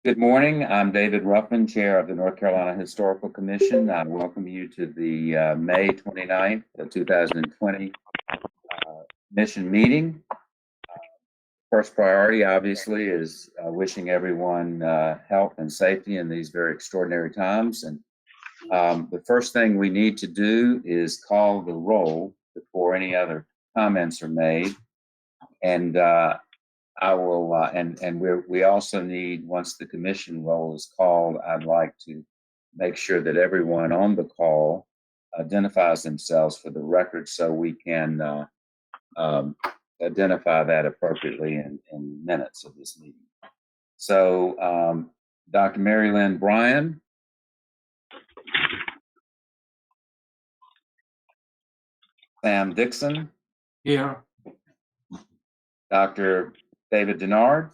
Good morning. I'm David Ruffin, Chair of the North Carolina Historical Commission. I welcome you to the May 29th, 2020 Commission meeting. First priority, obviously, is wishing everyone health and safety in these very extraordinary times. And the first thing we need to do is call the roll before any other comments are made. And I will, we also need, once the commission roll is called, I'd like to make sure that everyone on the call identifies themselves for the record so we can identify that appropriately in minutes of this meeting. So, Dr. Mary Lynn Bryan. Sam Dixon. Here. Dr. David Denard.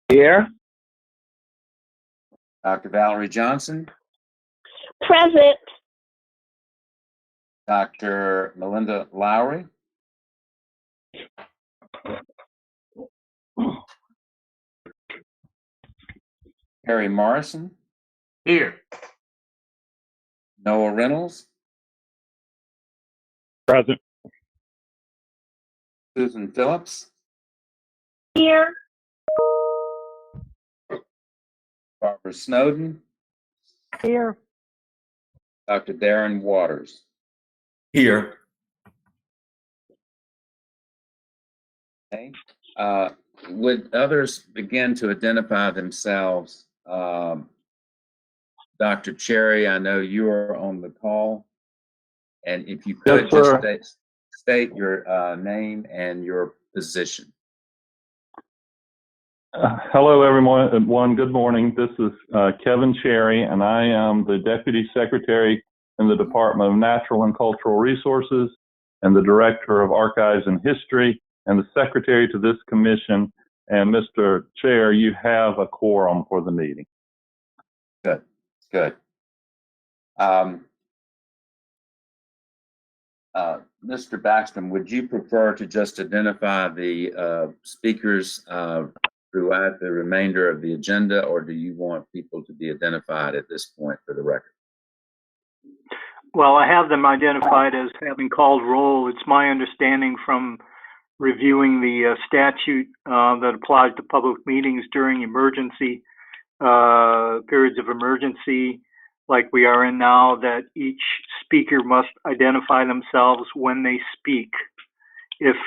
Here. Dr. Valerie Johnson. Present. Dr. Melinda Lowry. Harry Morrison. Here. Noah Reynolds. Present. Susan Phillips. Here. Barbara Snowden. Here. Dr. Darren Waters. Here. Okay. Would others begin to identify themselves? Dr. Cherry, I know you are on the call, and if you could just state your name and your position. Hello, everyone. Good morning. This is Kevin Cherry, and I am the Deputy Secretary in the Department of Natural and Cultural Resources and the Director of Archives and History and the Secretary to this commission. And Mr. Chair, you have a quorum for the meeting. Good, good. Mr. Baxton, would you prefer to just identify the speakers throughout the remainder of the agenda, or do you want people to be identified at this point for the record? Well, I have them identified as having called roll. It's my understanding from reviewing the statute that applies to public meetings during emergency periods of emergency, like we are in now, that each speaker must identify themselves when they speak. If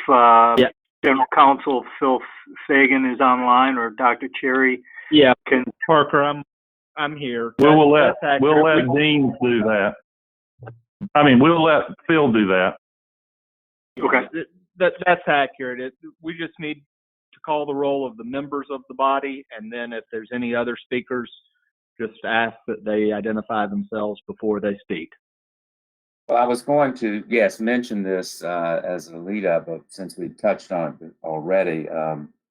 General Counsel Phil Fagan is online, or Dr. Cherry, can Parker, I'm here. We'll let Dean do that. I mean, we'll let Phil do that. Okay. That's accurate. We just need to call the roll of the members of the body, and then if there's any other speakers, just ask that they identify themselves before they speak. Well, I was going to, yes, mention this as a lead up, but since we've touched on it already,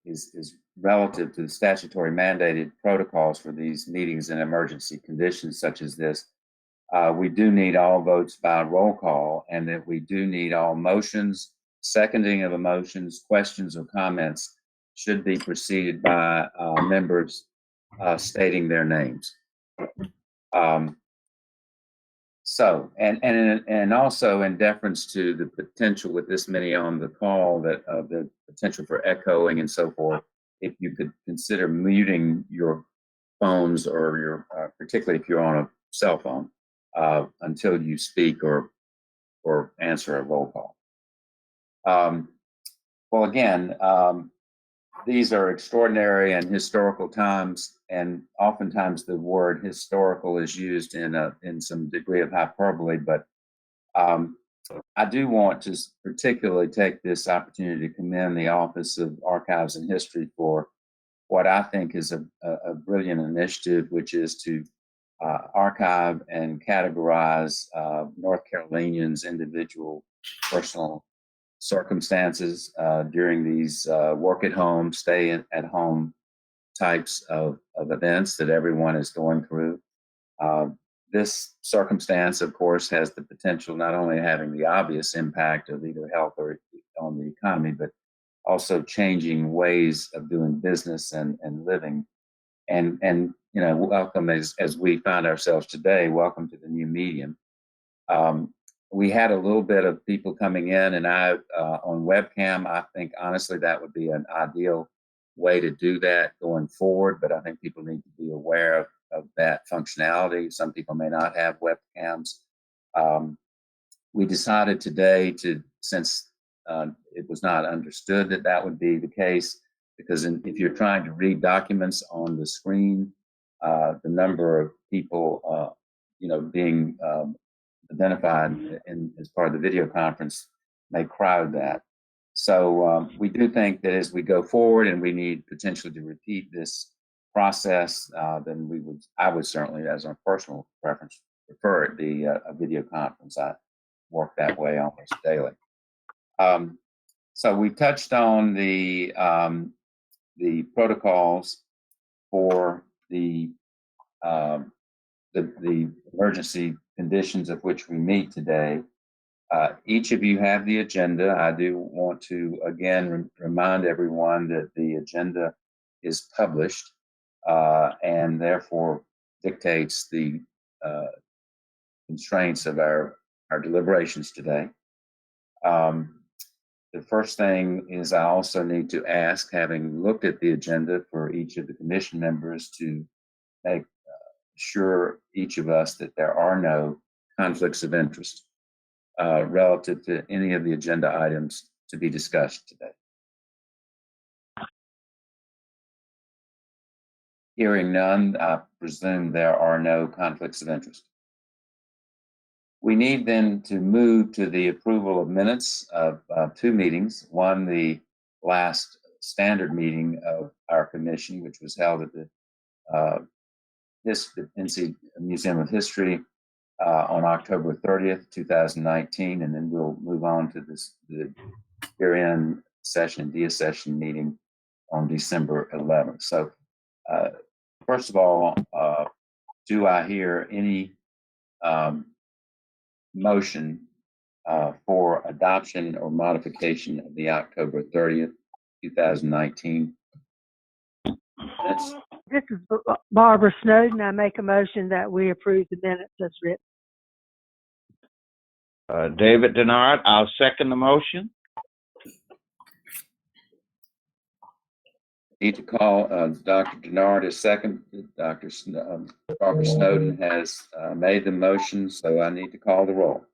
is relative to the statutory mandated protocols for these meetings in emergency conditions such as this. We do need all votes by roll call, and that we do need all motions, seconding of the motions, questions or comments should be preceded by members stating their names. And also in deference to the potential with this many on the call, that the potential for echoing and so forth, if you could consider muting your phones or your, particularly if you're on a cell phone, until you speak or answer a roll call. Well, again, these are extraordinary and historical times, and oftentimes the word historical is used in some degree of hyperbole, but I do want to particularly take this opportunity to commend the Office of Archives and History for what I think is a brilliant initiative, which is to archive and categorize North Carolinians' individual personal circumstances during these work at home, stay at home types of events that everyone is going through. This circumstance, of course, has the potential not only having the obvious impact of either health or on the economy, but also changing ways of doing business and living. and you know, welcome as we find ourselves today. Welcome to the new medium. We had a little bit of people coming in and out on webcam. I think honestly that would be an ideal way to do that going forward, but I think people need to be aware of that functionality. Some people may not have webcams. We decided today to, since it was not understood that that would be the case, because if you're trying to read documents on the screen, the number of people, you know, being identified as part of the video conference may crowd that. So we do think that as we go forward and we need potentially to repeat this process, then I would certainly, as a personal preference, prefer it be a video conference. I work that way almost daily. So we touched on the protocols for the emergency conditions of which we meet today. Each of you have the agenda. I do want to again remind everyone that the agenda is published and therefore dictates the constraints of our deliberations today. The first thing is I also need to ask, having looked at the agenda, for each of the commission members to make sure each of us that there are no conflicts of interest relative to any of the agenda items to be discussed today. Hearing none, I presume there are no conflicts of interest. We need then to move to the approval of minutes of two meetings. One, the last standard meeting of our commission, which was held at the NC Museum of History on October 30th, 2019, and then we'll move on to the year-end session, deaccession meeting on December 11th. So first of all, do I hear any motion for adoption or modification of the October 30th, 2019 minutes? This is Barbara Snowden. I make a motion that we approve the minutes as written. David Denard, I'll second the motion. Need to call Dr. Denard as second. Barbara Snowden has made the motion, so I need to call the roll.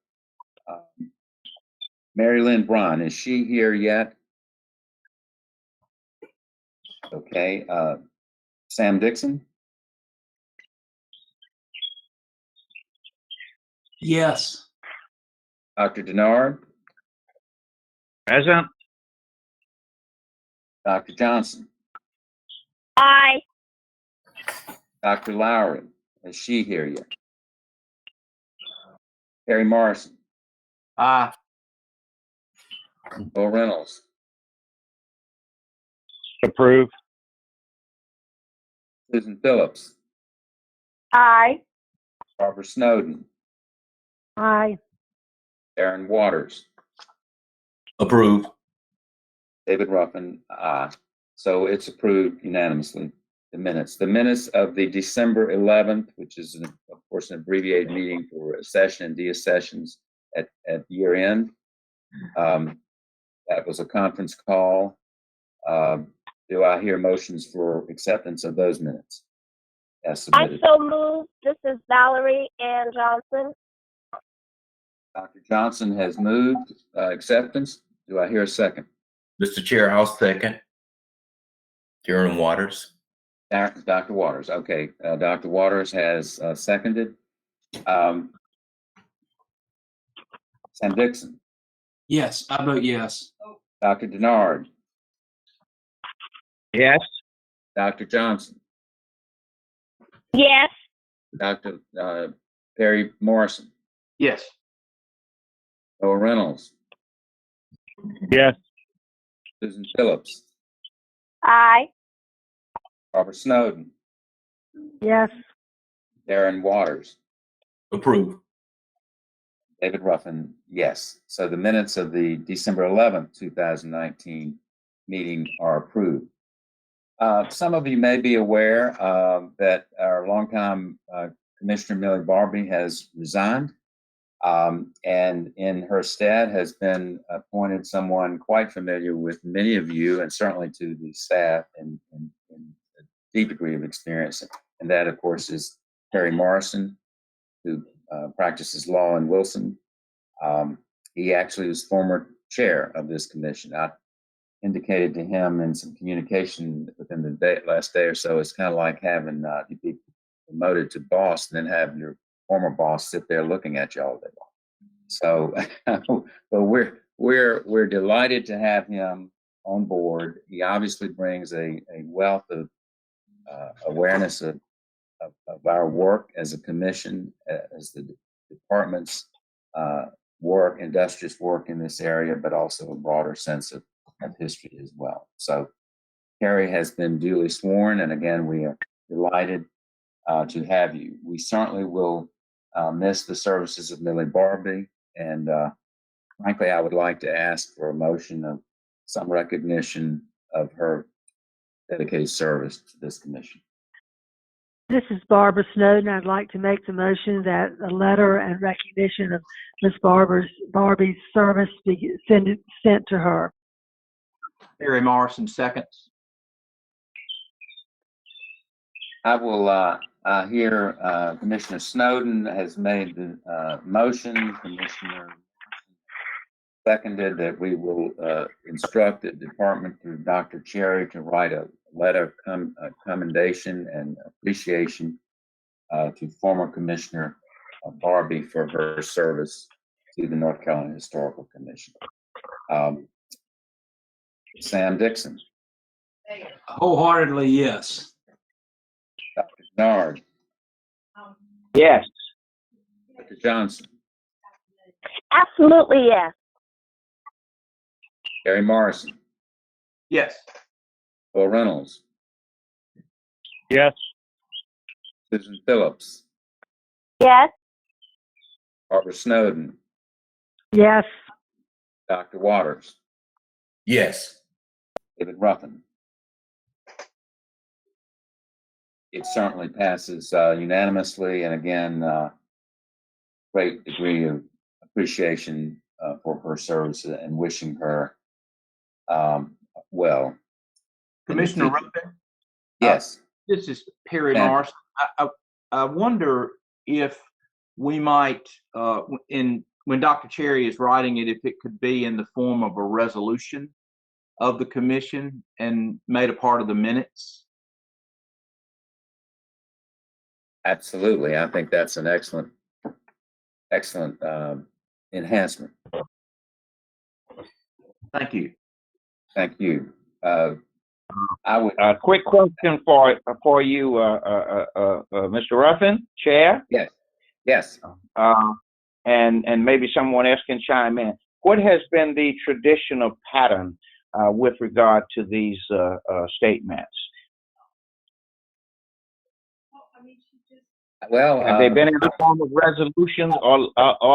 Mary Lynn Braun, is she here yet? Okay. Sam Dixon? Yes. Dr. Denard? Present. Dr. Johnson? Aye. Dr. Lowry, is she here yet? Terry Morrison? Aye. Bill Reynolds? Approve. Susan Phillips? Aye. Barbara Snowden? Aye. Aaron Waters? Approve. David Ruffin? Aye. So it's approved unanimously. The minutes of the December 11th, which is of course an abbreviated meeting for accession and deaccessions at year end. That was a conference call. Do I hear motions for acceptance of those minutes as submitted? I so moved. This is Valerie Ann Johnson. Dr. Johnson has moved acceptance. Do I hear a second? Mr. Chair, I'll second. Aaron Waters. Dr. Waters. Okay. Dr. Waters has seconded. Sam Dixon. Yes, I vote yes. Dr. Denard. Yes. Dr. Johnson. Yes. Dr. Perry Morrison. Yes. Bill Reynolds. Yes. Susan Phillips. Aye. Barbara Snowden. Yes. Aaron Waters. Approve. David Ruffin, yes. So the minutes of the December 11th, 2019 meeting are approved. Some of you may be aware that our longtime Commissioner Millie Barbie has resigned, and in her stead has been appointed someone quite familiar with many of you, and certainly to the staff, and a deep degree of experience. And that, of course, is Terry Morrison, who practices law in Wilson. He actually was former chair of this commission. I indicated to him in some communication within the last day or so, it's kind of like having you be promoted to boss and then have your former boss sit there looking at you all day long. So, but we're delighted to have him on board. He obviously brings a wealth of awareness of our work as a commission, as the department's work, industrious work in this area, but also a broader sense of history as well. So Terry has been duly sworn, and again, we are delighted to have you. We certainly will miss the services of Millie Barbie, and frankly, I would like to ask for a motion of some recognition of her dedicated service to this commission. This is Barbara Snowden. I'd like to make the motion that a letter and recognition of Ms. Barbie's service be sent to her. Terry Morrison seconds. I will hear Commissioner Snowden has made the motion. Commissioner seconded that we will instruct the department through Dr. Cherry to write a letter of commendation and appreciation to former Commissioner Barbie for her service to the North Carolina Historical Commission. Sam Dixon. Wholeheartedly, yes. Dr. Nard. Yes. Dr. Johnson. Absolutely, yes. Gary Morrison. Yes. Bill Reynolds. Yes. Susan Phillips. Yes. Barbara Snowden. Yes. Dr. Waters. Yes. David Ruffin. It certainly passes unanimously, and again, great degree of appreciation for her service and wishing her well. Commissioner Ruffin? Yes. This is Perry Yeah. Morrison. I wonder if we might, when Dr. Cherry is writing it, if it could be in the form of a resolution of the commission and made a part of the minutes. Absolutely. I think that's an excellent enhancement. Thank you. Thank you. I would. A quick question for you, Mr. Ruffin, Chair. Yes. Yes. And maybe someone else can chime in. What has been the traditional pattern with regard to these statements? Well, Have they been in the form of resolutions or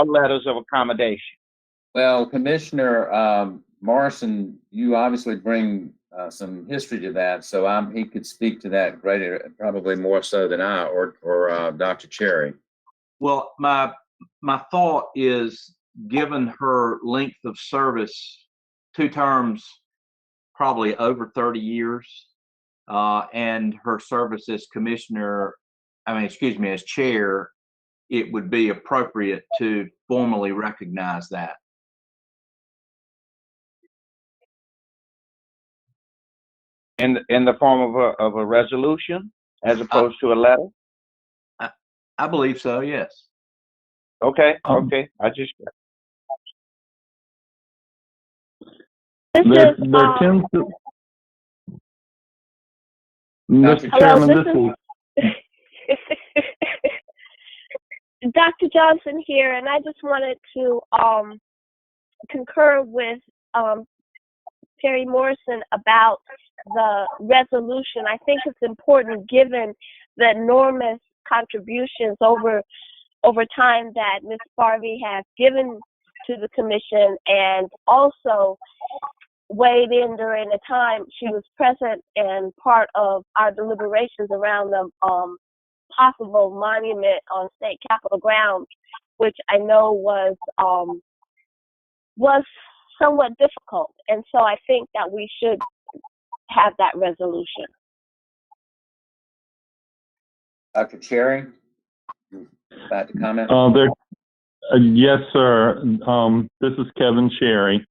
letters of accommodation? Well, Commissioner Morrison, you obviously bring some history to that, so he could speak to that greater, probably more so than I or Dr. Cherry. Well, my thought is, given her length of service, 2 terms, probably over 30 years, and her service as as chair, it would be appropriate to formally recognize that. In the form of a resolution as opposed to a letter? I believe so, yes. Okay. I just. This is, There tends to, Mr. Hello, Chairman, this is Dr. Johnson here, and I just wanted to concur with Terry Morrison about the resolution. I think it's important, given the enormous contributions over time that Ms. Barbie has given to the commission, and also weighed in during the time. She was present and part of our deliberations around the possible monument on state capitol grounds, which I know was somewhat difficult. And so I think that we should have that resolution. Dr. Cherry, about to comment? Yes, sir. This is Kevin Cherry.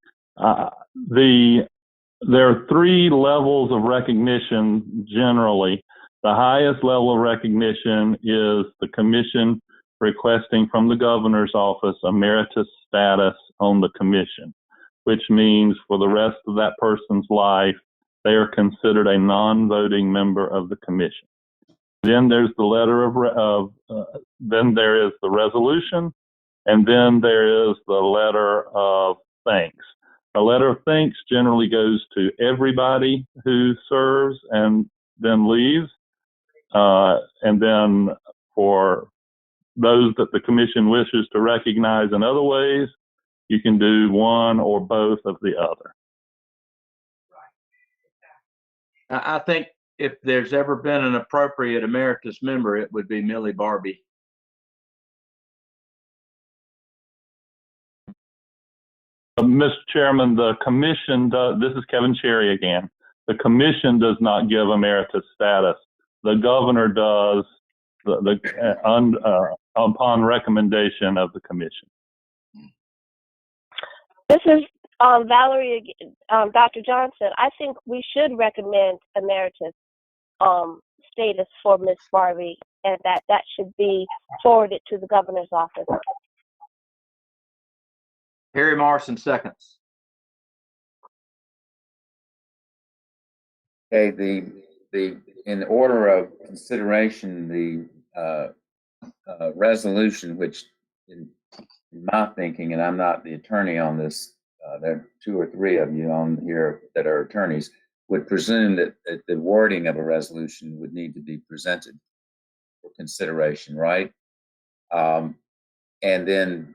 There are three levels of recognition generally. The highest level of recognition is the commission requesting from the governor's office emeritus status on the commission, which means for the rest of that person's life, they are considered a non-voting member of the commission. Then there's the then there is the resolution, and then there is the letter of thanks. A letter of thanks generally goes to everybody who serves and then leaves. And then for those that the commission wishes to recognize in other ways, you can do one or both of the other. I think if there's ever been an appropriate emeritus member, it would be Millie Barbie. Mr. Chairman, the commission does, this is Kevin Cherry again, the commission does not give emeritus status. The governor does upon recommendation of the commission. This is Valerie, Dr. Johnson. I think we should recommend emeritus status for Ms. Barbie, and that should be forwarded to the governor's office. Harry Morrison seconds. Okay, in order of consideration, the resolution, which in my thinking, and I'm not the attorney on this, there are two or three of you on here that are attorneys, would presume that the wording of a resolution would need to be presented for consideration, right? And then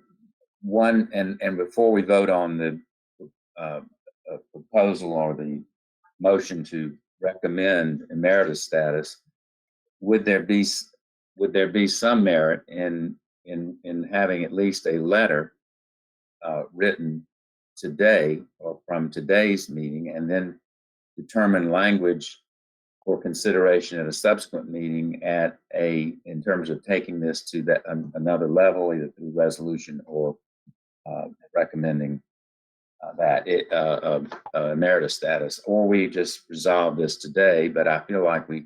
and before we vote on the proposal or the motion to recommend emeritus status, would there be some merit in having at least a letter written today or from today's meeting, and then determine language for consideration at a subsequent meeting in terms of taking this to another level, either through resolution or recommending emeritus status, or we just resolve this today. But I feel like we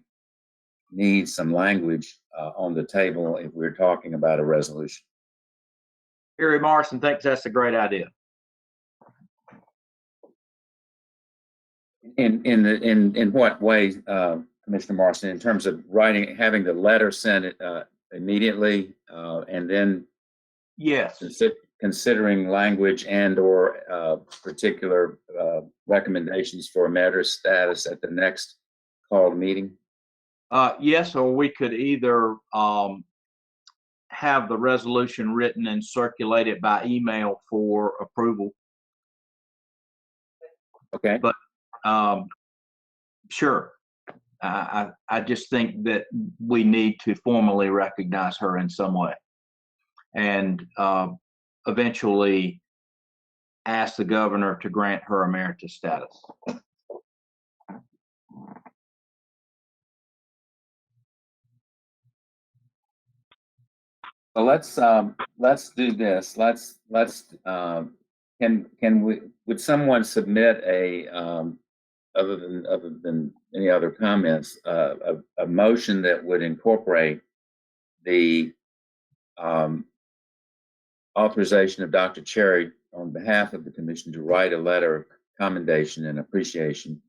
need some language on the table if we're talking about a resolution. Harry Morrison thinks that's a great idea. In what way, Commissioner Morrison, in terms of having the letter sent immediately, and then yes, considering language and/or particular recommendations for emeritus status at the next called meeting? Yes, or we could either have the resolution written and circulated by email for approval. Okay. But sure, I just think that we need to formally recognize her in some way, and eventually ask the governor to grant her emeritus status. So let's do this. Would someone submit other than any other comments, a motion that would incorporate the authorization of Dr. Cherry on behalf of the commission to write a letter of commendation and appreciation,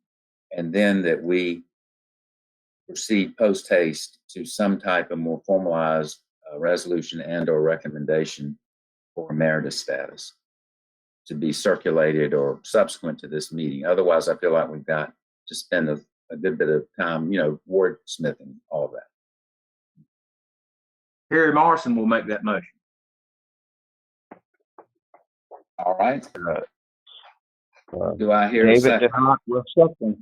and then that we proceed post haste to some type of more formalized resolution and/or recommendation for emeritus status to be circulated or subsequent to this meeting. Otherwise, I feel like we've got to spend a good bit of time, wordsmithing all of that. Harry Morrison will make that motion. All right. Do I hear a David second? Denard will second.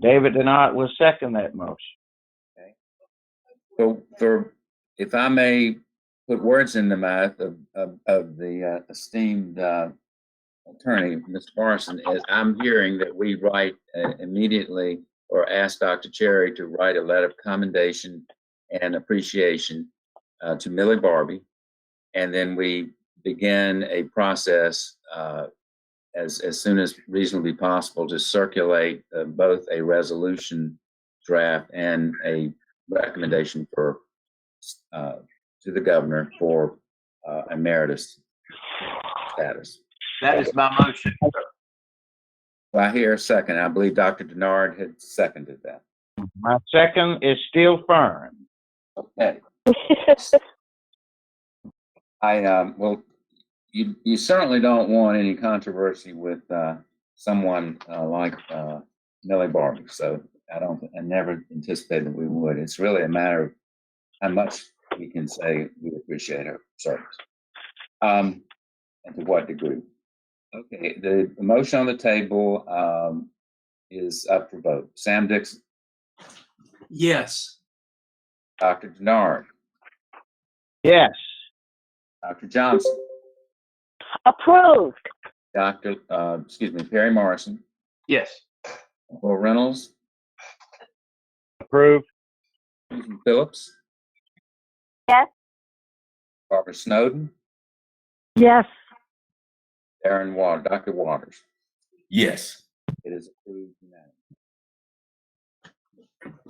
David Denard will second that motion. For if I may put words in the mouth of the esteemed attorney, Mr. Morrison, as I'm hearing that we write immediately or ask Dr. Cherry to write a letter of commendation and appreciation to Millie Barbie, and then we begin a process as soon as reasonably possible to circulate both a resolution draft and a recommendation for to the governor for emeritus status. That is my motion. I hear a second. I believe Dr. Denard had seconded that. My second is still firm. Okay. Well, you certainly don't want any controversy with someone like Millie Barbie. So I never anticipated that we would. It's really a matter of how much we can say we appreciate her service, and to what degree. Okay, the motion on the table is up for vote. Sam Dixon, Yes. Dr. Denard, Yes. Dr. Johnson, Approved. Perry Morrison, Yes. Will Reynolds, Approved. Susan Phillips, Yes. Barbara Snowden, Yes. Dr. Waters. Yes. It is approved unanimously.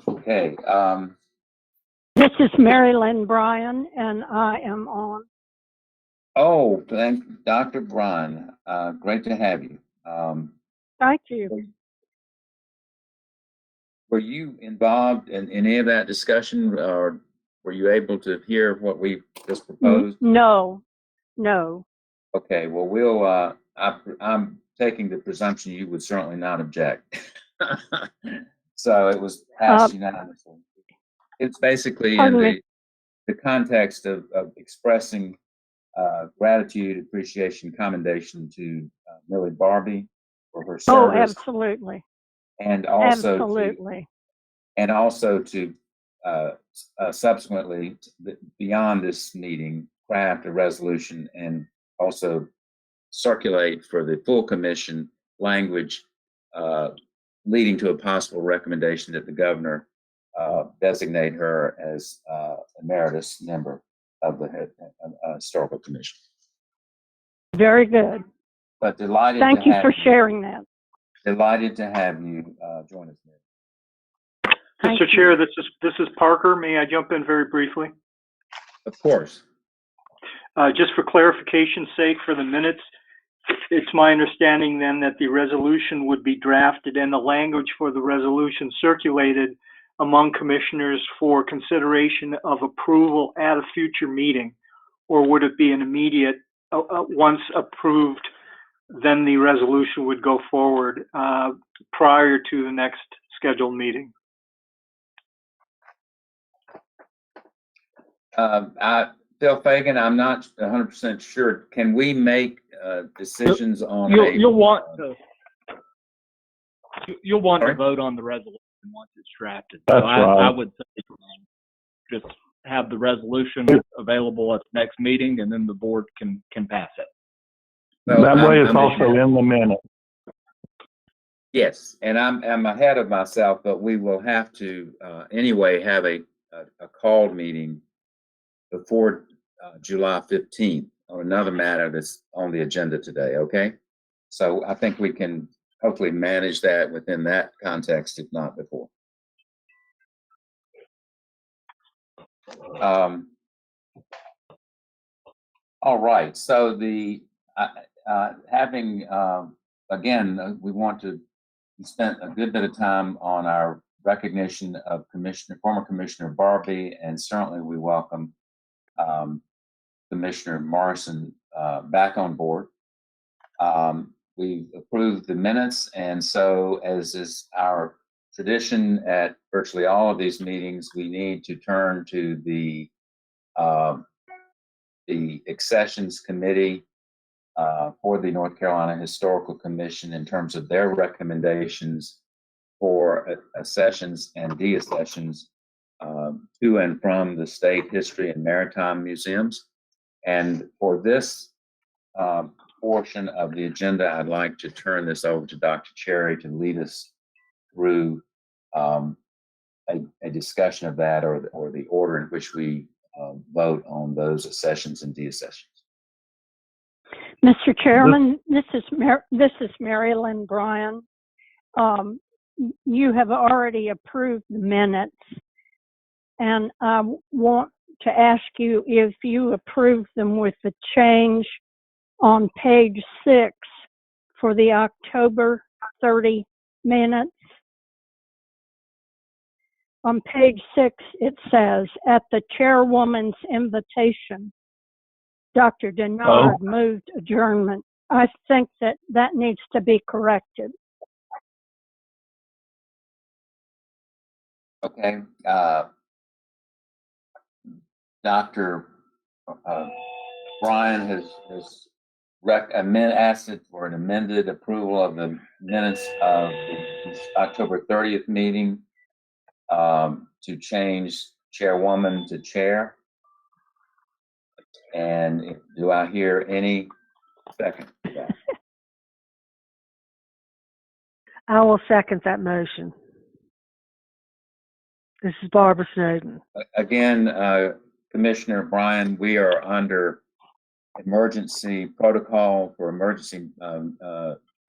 Okay. This is Mary Lynn Bryan, and I am on. Oh, thank Dr. Bryan. Great to have you. Thank you. Were you involved in any of that discussion, or were you able to hear what we just proposed? No. Okay. Well, I'm taking the presumption you would certainly not object. So it was passed unanimously. It's basically in the context of expressing gratitude, appreciation, commendation to Millie Barbie for her service. Oh, absolutely. And also Absolutely. to subsequently, beyond this meeting, craft a resolution and also circulate for the full commission language leading to a possible recommendation that the governor designate her as emeritus member of the Historical Commission. Very good. But delighted Thank to you have for sharing that. Delighted to have you join us, Mary. Thank Mr. you. Chair, this is Parker. May I jump in very briefly? Of course. Just for clarification's sake for the minutes, it's my understanding then that the resolution would be drafted and the language for the resolution circulated among commissioners for consideration of approval at a future meeting, or would it be an immediate, once approved, then the resolution would go forward prior to the next scheduled meeting? Bill Fagan, I'm not 100% sure. Can we make decisions on You'll want Sorry? to vote on the resolution once it's drafted. That's So right. I would say just have the resolution available at the next meeting, and then the board can pass it. Well, That way it's I'm also ahead. in the minute. Yes, and I'm ahead of myself, but we will have to anyway have a called meeting before July 15th on another matter that's on the agenda today, okay? So I think we can hopefully manage that within that context, if not before. All right, so the having again, we spent a good bit of time on our recognition of former Commissioner Barbie, and certainly we welcome Commissioner Morrison back on board. We've approved the minutes, and so as is our tradition at virtually all of these meetings, we need to turn to the Accessions Committee for the North Carolina Historical Commission in terms of their recommendations for accessions and deaccessions to and from the state history and maritime museums. And for this portion of the agenda, I'd like to turn this over to Dr. Cherry to lead us through a discussion of that, or the order in which we vote on those accessions and deaccessions. Mr. Chairman, this is Mary Lynn Bryan. You have already approved the minutes, and I want to ask you if you approve them with the change on page 6 for the October 30 minutes. On page 6, it says, at the chairwoman's invitation, Dr. Denard moved adjournment. I think that needs to be corrected. Okay. Dr. Bryan has asked for an amended approval of the minutes of the October 30th meeting to change chairwoman to chair. And do I hear any second to that? I will second that motion. This is Barbara Snowden. Again, Commissioner Bryan, we are under emergency protocol for emergency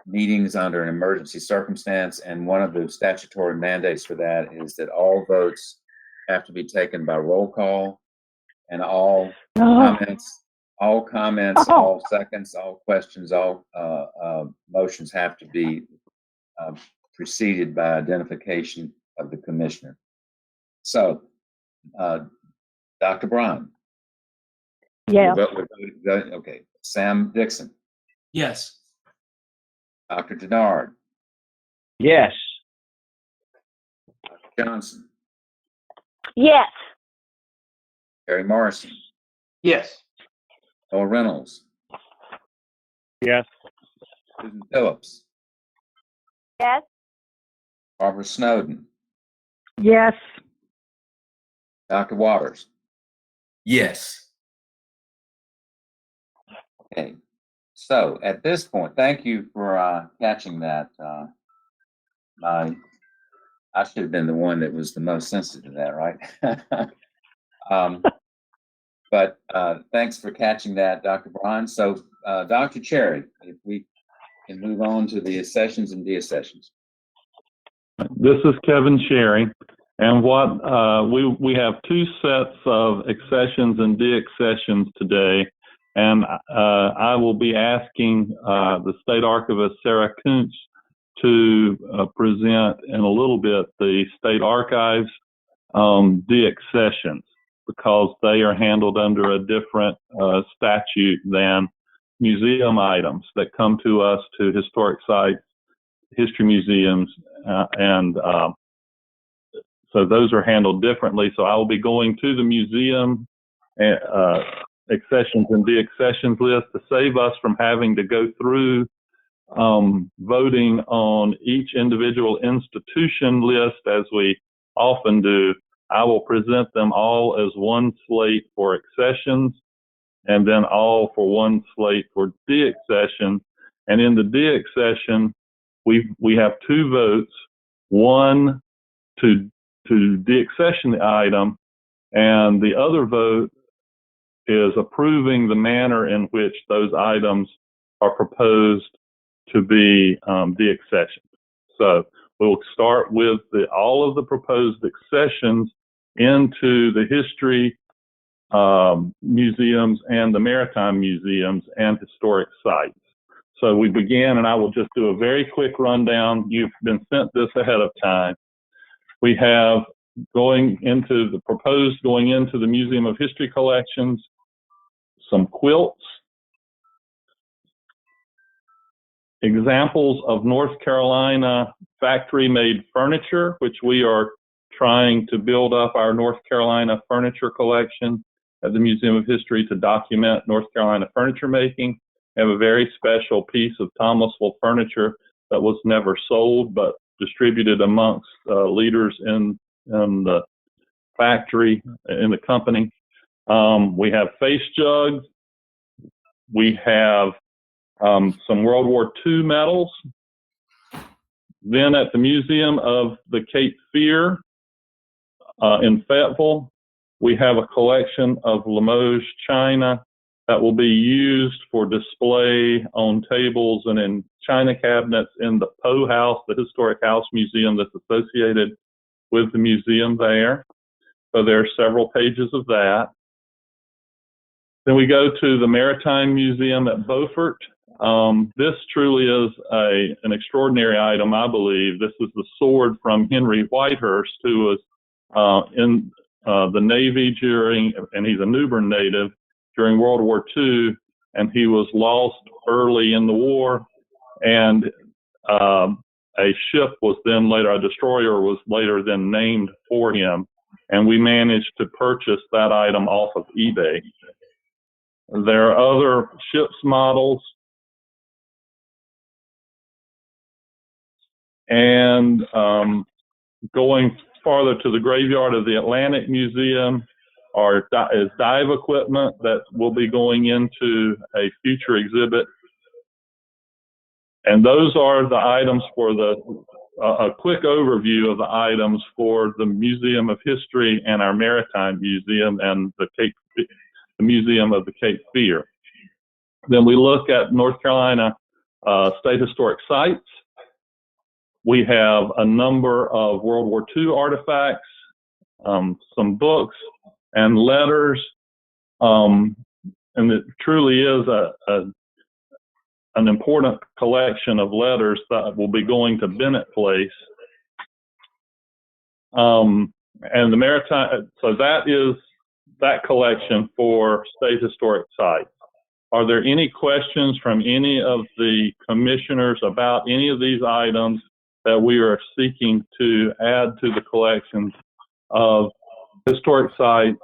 meetings under an emergency circumstance, and one of the statutory mandates for that is that all votes have to be taken by roll call, and all comments, all seconds, all questions, all motions have to be preceded by identification of the commissioner. So, Dr. Bryan. Yeah. Okay. Sam Dixon. Yes. Dr. Denard. Yes. Dr. Johnson. Yes. Harry Morrison. Yes. Noah Reynolds. Yes. Susan Phillips. Yes. Barbara Snowden. Yes. Dr. Waters. Yes. Okay. So at this point, thank you for catching that. I should have been the one that was the most sensitive to that, right? But thanks for catching that, Dr. Bryan. So, Dr. Cherry, if we can move on to the accessions and deaccessions. This is Kevin Cherry, and what we have two sets of accessions and deaccessions today, and I will be asking the State Archivist Sarah Kuntz to present in a little bit the State Archives deaccessions, because they are handled under a different statute than museum items that come to us to historic sites, history museums, and so those are handled differently. So I will be going to the museum accessions and deaccessions list to save us from having to go through voting on each individual institution list as we often do. I will present them all as one slate for accessions, and then all for one slate for deaccession. And in the deaccession, we have two votes, one to deaccession the item, and the other vote is approving the manner in which those items are proposed to be deaccessioned. So we'll start with all of the proposed accessions into the history museums and the maritime museums and historic sites. So we begin, and I will just do a very quick rundown. You've been sent this ahead of time. We have going into the Museum of History collections, some quilts, examples of North Carolina factory-made furniture, which we are trying to build up our North Carolina furniture collection at the Museum of History to document North Carolina furniture making. have a very special piece of Thomasville furniture that was never sold, but distributed amongst leaders in the factory, in the company. We have face jugs. We have some World War II medals. Then at the Museum of the Cape Fear in Fayetteville, we have a collection of Limoges china that will be used for display on tables and in china cabinets in the Poe House, the historic house museum that's associated with the museum there. So there are several pages of that. Then we go to the Maritime Museum at Beaufort. This truly is an extraordinary item, I believe. This is the sword from Henry Whitehurst, who was in the Navy and he's a New Bern native, during World War II, and he was lost early in the war, and a ship was then later, a destroyer was later then named for him, and we managed to purchase that item off of eBay. There are other ships models, and going farther to the graveyard of the Atlantic Museum is dive equipment that will be going into a future exhibit. And those are the items for a quick overview of the items for the Museum of History and our Maritime Museum and the Museum of the Cape Fear. Then we look at North Carolina State Historic Sites. We have a number of World War II artifacts, some books and letters, and it truly is an important collection of letters that will be going to Bennett Place. And the Maritime, so that is that collection for State Historic Sites. Are there any questions from any of the commissioners about any of these items that we are seeking to add to the collections of historic sites,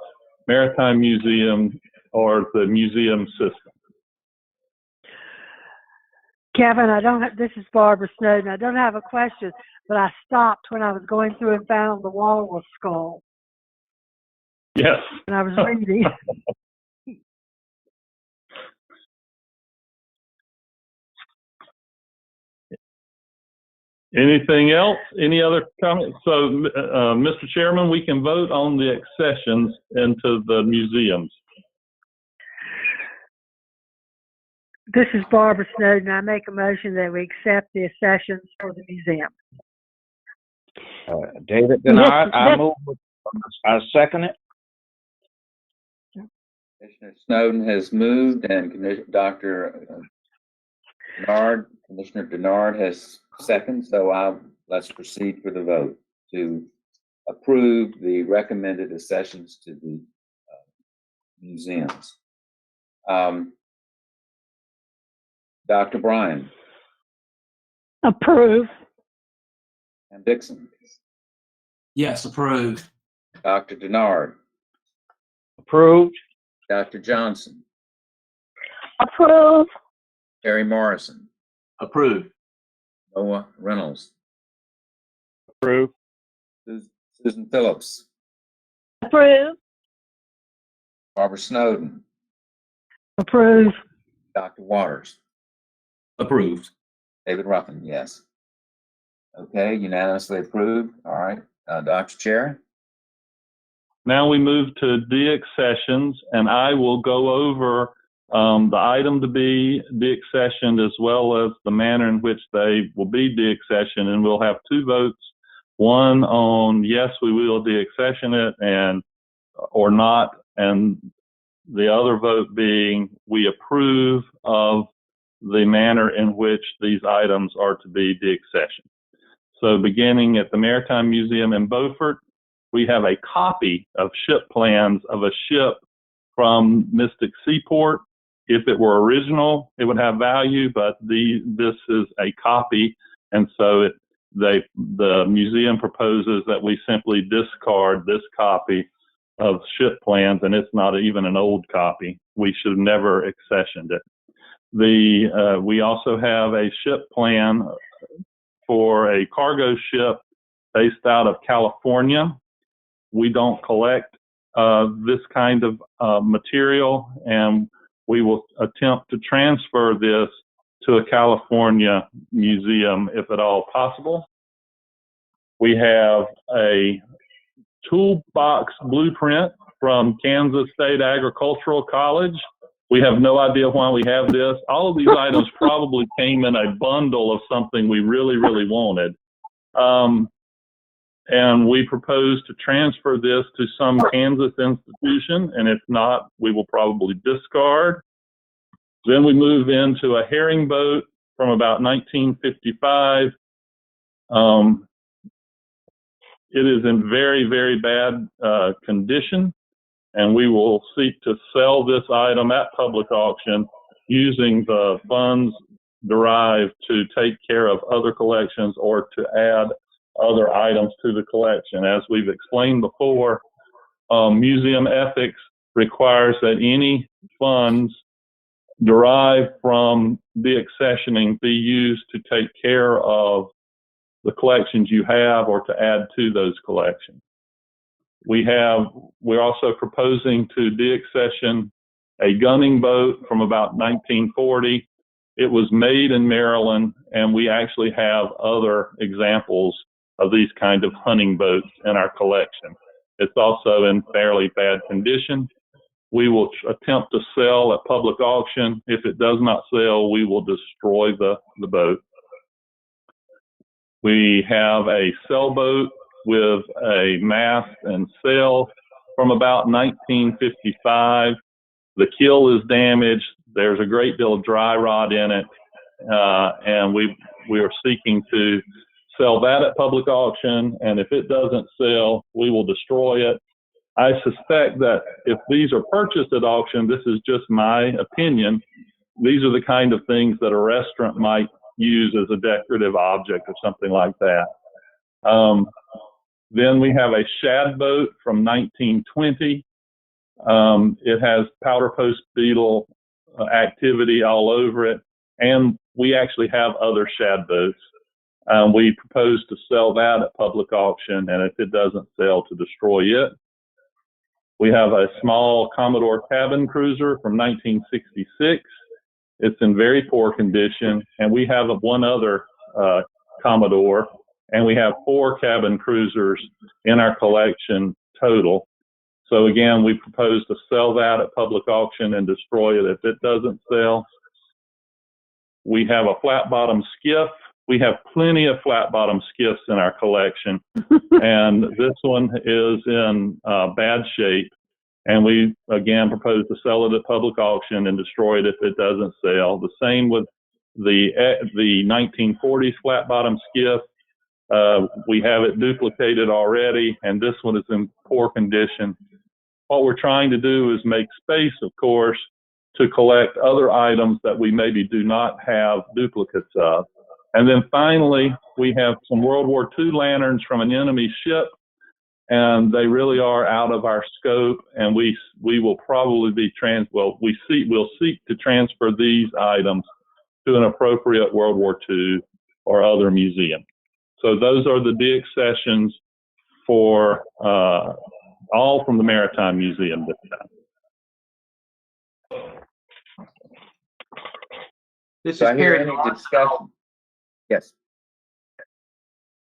Maritime Museum, or the museum system? Kevin, this is Barbara Snowden. I don't have a question, but I stopped when I was going through and found the walrus skull. Yes. And I was reading. Anything else? Any other comments? So, Mr. Chairman, we can vote on the accessions into the museums. This is Barbara Snowden. I make a motion that we accept the accessions for the museum. David Denard, I move. I second it. Commissioner Snowden has moved, and Commissioner Denard has seconded. So let's proceed for the vote to approve the recommended accessions to the museums. Dr. Bryan. Approve. And Dixon. Yes, approved. Dr. Denard. Approved. Dr. Johnson. Approve. Terry Morrison. Approved. Noah Reynolds. Approved. Susan Phillips. Approve. Barbara Snowden. Approve. Dr. Waters. Approved. David Ruffin, yes. Okay, unanimously approved. All right, Dr. Chair. Now we move to deaccessions, and I will go over the item to be deaccessioned as well as the manner in which they will be deaccessioned, and we'll have two votes, one on yes, we will deaccession it, and or not, and the other vote being we approve of the manner in which these items are to be deaccessioned. So beginning at the Maritime Museum in Beaufort, we have a copy of ship plans of a ship from Mystic Seaport. If it were original, it would have value, but this is a copy, and so the museum proposes that we simply discard this copy of ship plans, and it's not even an old copy. We should have never accessioned it. We also have a ship plan for a cargo ship based out of California. We don't collect this kind of material, and we will attempt to transfer this to a California museum if at all possible. We have a toolbox blueprint from Kansas State Agricultural College. We have no idea why we have this. All of these items probably came in a bundle of something we really, really wanted. And we propose to transfer this to some Kansas institution, and if not, we will probably discard. Then we move into a herring boat from about 1955. It is in very, very bad condition, and we will seek to sell this item at public auction using the funds derived to take care of other collections or to add other items to the collection. As we've explained before, museum ethics requires that any funds derived from deaccessioning be used to take care of the collections you have or to add to those collections. We're also proposing to deaccession a gunning boat from about 1940. It was made in Maryland, and we actually have other examples of these kind of hunting boats in our collection. It's also in fairly bad condition. We will attempt to sell at public auction. If it does not sell, we will destroy the boat. We have a sailboat with a mast and sail from about 1955. The keel is damaged. There's a great deal of dry rot in it, and we are seeking to sell that at public auction, and if it doesn't sell, we will destroy it. I suspect that if these are purchased at auction, this is just my opinion, these are the kind of things that a restaurant might use as a decorative object or something like that. Then we have a shad boat from 1920. It has powder post beetle activity all over it, and we actually have other shad boats. We propose to sell that at public auction, and if it doesn't sell, to destroy it. We have a small Commodore cabin cruiser from 1966. It's in very poor condition, and we have one other Commodore, and we have 4 cabin cruisers in our collection total. So again, we propose to sell that at public auction and destroy it if it doesn't sell. We have a flat bottom skiff. We have plenty of flat bottom skiffs in our collection, and this one is in bad shape. And we again propose to sell it at public auction and destroy it if it doesn't sell. The same with the 1940s flat bottom skiff. We have it duplicated already, and this one is in poor condition. What we're trying to do is make space, of course, to collect other items that we maybe do not have duplicates of. And then finally, we have some World War II lanterns from an enemy ship, and they really are out of our scope, and we will probably be we'll seek to transfer these items to an appropriate World War II or other museum. So those are the deaccessions for all from the Maritime Museum this time. This is So I hear Perry. any discussion? Yes.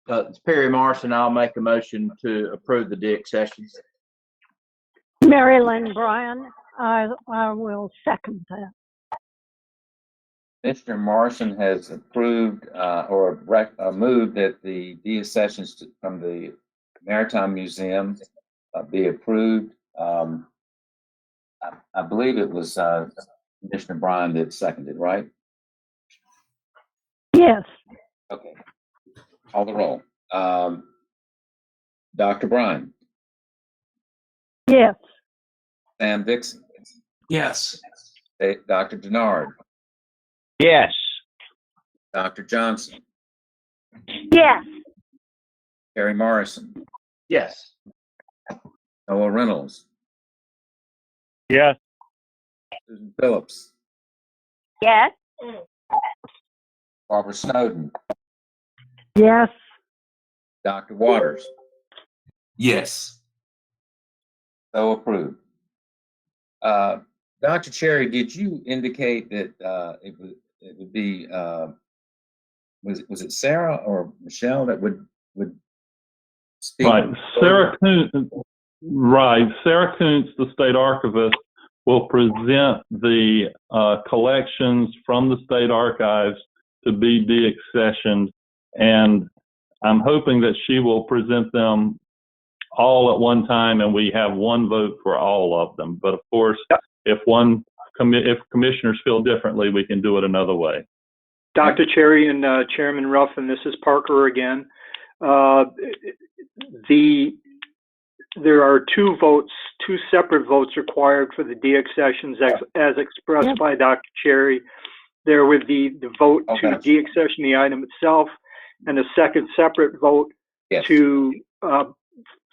It's Perry Morrison. I'll make a motion to approve the deaccessions. Mary Lynn Bryan, I will second that. Mr. Morrison has approved moved that the deaccessions from the Maritime Museum be approved. I believe it was Commissioner Bryan that seconded, right? Yes. Okay. Call the roll. Dr. Bryan. Yes. Sam Dixon. Yes. Dr. Denard. Yes. Dr. Johnson. Yes. Perry Morrison. Yes. Noah Reynolds. Yes. Susan Phillips. Yes. Barbara Snowden, Yes. Dr. Waters. Yes. So approved. Dr. Cherry, did you indicate that it would be was it Sarah or Michelle that would speak? Right. Sarah Kuntz, Sarah Kuntz, the state archivist, will present the collections from the state archives to be deaccessioned, and I'm hoping that she will present them all at one time, and we have one vote for all of them. But of course, if commissioners feel differently, we can do it another way. Dr. Cherry and Chairman Ruffin, this is Parker again. There are two separate votes required for the deaccessions as expressed by Dr. Cherry. There would be the vote to deaccession the item itself, and a second separate vote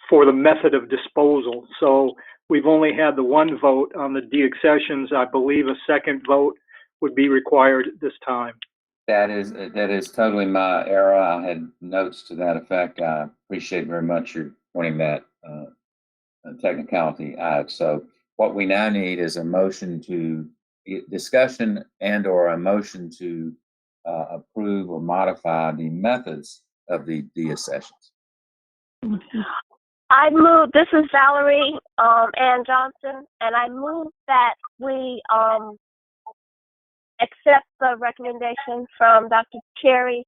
for the method of disposal. So we've only had the one vote on the deaccessions. I believe a second vote would be required at this time. That is totally my error. I had notes to that effect. I appreciate very much your pointing that technicality out. So what we now need is a motion to discussion and or a motion to approve or modify the methods of the deaccessions. I move, this is Valerie Ann Johnson, and I move that we accept the recommendation from Dr. Cherry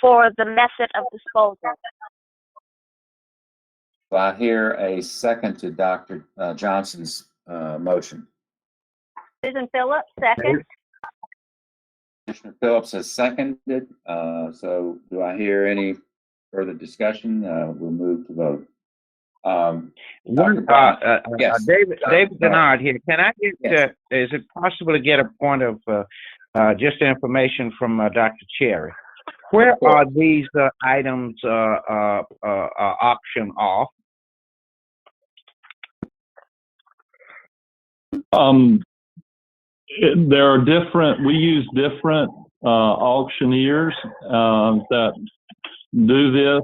for the method of disposal. So I hear a second to Dr. Johnson's motion. Susan Phillips, second. Commissioner Phillips has seconded. So do I hear any further discussion? We'll move to vote. Yes. David Bernard here. Can I get, is it possible to get a point of just information from Dr. Cherry? Where are these items auctioned off? There are different, we use different auctioneers that do this.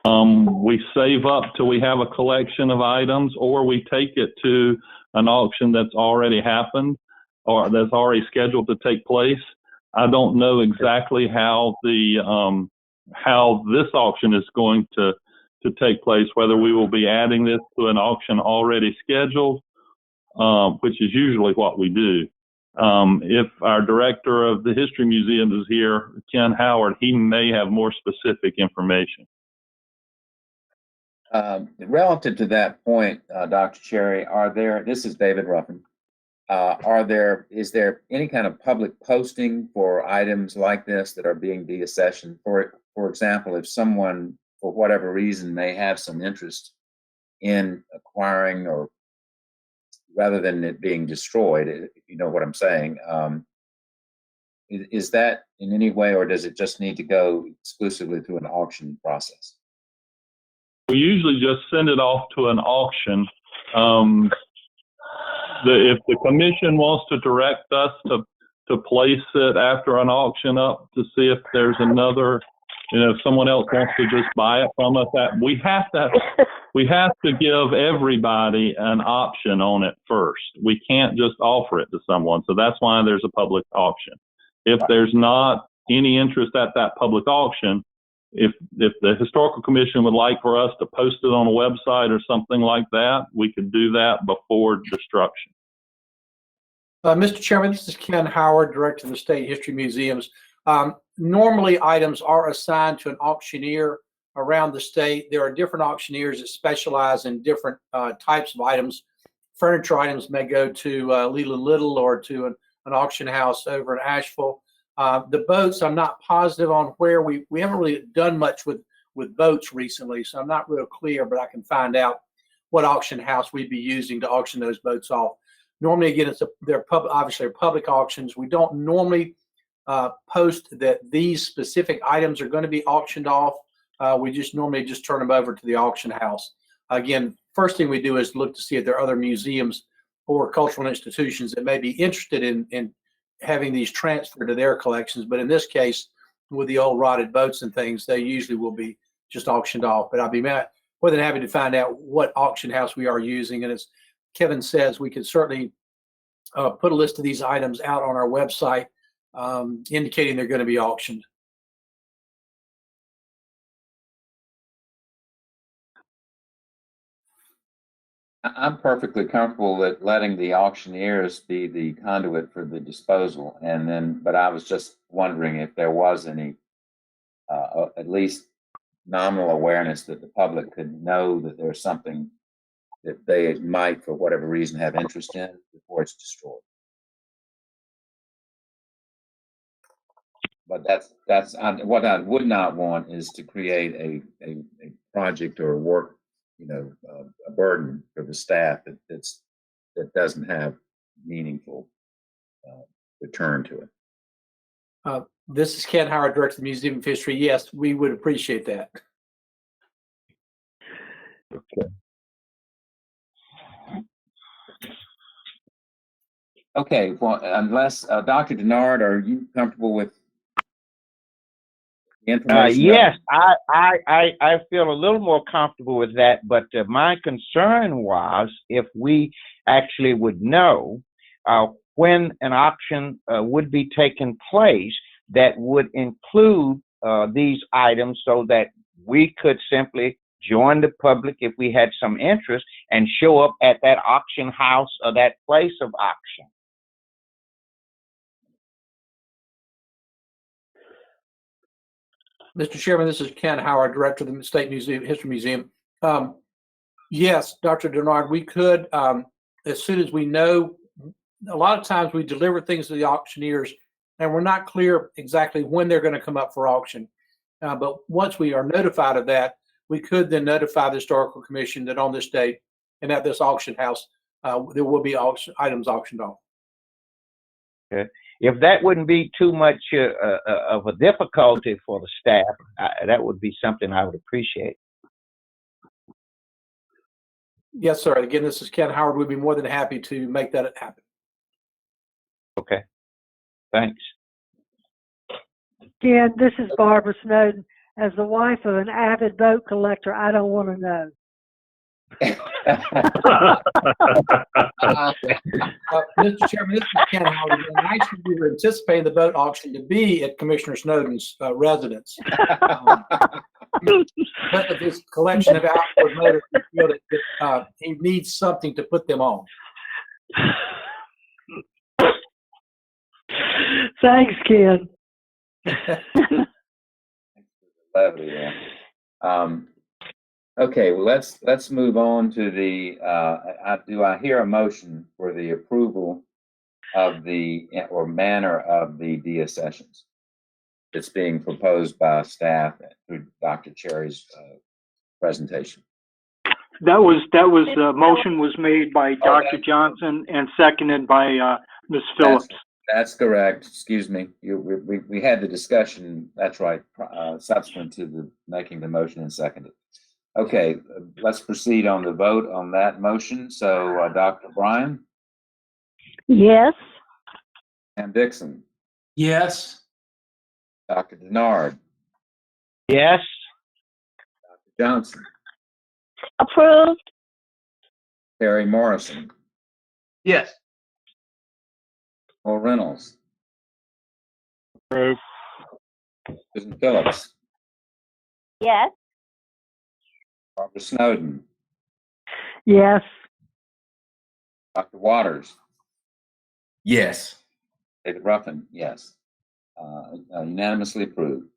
We save up till we have a collection of items, or we take it to an auction that's already happened or that's already scheduled to take place. I don't know exactly how the how this auction is going to take place, whether we will be adding this to an auction already scheduled, which is usually what we do. If our director of the History Museum is here, Ken Howard, he may have more specific information. Relative to that point, Dr. Cherry, this is David Ruffin, is there any kind of public posting for items like this that are being deaccessioned? For example, if someone, for whatever reason, may have some interest in acquiring, or rather than it being destroyed, if you know what I'm saying, is that in any way, or does it just need to go exclusively through an auction process? We usually just send it off to an auction. If the commission wants to direct us to place it after an auction up to see if there's another, if someone else wants to just buy it from us, we have to give everybody an option on it first. We can't just offer it to someone. So that's why there's a public auction. If there's not any interest at that public auction, if the Historical Commission would like for us to post it on a website or something like that, we could do that before destruction. Mr. Chairman, this is Ken Howard, Director of the State History Museums. Normally, items are assigned to an auctioneer around the state. There are different auctioneers that specialize in different types of items. Furniture items may go to Leland Little or to an auction house over in Asheville. The boats, I'm not positive on where we haven't really done much with boats recently, so I'm not real clear, but I can find out what auction house we'd be using to auction those boats off. Normally, again, obviously they're public auctions. We don't normally post that these specific items are going to be auctioned off. We just normally just turn them over to the auction house. Again, first thing we do is look to see if there are other museums or cultural institutions that may be interested in having these transferred to their collections. But in this case, with the old rotted boats and things, they usually will be just auctioned off. But I'll be more than happy to find out what auction house we are using. And as Kevin says, we could certainly put a list of these items out on our website, indicating they're going to be auctioned. I'm perfectly comfortable with letting the auctioneers be the conduit for the disposal, and then, but I was just wondering if there was any, at least nominal awareness that the public could know that there's something that they might, for whatever reason, have interest in before it's destroyed. But that's what I would not want is to create a project or a work, a burden for the staff that doesn't have meaningful return to it. This is Ken Howard, Director of the Museum of History. Yes, we would appreciate that. Okay. Okay, well, unless Dr. Denard, are you comfortable with the information? Yes, I feel a little more comfortable with that, but my concern was if we actually would know when an auction would be taking place that would include these items so that we could simply join the public if we had some interest and show up at that auction house or that place of auction. Mr. Chairman, this is Ken Howard, Director of the State History Museum. Yes, Dr. Denard, we could, as soon as we know, a lot of times we deliver things to the auctioneers and we're not clear exactly when they're going to come up for auction. But once we are notified of that, we could then notify the Historical Commission that on this date and at this auction house, there will be items auctioned off. Okay. If that wouldn't be too much of a difficulty for the staff, that would be something I would appreciate. Yes, sir. Again, this is Ken Howard. We'd be more than happy to make that happen. Okay. Thanks. Ken, this is Barbara Snowden. As the wife of an avid boat collector, I don't want to know. Mr. Chairman, this is Ken Howard again. Actually, we were anticipating the boat auction to be at Commissioner Snowden's residence. But of this collection of outboard motors, we feel that he needs something to put them on. Thanks, Ken. Lovely, yeah. Okay, well, let's move on to the, do I hear a motion for the approval of the, or manner of the deaccessions that's being proposed by staff through Dr. Cherry's presentation? That was motion was made by Dr. Johnson and seconded by Ms. Phillips. That's correct. Excuse me. We had the discussion. That's right. Subsequent to the making the motion and seconded. Okay, let's proceed on the vote on that motion. So, Dr. Bryan? Yes. Pam Dixon? Yes. Dr. Denard? Yes. Dr. Johnson? Approved. Terry Morrison? Yes. Paul Reynolds? Approved. Susan Phillips? Yes. Barbara Snowden? Yes. Dr. Waters? Yes. David Ruffin? Yes. Unanimously approved.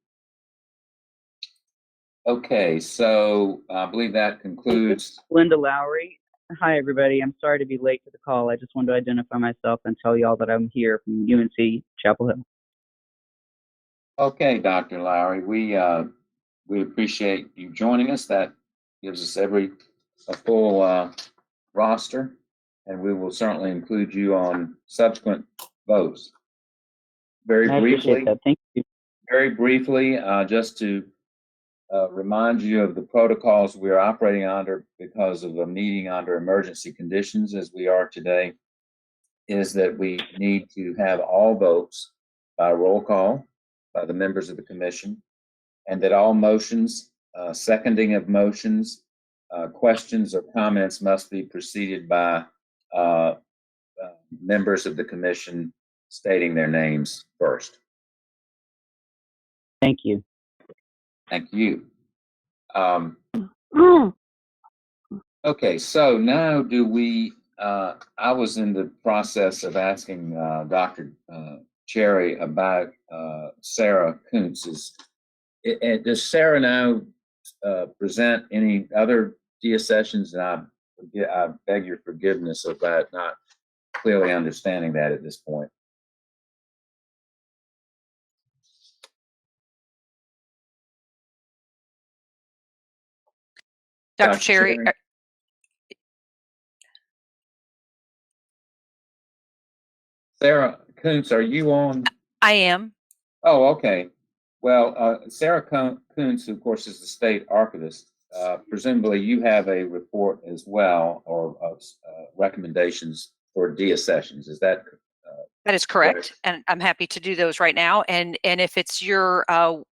Okay, so I believe that concludes. Linda Lowry. Hi, everybody. I'm sorry to be late to the call. I just wanted to identify myself and tell y'all that I'm here from UNC Chapel Hill. Okay, Dr. Lowry, we appreciate you joining us. That gives us a full roster, and we will certainly include you on subsequent votes. Very I briefly, appreciate that. Thank you. very briefly, just to remind you of the protocols we're operating under because of a meeting under emergency conditions as we are today. is that we need to have all votes by roll call by the members of the commission, and that all motions, seconding of motions, questions or comments must be preceded by members of the commission stating their names first. Thank you. Thank you. Okay, so now do we, I was in the process of asking Dr. Cherry about Sarah Kuntz's. Does Sarah now present any other deaccessions? And I beg your forgiveness about not clearly understanding that at this point. Dr. Cherry. Sarah Kuntz, are you on? I am. Oh, okay. Well, Sarah Kuntz, of course, is the state archivist. Presumably you have a report as well, or recommendations for deaccessions. Is that that is correct, and I'm happy to do those right now. And if it's your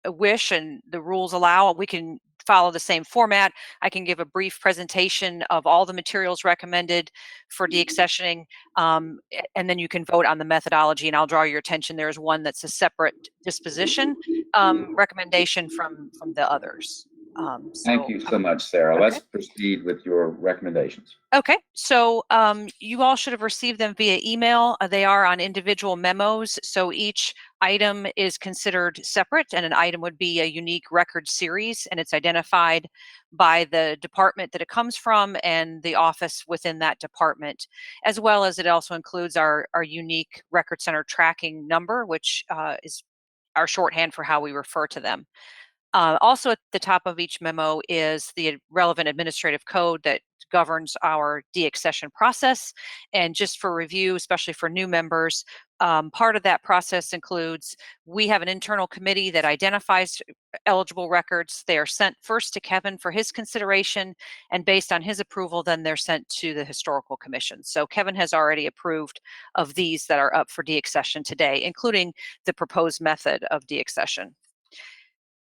wish and the rules allow, we can follow the same format. I can give a brief presentation of all the materials recommended for deaccessioning, and then you can vote on the methodology, and I'll draw your attention. There's one that's a separate disposition recommendation from the others. Thank you so much, Sarah. Okay. Let's proceed with your recommendations. Okay, so you all should have received them via email. They are on individual memos, so each item is considered separate, and an item would be a unique record series, and it's identified by the department that it comes from and the office within that department, as well as it also includes our unique record center tracking number, which is our shorthand for how we refer to them. Also at the top of each memo is the relevant administrative code that governs our deaccession process. And just for review, especially for new members, part of that process includes we have an internal committee that identifies eligible records. They are sent first to Kevin for his consideration, and based on his approval, then they're sent to the Historical Commission. So Kevin has already approved of these that are up for deaccession today, including the proposed method of deaccession.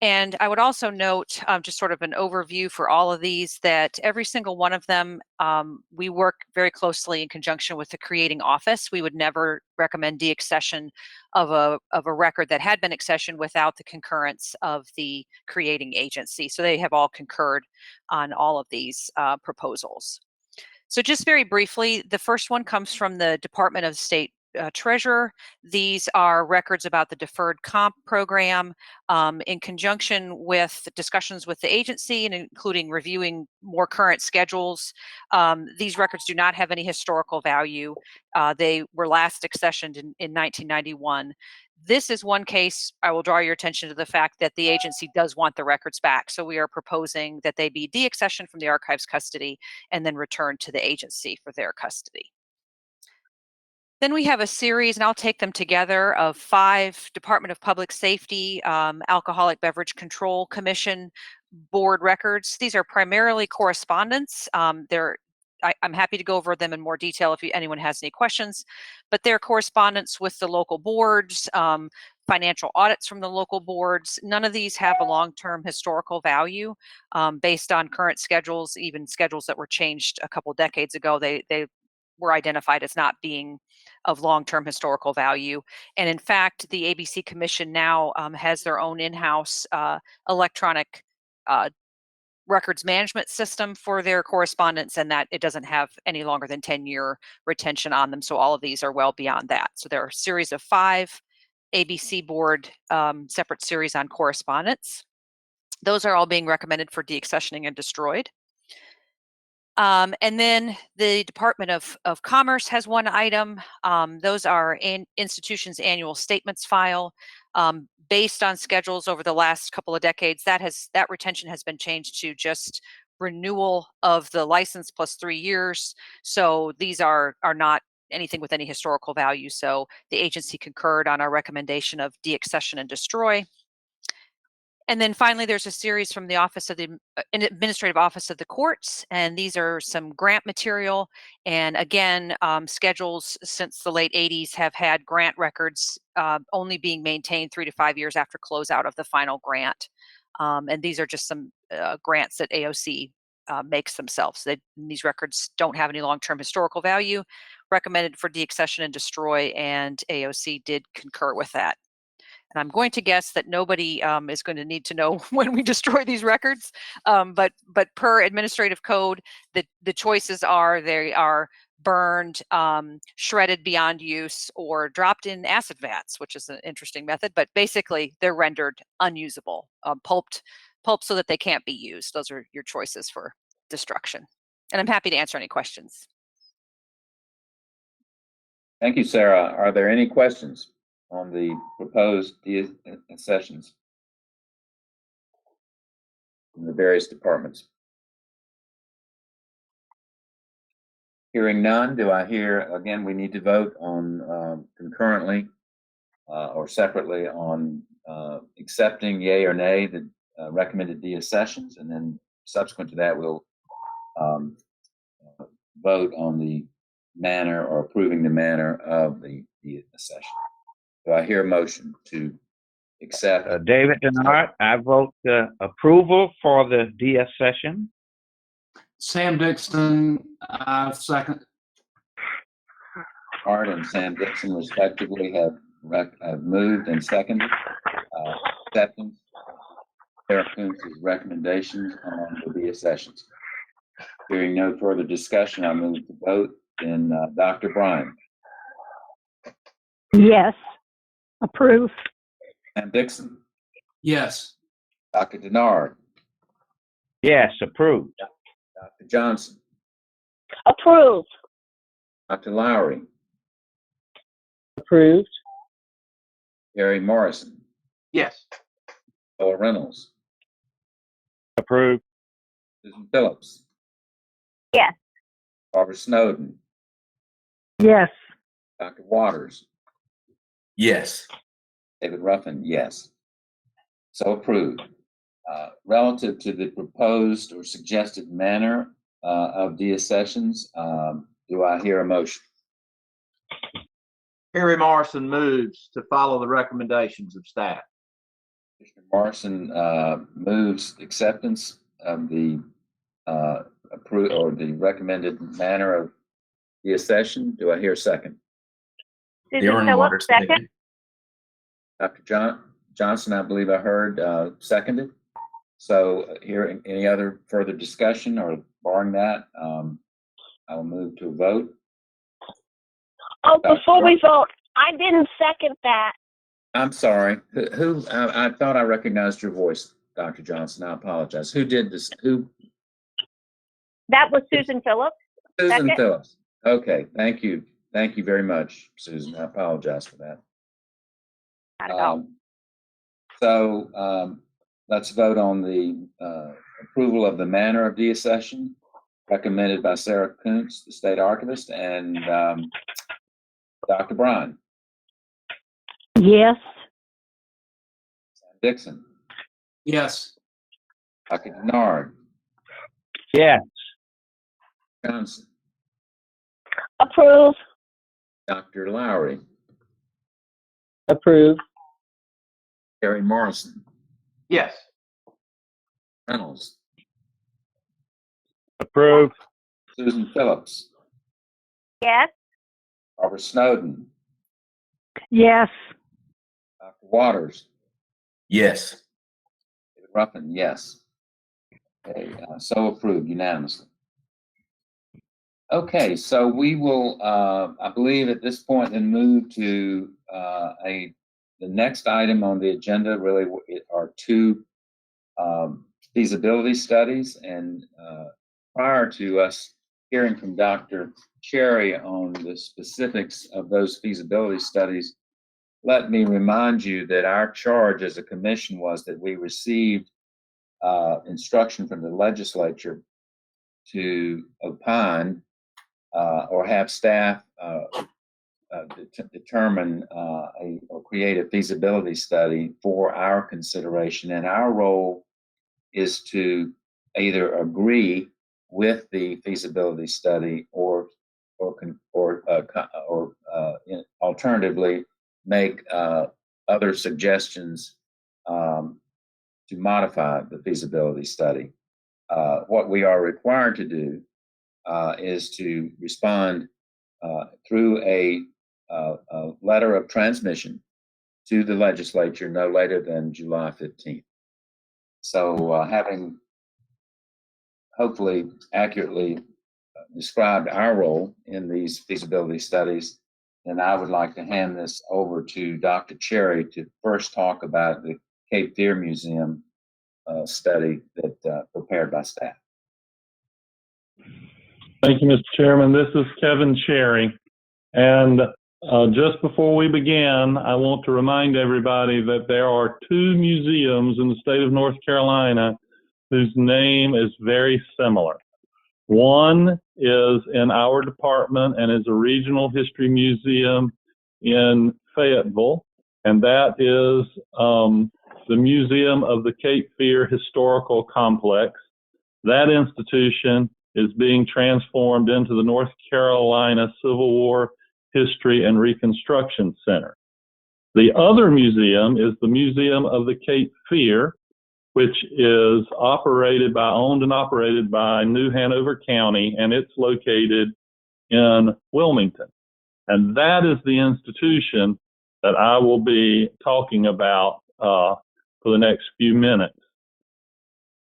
And I would also note, just sort of an overview for all of these, that every single one of them, we work very closely in conjunction with the creating office. We would never recommend deaccession of a record that had been accessioned without the concurrence of the creating agency. So they have all concurred on all of these proposals. So just very briefly, the first one comes from the Department of State Treasurer. These are records about the deferred comp program in conjunction with discussions with the agency and including reviewing more current schedules. These records do not have any historical value. They were last accessioned in 1991. This is one case I will draw your attention to the fact that the agency does want the records back. So we are proposing that they be deaccessioned from the archives custody and then returned to the agency for their custody. Then we have a series, and I'll take them together, of 5 Department of Public Safety, Alcoholic Beverage Control Commission board records. These are primarily correspondence. I'm happy to go over them in more detail if anyone has any questions, but they're correspondence with the local boards, financial audits from the local boards. None of these have a long-term historical value based on current schedules, even schedules that were changed a couple decades ago. They were identified as not being of long-term historical value. And in fact, the ABC Commission now has their own in-house electronic records management system for their correspondence, and that it doesn't have any longer than 10-year retention on them. So all of these are well beyond that. So there are a series of 5 ABC board separate series on correspondence. Those are all being recommended for deaccessioning and destroyed. And then the Department of Commerce has one item. Those are institutions' annual statements file. Based on schedules over the last couple of decades, that retention has been changed to just renewal of the license plus 3 years. So these are not anything with any historical value. So the agency concurred on our recommendation of deaccession and destroy. And then finally, there's a series from the Office of the Administrative Office of the Courts, and these are some grant material. And again, schedules since the late 80s have had grant records only being maintained 3 to 5 years after closeout of the final grant. And these are just some grants that AOC makes themselves. These records don't have any long-term historical value, recommended for deaccession and destroy, and AOC did concur with that. And I'm going to guess that nobody is going to need to know when we destroy these records. But per administrative code, the choices are they are burned, shredded beyond use, or dropped in acid vats, which is an interesting method. But basically, they're rendered unusable, pulped so that they can't be used. Those are your choices for destruction. And I'm happy to answer any questions. Thank you, Sarah. Are there any questions on the proposed deaccessions in the various departments? Hearing none, do I hear, again, we need to vote on concurrently or separately on accepting yay or nay the recommended deaccessions, and then subsequent to that, we'll vote on the manner or approving the manner of the deaccession. Do I hear a motion to accept? David Denard, I vote approval for the deaccession. Sam Dixon, second. Art and Sam Dixon respectively have moved and seconded acceptance of Sarah Kuntz's recommendations on the deaccessions. Hearing no further discussion, I move to vote. Then Dr. Bryan. Yes. Approve. Sam Dixon. Yes. Dr. Denard. Yes, approved. Dr. Johnson. Approved. Dr. Lowry. Approved. Gary Morrison. Yes. Paul Reynolds. Approved. Susan Phillips. Yes. Barbara Snowden. Yes. Dr. Waters. Yes. David Ruffin, yes. So approved. Relative to the proposed or suggested manner of deaccessions, do I hear a motion? Harry Morrison moves to follow the recommendations of staff. Commissioner Morrison moves acceptance of the approved or the recommended manner of deaccession. Do I hear a second? Susan Phillips, second. Dr. Johnson, I believe I heard seconded. So here, any other further discussion, or barring that, I will move to a vote. Oh, before we vote, I didn't second that. I'm sorry. Who? I thought I recognized your voice, Dr. Johnson. I apologize. Who did this? Who? That was Susan Phillips. Susan Second. Phillips. Okay. Thank you. Thank you very much, Susan. I apologize for that. Not at all. So let's vote on the approval of the manner of deaccession recommended by Sarah Kuntz, the state archivist, and Dr. Bryan. Yes. Sam Dixon. Yes. Dr. Denard. Yes. Johnson. Approve. Dr. Lowry. Approved. Gary Morrison. Yes. Reynolds. Approved. Susan Phillips. Yes. Barbara Snowden. Yes. Dr. Waters. Yes. David Ruffin, yes. Okay, so approved unanimously. Okay, so we will, I believe at this point, then move to the next item on the agenda. Really, are two feasibility studies, and prior to us hearing from Dr. Cherry on the specifics of those feasibility studies, let me remind you that our charge as a commission was that we received instruction from the legislature to opine or have staff determine or create a feasibility study for our consideration. And our role is to either agree with the feasibility study or alternatively make other suggestions to modify the feasibility study. What we are required to do is to respond through a letter of transmission to the legislature no later than July 15th. So having hopefully accurately described our role in these feasibility studies, then I would like to hand this over to Dr. Cherry to first talk about the Cape Fear Museum study that prepared by staff. Thank you, Mr. Chairman. This is Kevin Cherry. And just before we begin, I want to remind everybody that there are 2 museums in the state of North Carolina whose name is very similar. One is in our department and is a regional history museum in Fayetteville, and that is the Museum of the Cape Fear Historical Complex. That institution is being transformed into the North Carolina Civil War History and Reconstruction Center. The other museum is the Museum of the Cape Fear, which is owned and operated by New Hanover County, and it's located in Wilmington. And that is the institution that I will be talking about for the next few minutes.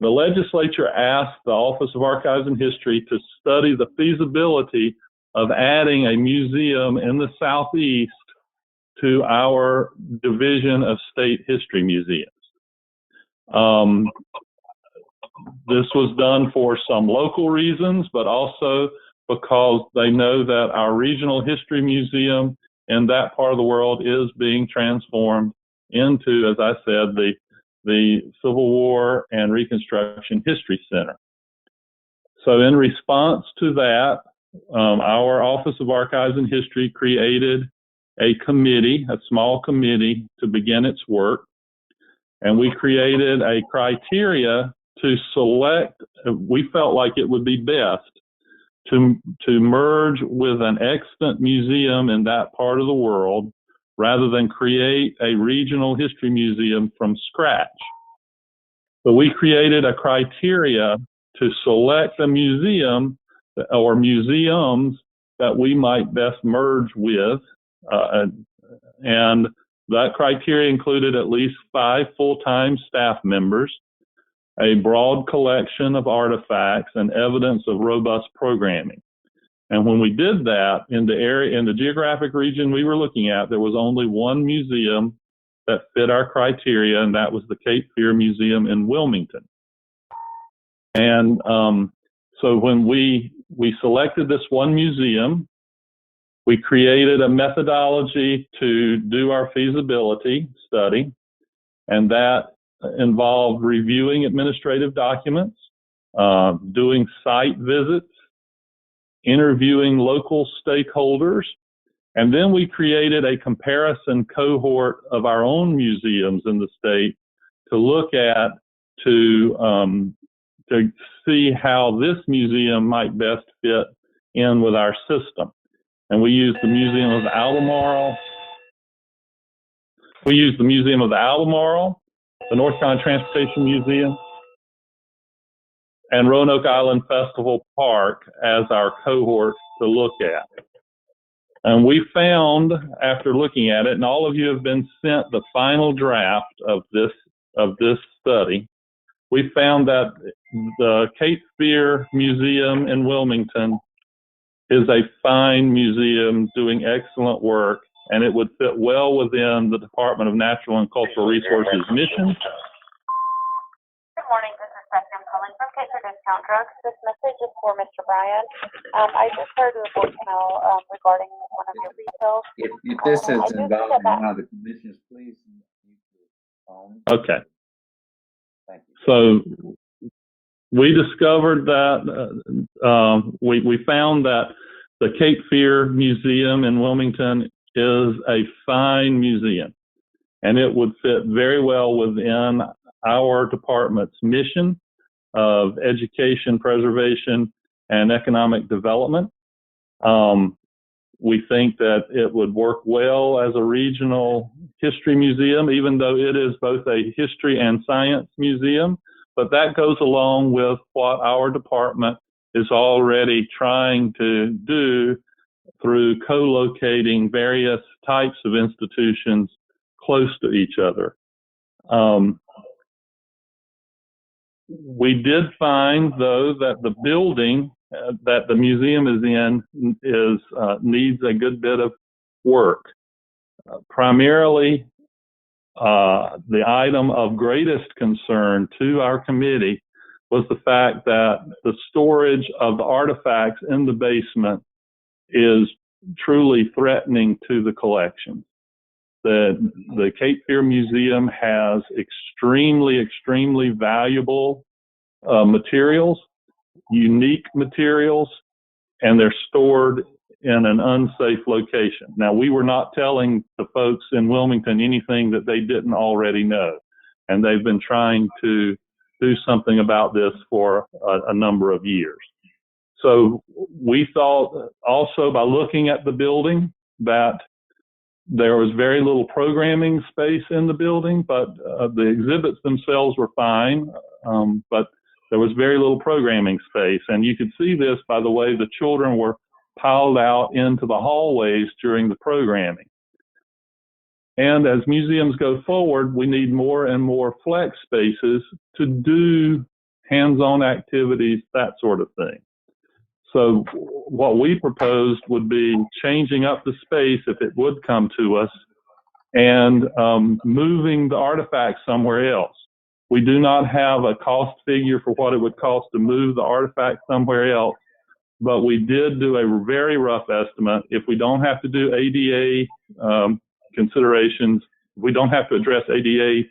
The legislature asked the Office of Archives and History to study the feasibility of adding a museum in the Southeast to our Division of State History Museums. This was done for some local reasons, but also because they know that our regional history museum in that part of the world is being transformed into, as I said, the Civil War and Reconstruction History Center. So in response to that, our Office of Archives and History created a committee, a small committee, to begin its work. And we created a criteria to select, we felt like it would be best to merge with an extant museum in that part of the world rather than create a regional history museum from scratch. So we created a criteria to select a museum or museums that we might best merge with, and that criteria included at least 5 full-time staff members, a broad collection of artifacts, and evidence of robust programming. And when we did that, in the geographic region we were looking at, there was only one museum that fit our criteria, and that was the Cape Fear Museum in Wilmington. And so when we selected this one museum, we created a methodology to do our feasibility study, and that involved reviewing administrative documents, doing site visits, interviewing local stakeholders, and then we created a comparison cohort of our own museums in the state to look at to see how this museum might best fit in with our system. And we used the Museum of Albemarle. We used the Museum of Albemarle, the North Carolina Transportation Museum, and Roanoke Island Festival Park as our cohort to look at. And we found, after looking at it, and all of you have been sent the final draft of this study, we found that the Cape Fear Museum in Wilmington is a fine museum doing excellent work, and it would fit well within the Department of Natural and Cultural Resources mission. Good morning, this is Beth. I'm calling from Cape Fear Discount Drugs. This message is for Mr. Bryan. I just heard your voicemail regarding one of your refills. If this is involving one of the commissioners, please mute your phone. Okay. Thank you. So we discovered that we found that The Cape Fear Museum in Wilmington is a fine museum, and it would fit very well within our department's mission of education, preservation, and economic development. We think that it would work well as a regional history museum, even though it is both a history and science museum. But that goes along with what our department is already trying to do through co-locating various types of institutions close to each other. We did find, though, that the building that the museum is in needs a good bit of work. Primarily, the item of greatest concern to our committee was the fact that the storage of the artifacts in the basement is truly threatening to the collection. The Cape Fear Museum has extremely valuable materials, unique materials, and they're stored in an unsafe location. Now, we were not telling the folks in Wilmington anything that they didn't already know, and they've been trying to do something about this for a number of years. So we thought also, by looking at the building, that there was very little programming space in the building, but the exhibits themselves were fine, but there was very little programming space. And you could see this by the way the children were piled out into the hallways during the programming. And as museums go forward, we need more and more flex spaces to do hands-on activities, that sort of thing. So what we proposed would be changing up the space, if it would come to us, and moving the artifacts somewhere else. We do not have a cost figure for what it would cost to move the artifact somewhere else, but we did do a very rough estimate. If we don't have to do ADA considerations, we don't have to address ADA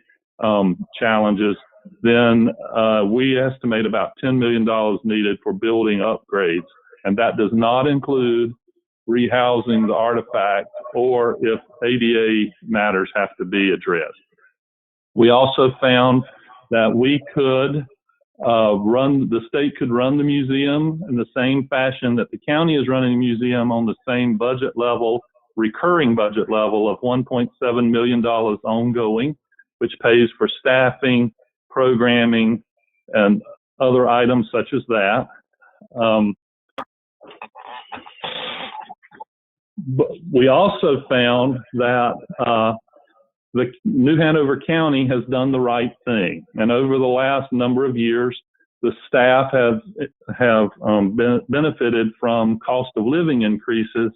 challenges, then we estimate about $10 million needed for building upgrades. And that does not include rehousing the artifact or if ADA matters have to be addressed. We also found that we could the state could run the museum in the same fashion that the county is running the museum, on the same budget level, recurring budget level of $1.7 million ongoing, which pays for staffing, programming, and other items such as that. But we also found that the New Hanover County has done the right thing, and over the last number of years, the staff have benefited from cost of living increases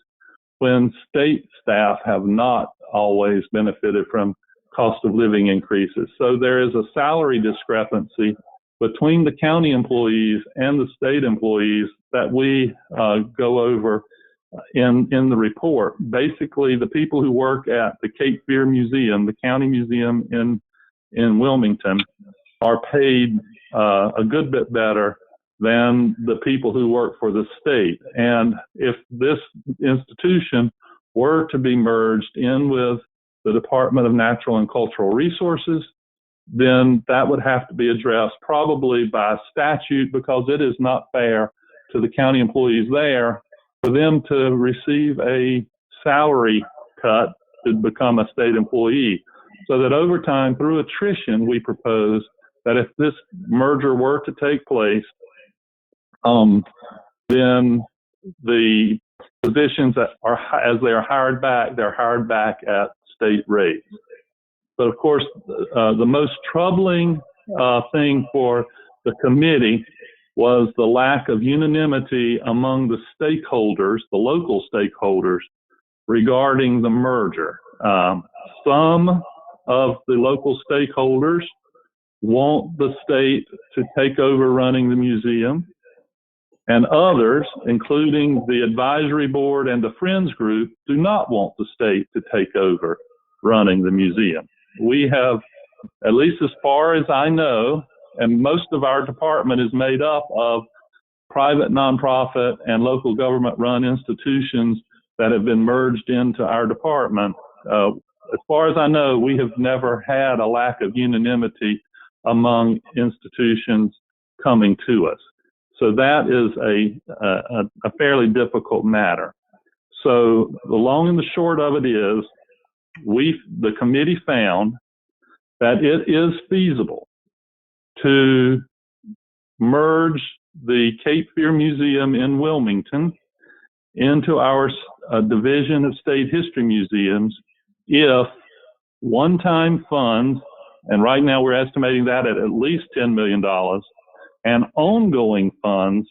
when state staff have not always benefited from cost of living increases. So there is a salary discrepancy between the county employees and the state employees that we go over in the report. Basically, the people who work at the Cape Fear Museum, the county museum in Wilmington, are paid a good bit better than the people who work for the state. And if this institution were to be merged in with the Department of Natural and Cultural Resources, then that would have to be addressed probably by statute, because it is not fair to the county employees there for them to receive a salary cut to become a state employee. So that over time, through attrition, we propose that if this merger were to take place, then the positions that are, as they are hired back, they're hired back at state rates. But of course, the most troubling thing for the committee was the lack of unanimity among the stakeholders, the local stakeholders, regarding the merger. Some of the local stakeholders want the state to take over running the museum, and others, including the advisory board and the Friends group, do not want the state to take over running the museum. We have, at least as far as I know, and most of our department is made up of private nonprofit and local government run institutions that have been merged into our department. As far as I know, we have never had a lack of unanimity among institutions coming to us. So that is a fairly difficult matter. So the long and the short of it is, the committee found that it is feasible to merge the Cape Fear Museum in Wilmington into our Division of State History Museums if one-time funds, and right now we're estimating that at least $10 million, and ongoing funds,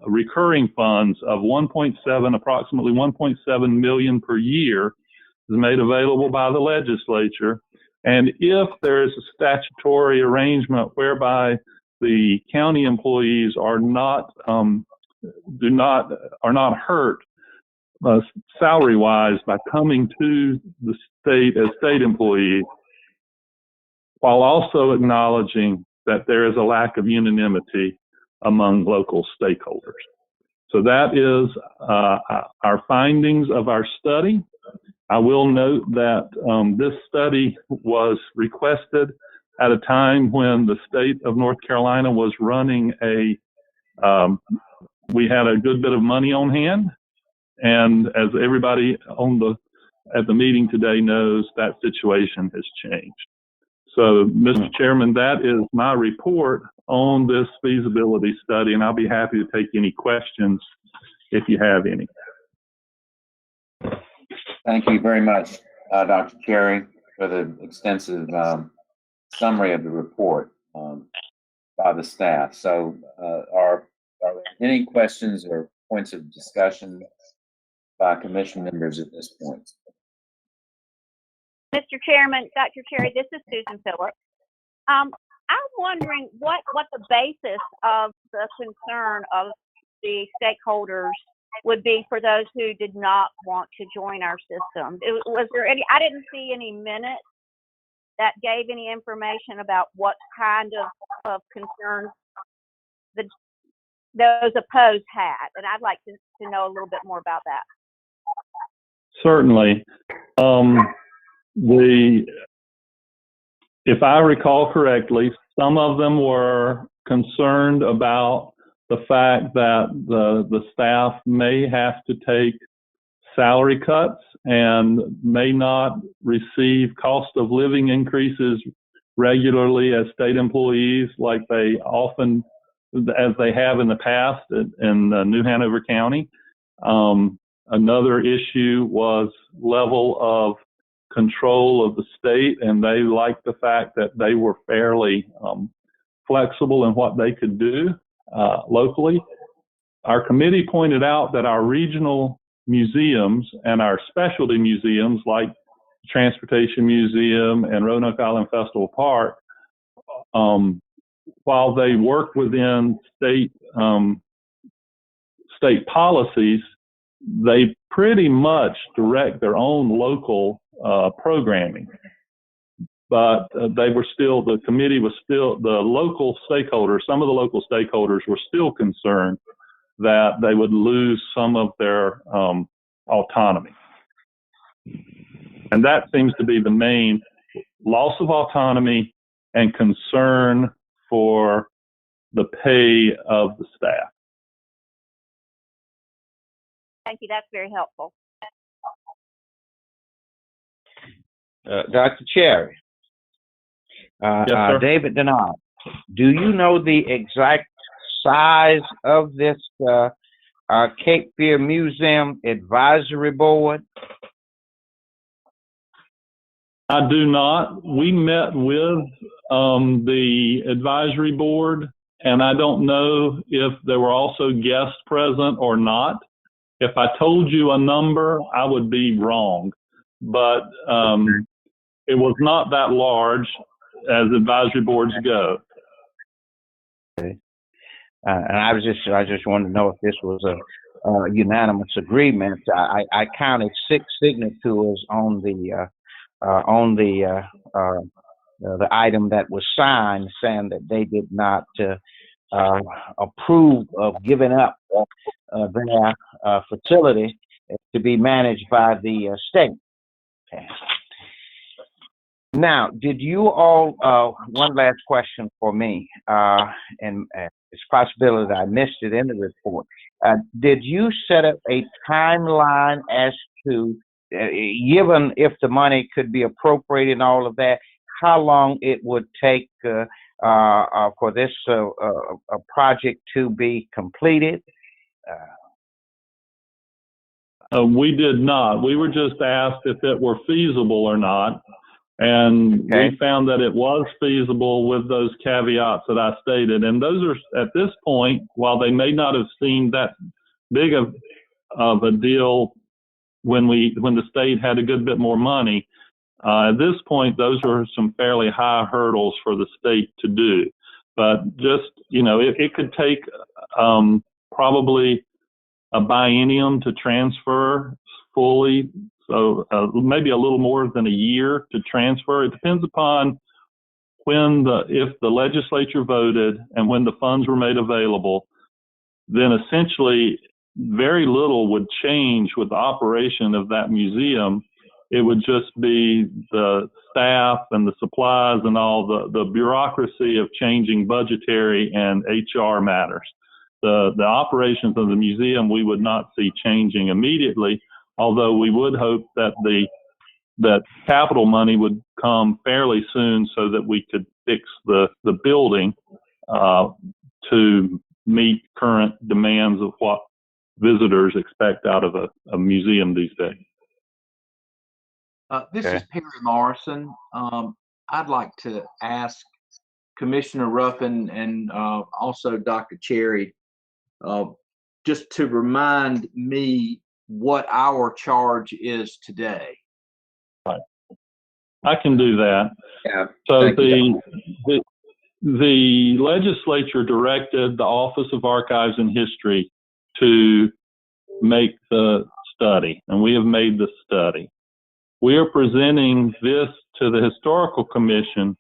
recurring funds of approximately 1.7 million per year is made available by the legislature. And if there is a statutory arrangement whereby the county employees are not hurt salary-wise by coming to the state as state employees, while also acknowledging that there is a lack of unanimity among local stakeholders. So that is our findings of our study. I will note that this study was requested at a time when the state of North Carolina was running we had a good bit of money on hand. And as everybody at the meeting today knows, that situation has changed. So, Mr. Chairman, that is my report on this feasibility study, and I'll be happy to take any questions if you have any. Thank you very much, Dr. Cherry, for the extensive summary of the report by the staff. So are there any questions or points of discussion by commission members at this point? Mr. Chairman, Dr. Cherry, this is Susan Phillips. I'm wondering what the basis of the concern of the stakeholders would be for those who did not want to join our system. Was there any? I didn't see any minutes that gave any information about what kind of concerns those opposed had, and I'd like to know a little bit more about that. Certainly. If I recall correctly, some of them were concerned about the fact that the staff may have to take salary cuts and may not receive cost of living increases regularly as state employees like they often, as they have in the past in New Hanover County. Another issue was level of control of the state, and they liked the fact that they were fairly flexible in what they could do locally. Our committee pointed out that our regional museums and our specialty museums like Transportation Museum and Roanoke Island Festival Park, while they work within state policies, they pretty much direct their own local programming. But the committee was still, the local stakeholders, some of the local stakeholders were still concerned that they would lose some of their autonomy. And that seems to be the main loss of autonomy and concern for the pay of the staff. Thank you. That's very helpful. Dr. Cherry, Yes, sir. David Denard, do you know the exact size of this Cape Fear Museum Advisory Board? I do not. We met with the advisory board, and I don't know if there were also guests present or not. If I told you a number, I would be wrong. But it was not that large as advisory boards go. Okay. And I just wanted to know if this was a unanimous agreement. I counted 6 signatures on the item that was signed, saying that they did not approve of giving up their facility to be managed by the state. Okay. Now, did you all, one last question for me, and it's a possibility that I missed it in the report. Did you set up a timeline as to, given if the money could be appropriated and all of that, how long it would take for this a project to be completed? We did not. We were just asked if it were feasible or not. And we found that it was feasible with those caveats that I stated. And those are, at this point, while they may not have seemed that big of a deal when the state had a good bit more money, at this point, those are some fairly high hurdles for the state to do. But just, it could take probably a biennium to transfer fully. So maybe a little more than a year to transfer. It depends upon if the legislature voted and when the funds were made available, then essentially very little would change with the operation of that museum. It would just be the staff and the supplies and all the bureaucracy of changing budgetary and HR matters. The operations of the museum we would not see changing immediately, although we would hope that that capital money would come fairly soon so that we could fix the building to meet current demands of what visitors expect out of a museum these days. This is Perry Morrison. I'd like to ask Commissioner Ruffin and also Dr. Cherry just to remind me what our charge is today. Right. I can do that. Yeah. So the legislature directed the Office of Archives and History to make the study, and we have made the study. We are presenting this to the Historical Commission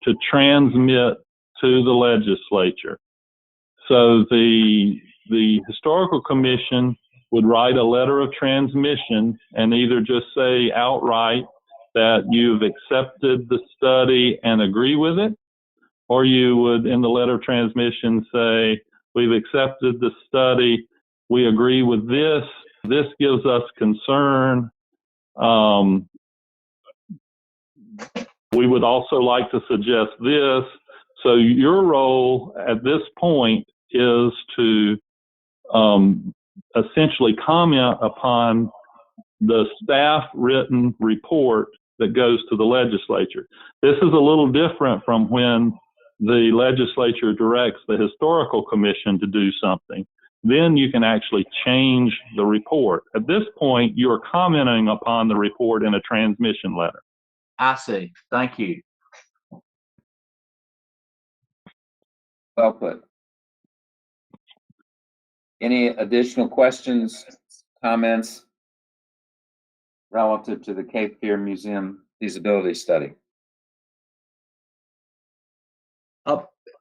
to transmit to the legislature. So the Historical Commission would write a letter of transmission and either just say outright that you've accepted the study and agree with it, or you would, in the letter of transmission, say, we've accepted the study, we agree with this, this gives us concern. We would also like to suggest this. So your role at this point is to essentially comment upon the staff written report that goes to the legislature. This is a little different from when the legislature directs the Historical Commission to do something. Then you can actually change the report. At this point, you're commenting upon the report in a transmission letter. I see. Thank you. Well put. Any additional questions, comments relative to the Cape Fear Museum feasibility study?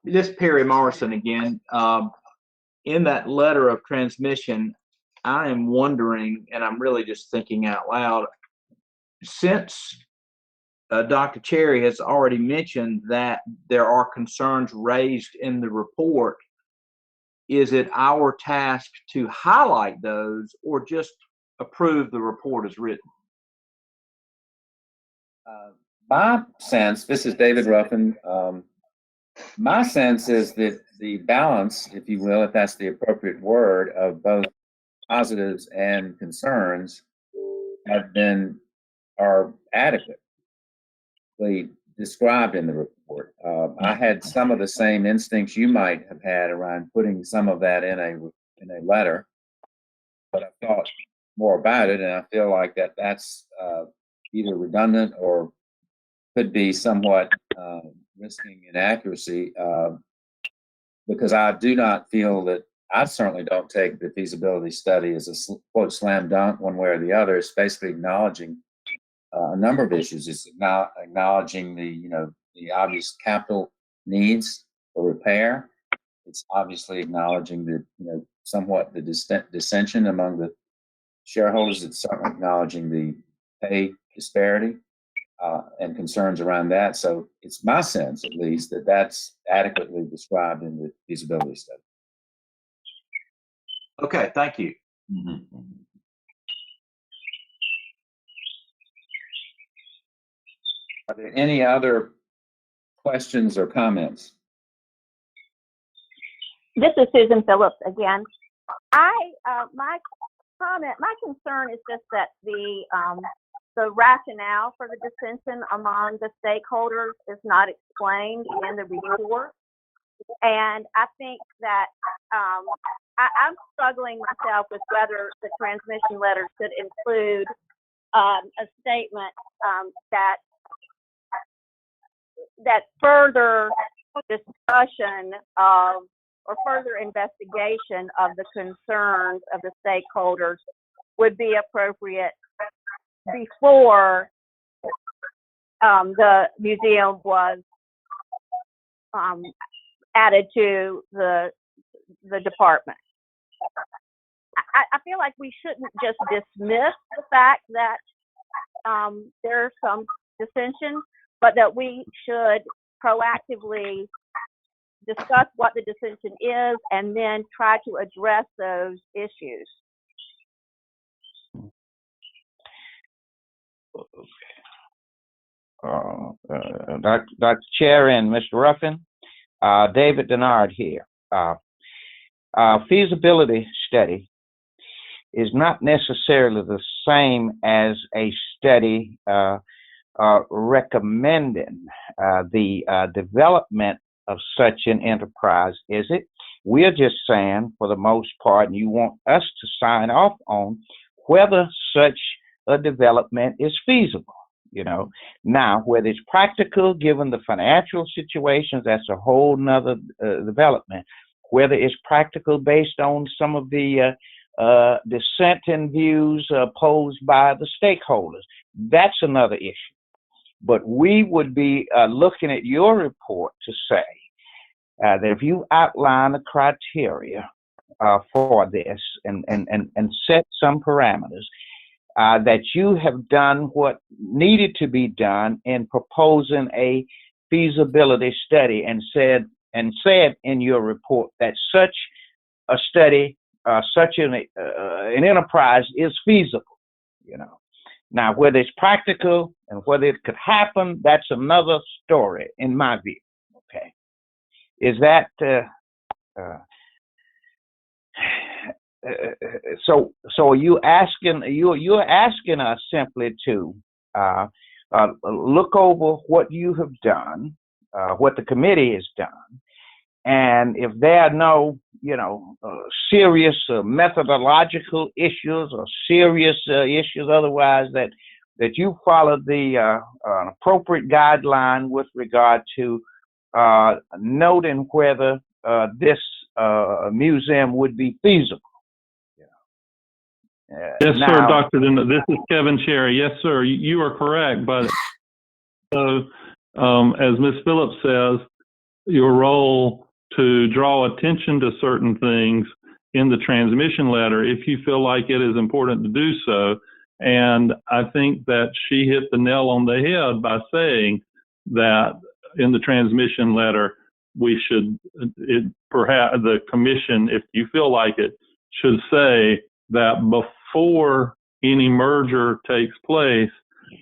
This is Perry Morrison again. In that letter of transmission, I am wondering, and I'm really just thinking out loud, since Dr. Cherry has already mentioned that there are concerns raised in the report, is it our task to highlight those or just approve the report as written? My sense, this is David Ruffin, my sense is that the balance, if you will, if that's the appropriate word, of both positives and concerns are adequately described in the report. I had some of the same instincts you might have had around putting some of that in a letter, but I thought more about it, and I feel like that's either redundant or could be somewhat risking inaccuracy, because I do not feel that, I certainly don't take the feasibility study as a quote slam dunk one way or the other. It's basically acknowledging a number of issues. It's acknowledging the obvious capital needs for repair. it's obviously acknowledging the, somewhat the dissension among the shareholders. It's certainly acknowledging the pay disparity and concerns around that. So it's my sense, at least, that that's adequately described in the feasibility study. Okay, thank you. Are there any other questions or comments? This is Susan Phillips again. My concern is just that the rationale for the dissension among the stakeholders is not explained in the report. And I think that I'm struggling myself with whether the transmission letter should include a statement that further discussion of or further investigation of the concerns of the stakeholders would be appropriate before the museum was added to the department. I feel like we shouldn't just dismiss the fact that there's some dissension, but that we should proactively discuss what the dissension is and then try to address those issues. Dr. Chair and Mr. Ruffin, David Denard here. Feasibility study is not necessarily the same as a study recommending the development of such an enterprise, is it? We're just saying, for the most part, and you want us to sign off on whether such a development is feasible. Now, whether it's practical given the financial situations, that's a whole nother development. Whether it's practical based on some of the dissenting views posed by the stakeholders, that's another issue. But we would be looking at your report to say that if you outline the criteria for this and set some parameters, that you have done what needed to be done in proposing a feasibility study, and said in your report that such a study, such an enterprise is feasible. Now, whether it's practical and whether it could happen, that's another story, in my view. Okay, is that so? You're asking us simply to look over what you have done, what the committee has done, and if there are no, serious methodological issues or serious issues otherwise, that you follow the appropriate guideline with regard to noting whether this museum would be feasible. Yes, sir, Dr. This is Kevin Cherry. Yes, sir, you are correct. But as Ms. Phillips says, your role to draw attention to certain things in the transmission letter, if you feel like it is important to do so. And I think that she hit the nail on the head by saying that in the transmission letter, perhaps the commission, if you feel like it, should say that before any merger takes place,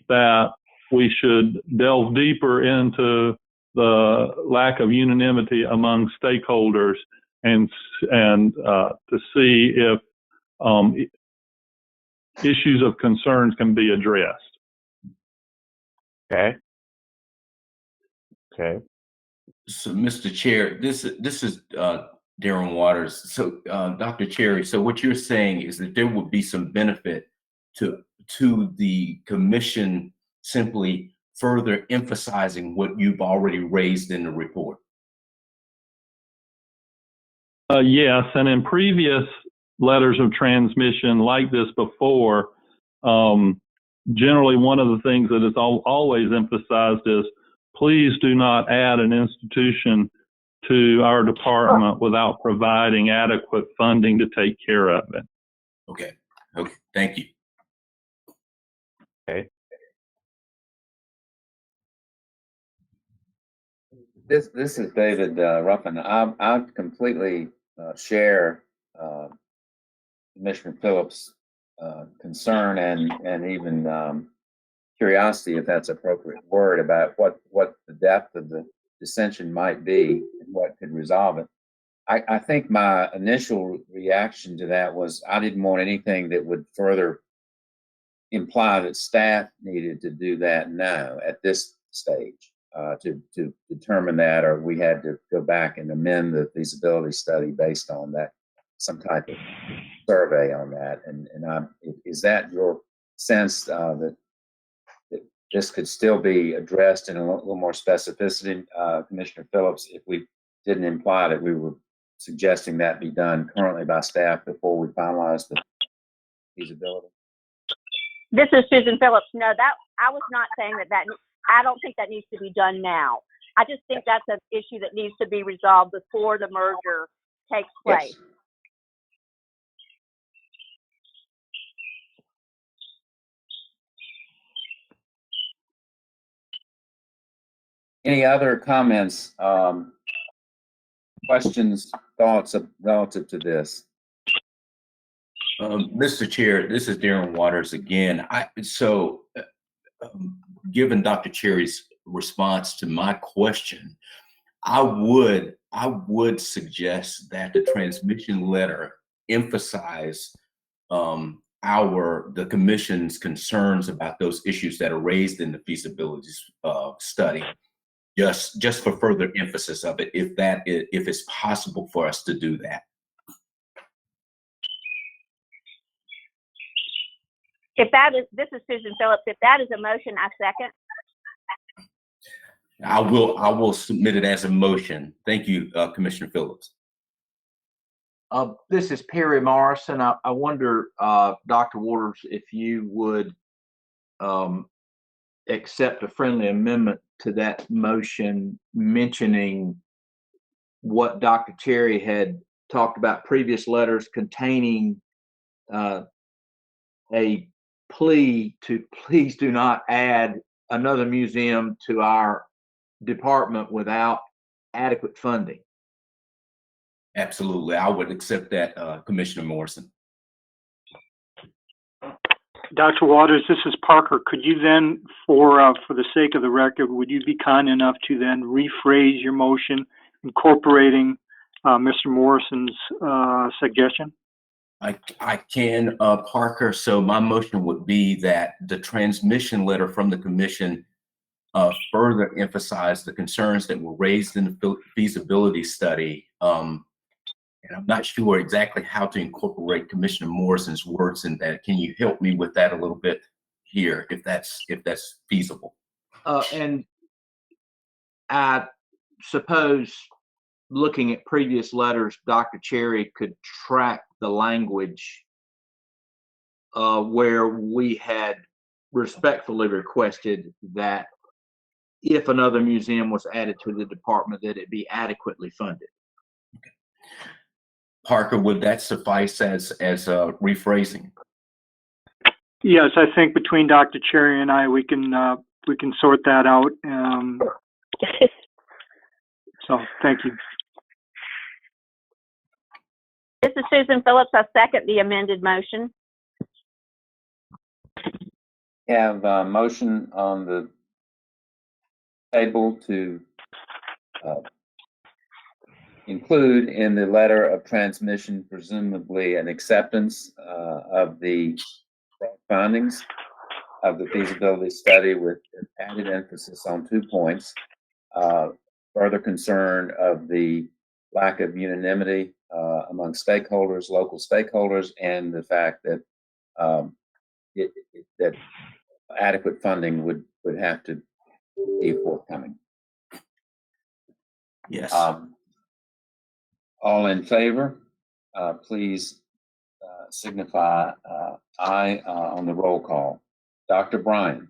that we should delve deeper into the lack of unanimity among stakeholders and to see if issues of concerns can be addressed. Okay. So, Mr. Chair, this is Darren Waters. So, Dr. Cherry, so what you're saying is that there would be some benefit to the commission simply further emphasizing what you've already raised in the report. Yes, and in previous letters of transmission like this before, generally one of the things that is always emphasized is, please do not add an institution to our department without providing adequate funding to take care of it. Okay. Okay. Thank you. Okay. This is David Ruffin. I completely share Commissioner Phillips' concern and even curiosity, if that's an appropriate word, about what the depth of the dissension might be and what could resolve it. I think my initial reaction to that was I didn't want anything that would further imply that staff needed to do that now at this stage to determine that, or we had to go back and amend the feasibility study based on that, some type of survey on that. Is that your sense that this could still be addressed in a little more specificity, Commissioner Phillips, if we didn't imply that we were suggesting that be done currently by staff before we finalize the feasibility? This is Susan Phillips. No, that I was not saying that I don't think that needs to be done now. I just think that's an issue that needs to be resolved before the merger takes place. Yes. Any other comments, questions, thoughts relative to this? Mr. Chair, this is Darren Waters again. Given Dr. Cherry's response to my question, I would suggest that the transmission letter emphasize the commission's concerns about those issues that are raised in the feasibility study, just for further emphasis of it, if it's possible for us to do that. This is Susan Phillips. If that is a motion, I second. I will submit it as a motion. Thank you, Commissioner Phillips. This is Perry Morrison. I wonder, Dr. Waters, if you would accept a friendly amendment to that motion, mentioning what Dr. Cherry had talked about, previous letters containing a plea to please do not add another museum to our department without adequate funding. Absolutely. I would accept that, Commissioner Morrison. Dr. Waters, this is Parker. Could you then, for the sake of the record, would you be kind enough to then rephrase your motion incorporating Mr. Morrison's suggestion? I can, Parker. So my motion would be that the transmission letter from the commission further emphasize the concerns that were raised in the feasibility study. And I'm not sure exactly how to incorporate Commissioner Morrison's words in that. Can you help me with that a little bit here, if that's feasible? And I suppose, looking at previous letters, Dr. Cherry could track the language where we had respectfully requested that if another museum was added to the department, that it be adequately funded. Okay. Parker, would that suffice as rephrasing? Yes, I think between Dr. Cherry and I, we can sort that out. So thank you. This is Susan Phillips. I second the amended motion. We have a motion on the table to include in the letter of transmission, presumably an acceptance of the findings of the feasibility study with added emphasis on 2 points. Further concern of the lack of unanimity among stakeholders, local stakeholders, and the fact that that adequate funding would have to be forthcoming. Yes. All in favor, please signify aye on the roll call. Dr. Bryan.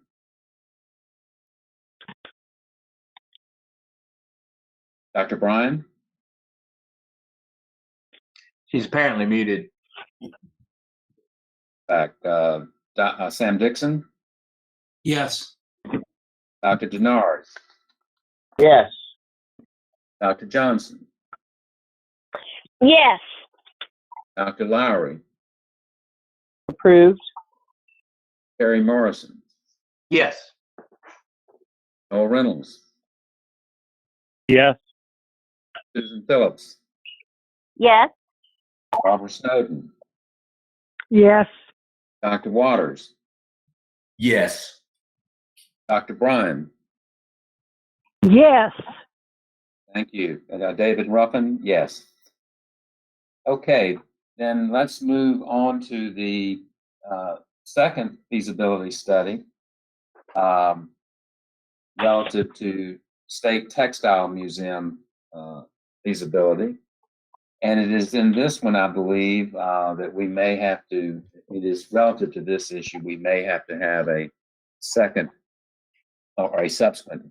Dr. Bryan? She's apparently muted. Back. Sam Dixon, Yes. Dr. Denard, Yes. Dr. Johnson, Yes. Dr. Lowry, Approved. Terry Morrison, Yes. Noel Reynolds, Yes. Susan Phillips, Yes. Barbara Snowden, Yes. Dr. Waters, Yes. Dr. Bryan. Yes. Thank you. David Ruffin, yes. Okay, then let's move on to the second feasibility study relative to State Textile Museum feasibility. And it is in this one, I believe, that we may have to, it is relative to this issue, we may have to have a second or a subsequent,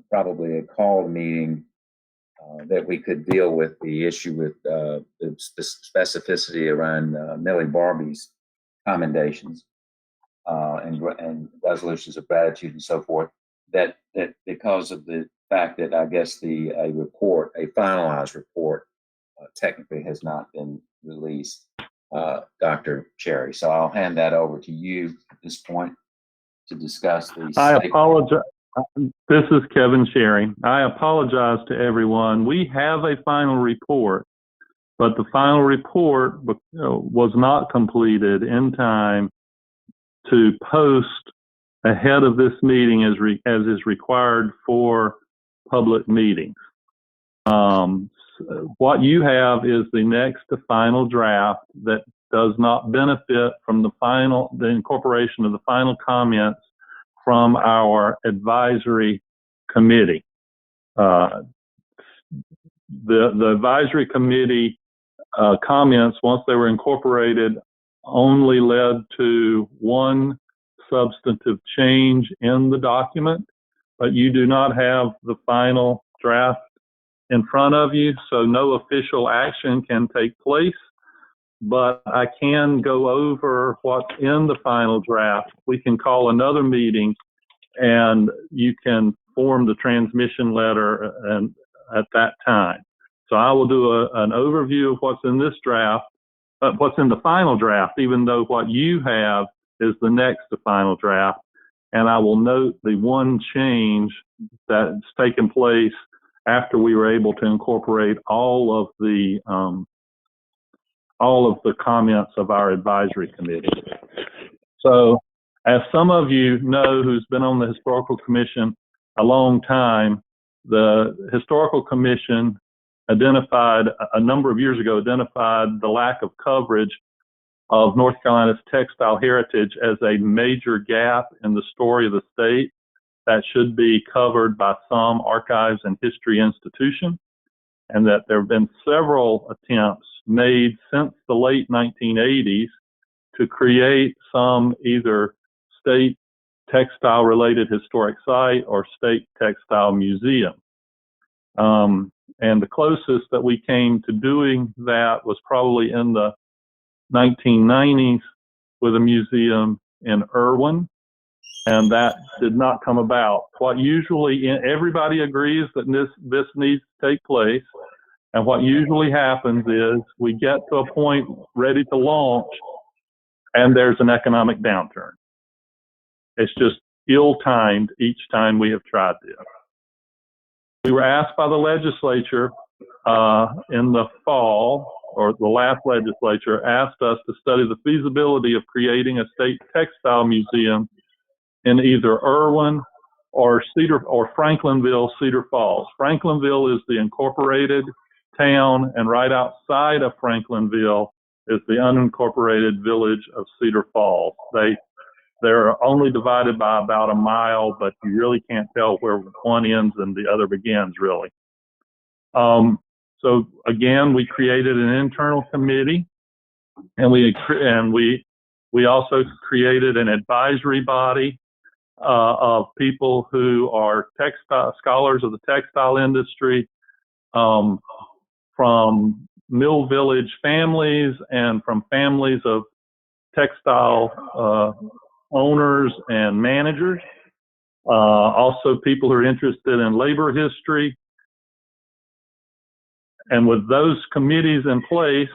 probably a called meeting that we could deal with the issue with the specificity around Millie Barbie's commendations and resolutions of gratitude and so forth. That because of the fact that I guess a report, a finalized report, technically has not been released, Dr. Cherry. So I'll hand that over to you at this point to discuss the. I apologize. This is Kevin Cherry. I apologize to everyone. We have a final report, but the final report was not completed in time to post ahead of this meeting as is required for public meetings. What you have is the next to final draft that does not benefit from the incorporation of the final comments from our advisory committee. The advisory committee comments, once they were incorporated, only led to one substantive change in the document, but you do not have the final draft in front of you, so no official action can take place. But I can go over what's in the final draft. We can call another meeting and you can form the transmission letter and at that time. So I will do an overview of what's in this draft, what's in the final draft, even though what you have is the next to final draft. And I will note the one change that's taken place after we were able to incorporate all of the comments of our advisory committee. So, as some of you know who's been on the Historical Commission a long time, the Historical Commission identified, a number of years ago, the lack of coverage of North Carolina's textile heritage as a major gap in the story of the state that should be covered by some archives and history institution, and that there have been several attempts made since the late 1980s to create some either state textile related historic site or state textile museum. And the closest that we came to doing that was probably in the 1990s with a museum in Irwin, and that did not come about. What usually, everybody agrees that this needs to take place, and what usually happens is we get to a point ready to launch, and there's an economic downturn. It's just ill-timed each time we have tried this. We were asked by the legislature in the fall, or the last legislature asked us to study the feasibility of creating a state textile museum in either Irwin or Franklinville, Cedar Falls. Franklinville is the incorporated town, and right outside of Franklinville is the unincorporated village of Cedar Falls. They're only divided by about a mile, but you really can't tell where one ends and the other begins, really. So again, we created an internal committee, and we also created an advisory body of people who are textile scholars of the textile industry, from Mill Village families and from families of textile owners and managers. Also people who are interested in labor history. And with those committees in place,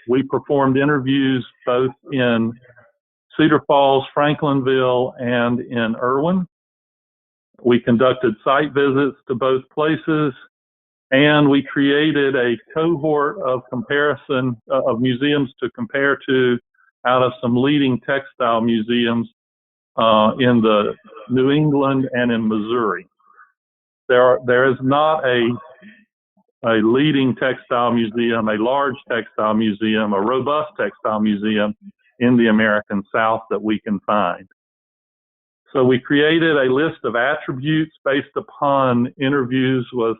we performed interviews both in Cedar Falls, Franklinville, and in Irwin. We conducted site visits to both places, and we created a cohort of comparison of museums to compare to out of some leading textile museums in the New England and in Missouri. There is not a leading textile museum, a large textile museum, a robust textile museum in the American South that we can find. So we created a list of attributes based upon interviews with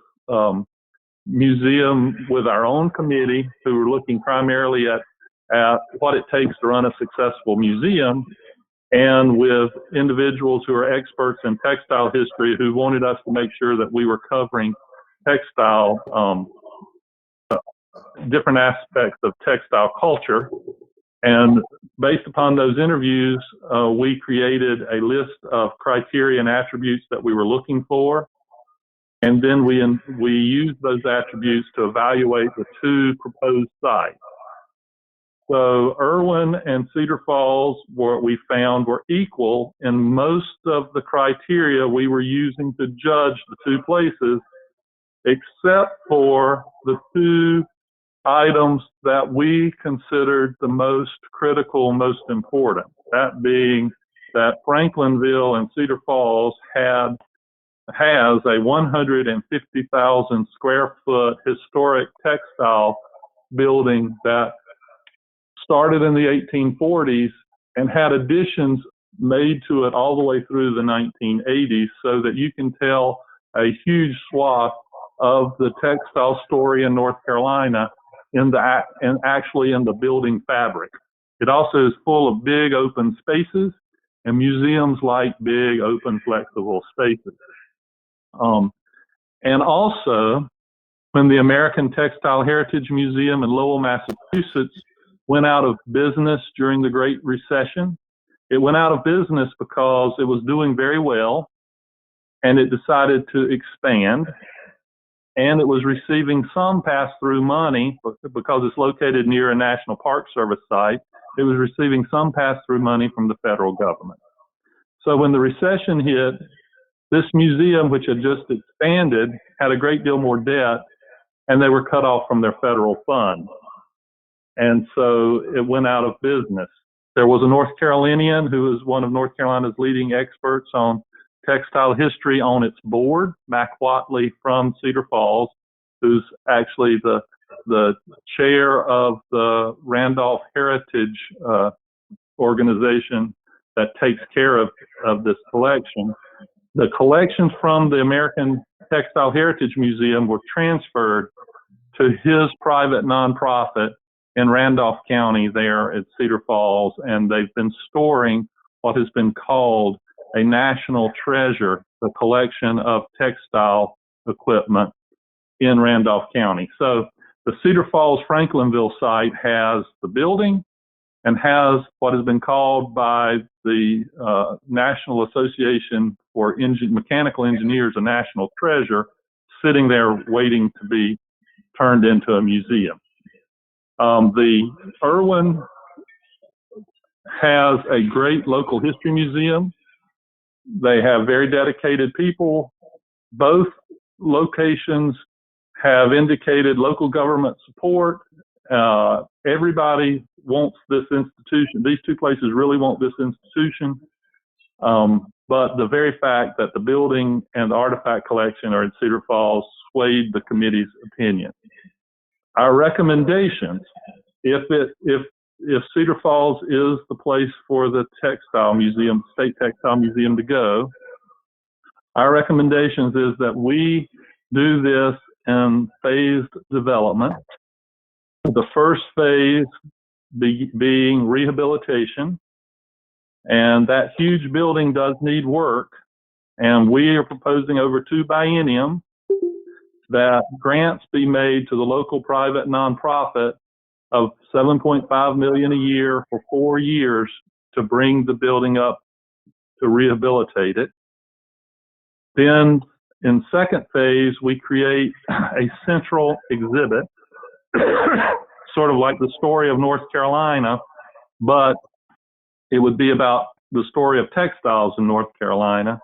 museum with our own committee who were looking primarily at what it takes to run a successful museum, and with individuals who are experts in textile history who wanted us to make sure that we were covering textile, different aspects of textile culture. And based upon those interviews, we created a list of criteria and attributes that we were looking for. And then we used those attributes to evaluate the two proposed sites. So Irwin and Cedar Falls, we found were equal in most of the criteria we were using to judge the two places, except for the two items that we considered the most critical, most important. That being that Franklinville and Cedar Falls has a 150,000 square foot historic textile building that started in the 1840s and had additions made to it all the way through the 1980s, so that you can tell a huge swath of the textile story in North Carolina actually in the building fabric. It also is full of big open spaces, and museums like big open flexible spaces. And also, when the American Textile Heritage Museum in Lowell, Massachusetts went out of business during the Great Recession, it went out of business because it was doing very well and it decided to expand, and it was receiving some pass-through money because it's located near a National Park Service site. It was receiving some pass-through money from the federal government. So when the recession hit, this museum, which had just expanded, had a great deal more debt, and they were cut off from their federal fund. And so it went out of business. There was a North Carolinian who is one of North Carolina's leading experts on textile history on its board, Mac Watley from Cedar Falls, who's actually the chair of the Randolph Heritage organization that takes care of this collection. The collections from the American Textile Heritage Museum were transferred to his private nonprofit in Randolph County there at Cedar Falls, and they've been storing what has been called a national treasure, the collection of textile equipment in Randolph County. So the Cedar Falls Franklinville site has the building and has what has been called by the National Association for Mechanical Engineers a national treasure, sitting there waiting to be turned into a museum. The Irwin has a great local history museum. They have very dedicated people. Both locations have indicated local government support. Everybody wants this institution. These two places really want this institution. But the very fact that the building and the artifact collection are in Cedar Falls swayed the committee's opinion. Our recommendations, if Cedar Falls is the place for the textile museum, state textile museum to go, our recommendations is that we do this in phased development. The first phase being rehabilitation, and that huge building does need work, and we are proposing over 2 bienniums that grants be made to the local private nonprofit of $7.5 million a year for 4 years to bring the building up to rehabilitate it. Then in second phase, we create a central exhibit, sort of like the story of North Carolina, but it would be about the story of textiles in North Carolina,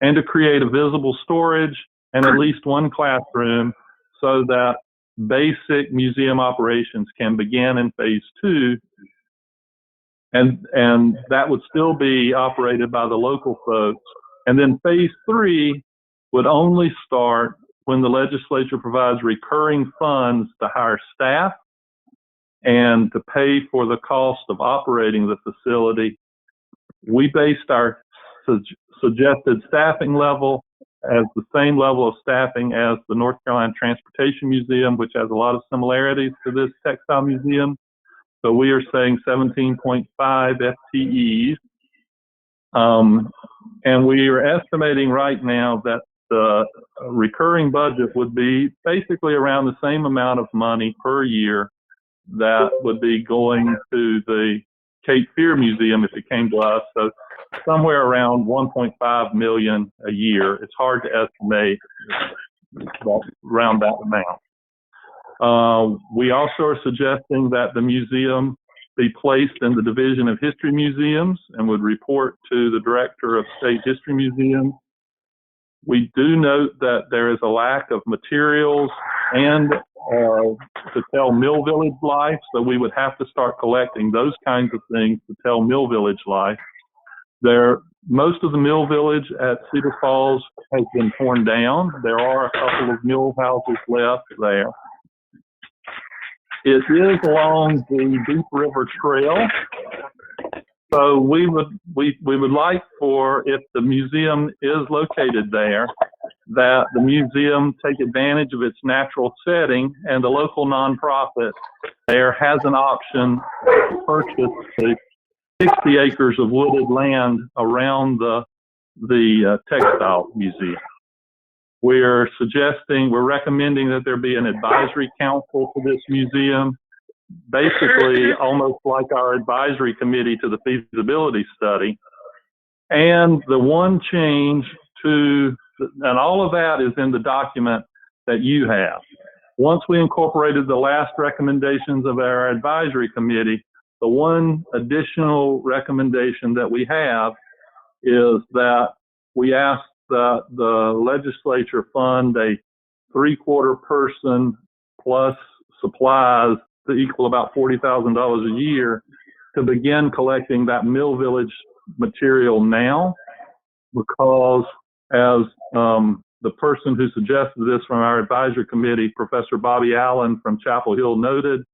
and to create a visible storage and at least one classroom so that basic museum operations can begin in phase 2. And that would still be operated by the local folks. And then phase 3 would only start when the legislature provides recurring funds to hire staff and to pay for the cost of operating the facility. We based our suggested staffing level as the same level of staffing as the North Carolina Transportation Museum, which has a lot of similarities to this textile museum. So we are saying 17.5 FTEs. And we are estimating right now that the recurring budget would be basically around the same amount of money per year that would be going to the Cape Fear Museum if it came to us. So somewhere around 1.5 million a year. It's hard to estimate around that amount. We also are suggesting that the museum be placed in the Division of History Museums and would report to the Director of State History Museums. We do note that there is a lack of materials and to tell Mill Village life, so we would have to start collecting those kinds of things to tell Mill Village life. Most of the Mill Village at Cedar Falls has been torn down. There are a couple of mill houses left there. It is along the Deep River Trail. So we would like for, if the museum is located there, that the museum take advantage of its natural setting, and the local nonprofit there has an option to purchase the 60 acres of wooded land around the textile museum. We're recommending that there be an advisory council for this museum, basically almost like our advisory committee to the feasibility study. And the one change and all of that is in the document that you have. Once we incorporated the last recommendations of our advisory committee, the one additional recommendation that we have is that we ask that the legislature fund a 3/4 person plus supplies to equal about $40,000 a year to begin collecting that Mill Village material now, because as the person who suggested this from our advisory committee, Professor Bobby Allen from Chapel Hill, noted,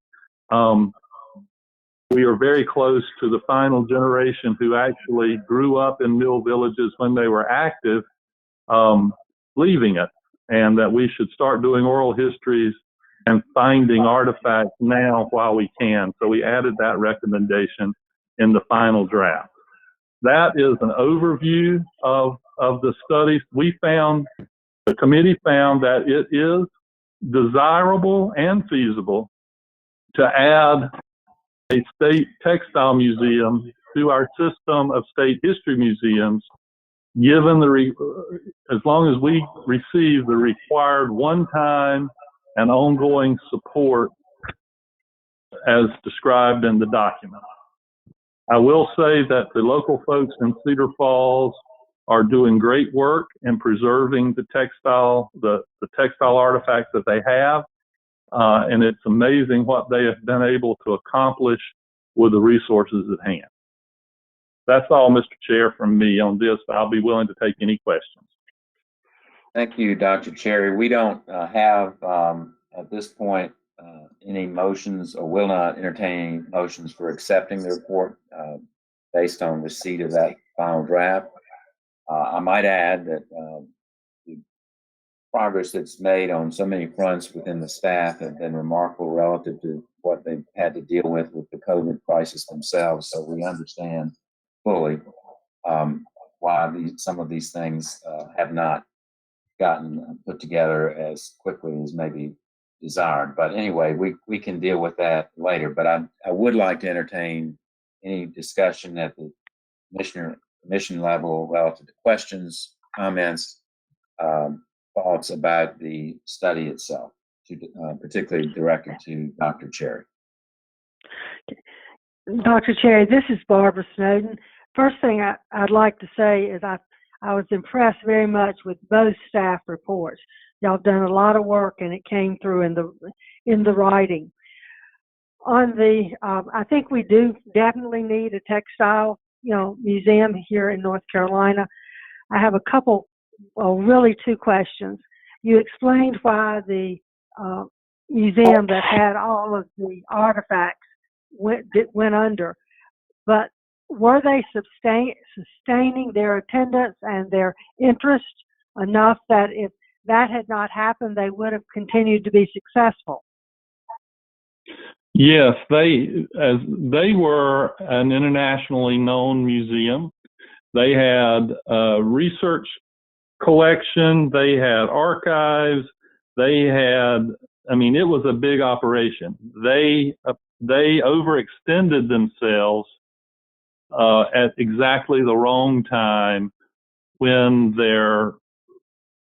we are very close to the final generation who actually grew up in mill villages when they were active, leaving it, and that we should start doing oral histories and finding artifacts now while we can. So we added that recommendation in the final draft. That is an overview of the studies. The committee found that it is desirable and feasible to add a state textile museum to our system of state history museums, given as long as we receive the required one-time and ongoing support as described in the document. I will say that the local folks in Cedar Falls are doing great work in preserving the textile artifacts that they have. And it's amazing what they have been able to accomplish with the resources at hand. That's all, Mr. Chair, from me on this. I'll be willing to take any questions. Thank you, Dr. Cherry. We don't have, at this point, any motions, or will not entertain any motions for accepting the report based on receipt of that final draft. I might add that the progress that's made on so many fronts within the staff have been remarkable relative to what they've had to deal with the COVID crisis themselves. So we understand fully why some of these things have not gotten put together as quickly as maybe desired. But anyway, we can deal with that later. But I would like to entertain any discussion at the commission level relative to questions, comments, thoughts about the study itself, particularly directed to Dr. Cherry. Dr. Cherry, this is Barbara Snowden. First thing I'd like to say is I was impressed very much with both staff reports. Y'all have done a lot of work, and it came through in the writing. On the, I think we do definitely need a textile, museum here in North Carolina. I have a couple, really two questions. You explained why the museum that had all of the artifacts went under, but were they sustaining their attendance and their interest enough that if that had not happened, they would have continued to be successful? Yes, they were an internationally known museum. They had a research collection, they had archives, they had, it was a big operation. They overextended themselves at exactly the wrong time when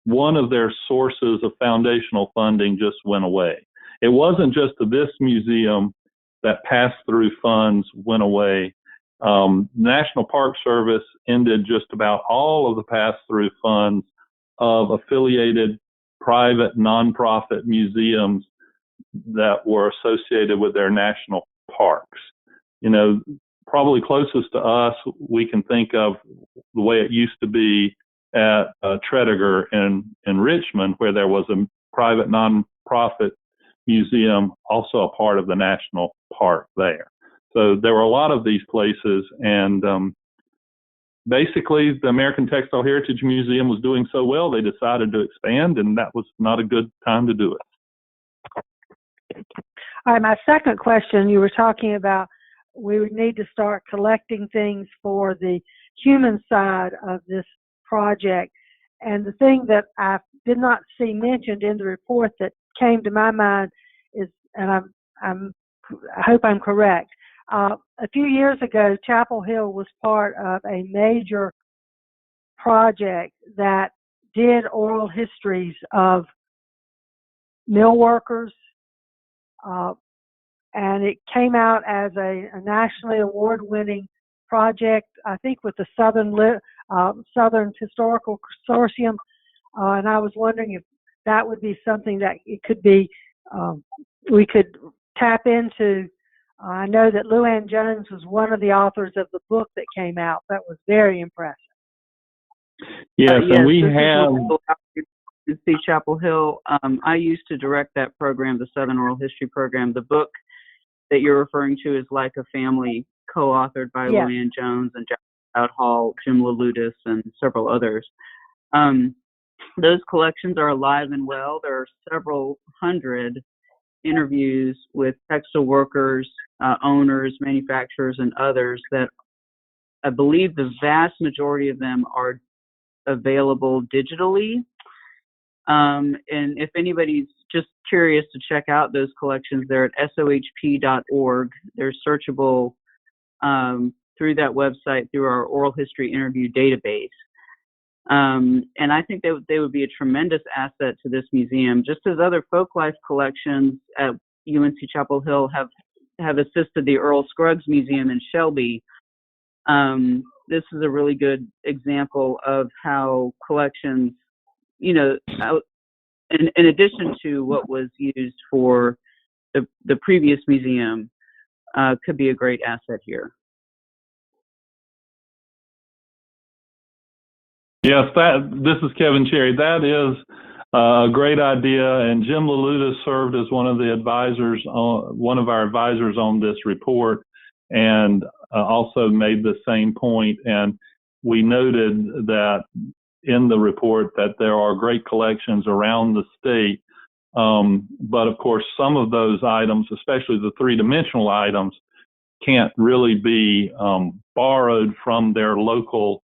one of their sources of foundational funding just went away. It wasn't just this museum that pass-through funds went away. National Park Service ended just about all of the pass-through funds of affiliated private nonprofit museums that were associated with their national parks. Probably closest to us, we can think of the way it used to be at Tredegar in Richmond, where there was a private nonprofit museum, also a part of the national park there. So there were a lot of these places, and basically the American Textile Heritage Museum was doing so well, they decided to expand, and that was not a good time to do it. All right, my second question, you were talking about we would need to start collecting things for the human side of this project. And the thing that I did not see mentioned in the report that came to my mind is, and I hope I'm correct, a few years ago, Chapel Hill was part of a major project that did oral histories of mill workers, and it came out as a nationally award-winning project, I think, with the Southern Historical Consortium, and I was wondering if that would be something that it could be, we could tap into. I know that Luann Jones was one of the authors of the book that came out. That was very impressive. Yes, and we have... See Chapel Hill. I used to direct that program, the Southern Oral History program. The book that you're referring to is Like a Family, co-authored by Luann Jones and Jack Hall, Jim Laludis, and several others. Those collections are alive and well. There are several hundred interviews with textile workers, owners, manufacturers, and others that I believe the vast majority of them are available digitally. And if anybody's just curious to check out those collections, they're at sohp.org. They're searchable through that website, through our oral history interview database. And I think they would be a tremendous asset to this museum, just as other folk life collections at UNC Chapel Hill have assisted the Earl Scruggs Museum in Shelby. This is a really good example of how collections, in addition to what was used for the previous museum, could be a great asset here. Yes, this is Kevin Cherry. That is a great idea, and Jim Laludis served as one of our advisors on this report, and also made the same point. And we noted that in the report that there are great collections around the state, but of course some of those items, especially the three-dimensional items, can't really be borrowed from their local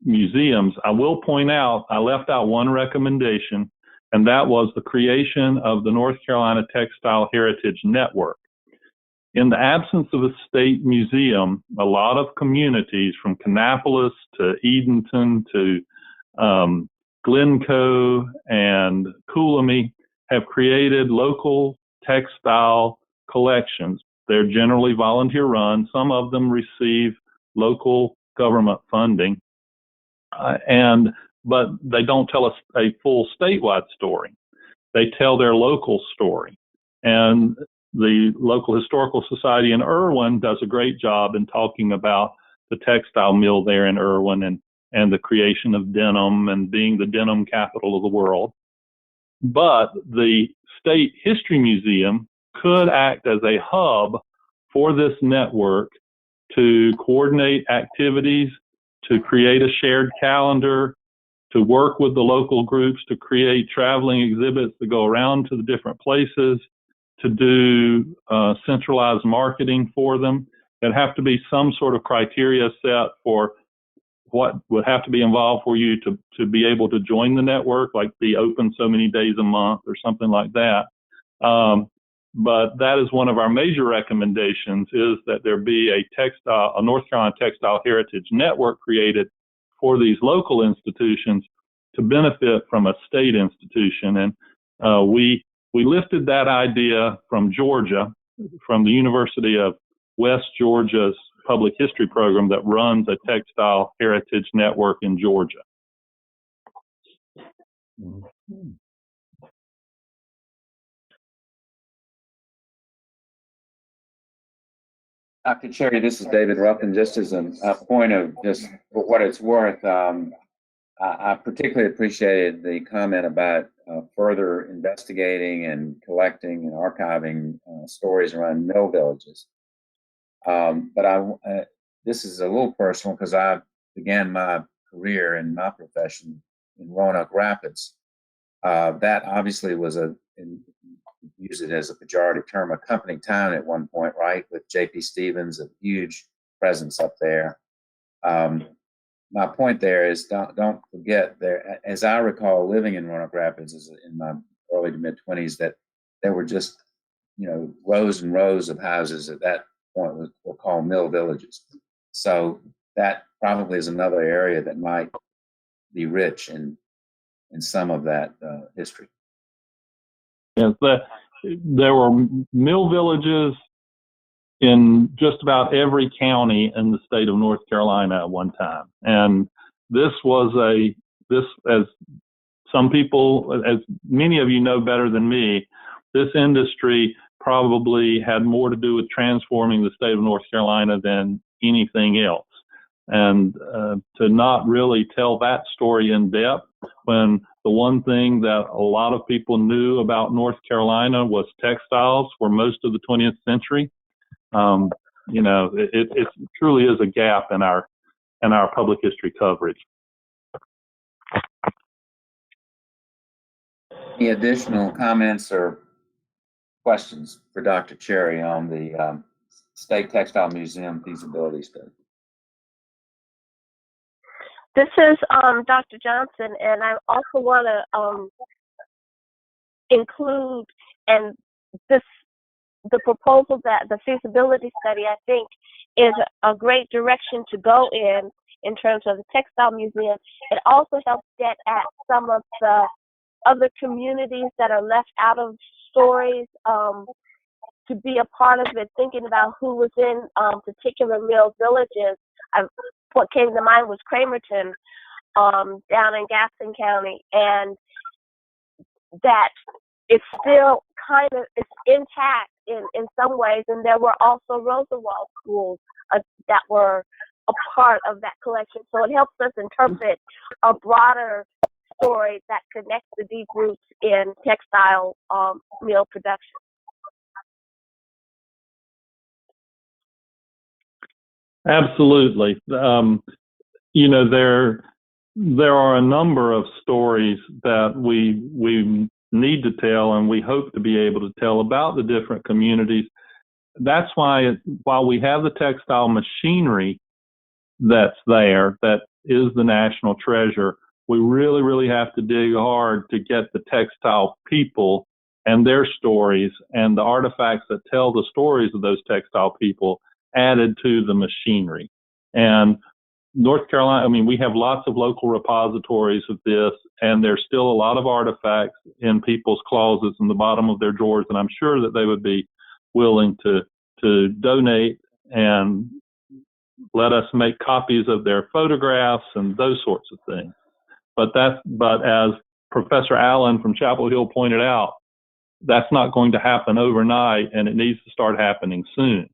museums, I will point out I left out one recommendation, and that was the creation of the North Carolina Textile Heritage Network. In the absence of a state museum, a lot of communities from Kannapolis to Edenton to Glencoe and Coolamy have created local textile collections. They're generally volunteer run. Some of them receive local government funding, but they don't tell us a full statewide story. They tell their local story. And the local historical society in Irwin does a great job in talking about the textile mill there in Irwin and the creation of denim and being the denim capital of the world. But the State History Museum could act as a hub for this network to coordinate activities, to create a shared calendar, to work with the local groups to create traveling exhibits that go around to the different places, to do centralized marketing for them. There'd have to be some sort of criteria set for what would have to be involved for you to be able to join the network, like be open so many days a month or something like that. But that is one of our major recommendations, is that there be a North Carolina Textile Heritage Network created for these local institutions to benefit from a state institution. And we lifted that idea from Georgia, from the University of West Georgia's public history program that runs a textile heritage network in Georgia. Dr. Cherry, this is David Ruffin. Just as a point of just for what it's worth, I particularly appreciated the comment about further investigating and collecting and archiving stories around mill villages. But this is a little personal because I began my career in my profession in Roanoke Rapids. That obviously was use it as a pejorative term, a company town at one point, right? With J.P. Stevens, a huge presence up there. My point there is don't forget there, as I recall living in Roanoke Rapids in my early to mid 20s, that there were just, rows and rows of houses at that point were called mill villages. So that probably is another area that might be rich in some of that history. Yes, there were mill villages in just about every county in the state of North Carolina at one time. And this, as some people, as many of you know better than me, this industry probably had more to do with transforming the state of North Carolina than anything else. And to not really tell that story in depth, when the one thing that a lot of people knew about North Carolina was textiles for most of the 20th century, it truly is a gap in our public history coverage. Any additional comments or questions for Dr. Cherry on the State Textile Museum Feasibility Study? This is Dr. Johnson, and I also want to include the proposal that the feasibility study, I think, is a great direction to go in terms of the textile museum. It also helps get at some of the other communities that are left out of stories, to be a part of it, thinking about who was in particular mill villages. What came to mind was Cramerton down in Gaston County, and that it's still it's intact in some ways. And there were also Roosevelt schools that were a part of that collection. So it helps us interpret a broader story that connects the deep roots in textile mill production. Absolutely. There are a number of stories that we need to tell, and we hope to be able to tell about the different communities. That's why while we have the textile machinery that's there, that is the national treasure. We really, really have to dig hard to get the textile people and their stories and the artifacts that tell the stories of those textile people added to the machinery. And North Carolina, I mean, we have lots of local repositories of this, and there's still a lot of artifacts in people's closets in the bottom of their drawers, and I'm sure that they would be willing to donate and let us make copies of their photographs and those sorts of things. But as Professor Allen from Chapel Hill pointed out, that's not going to happen overnight, and it needs to start happening soon.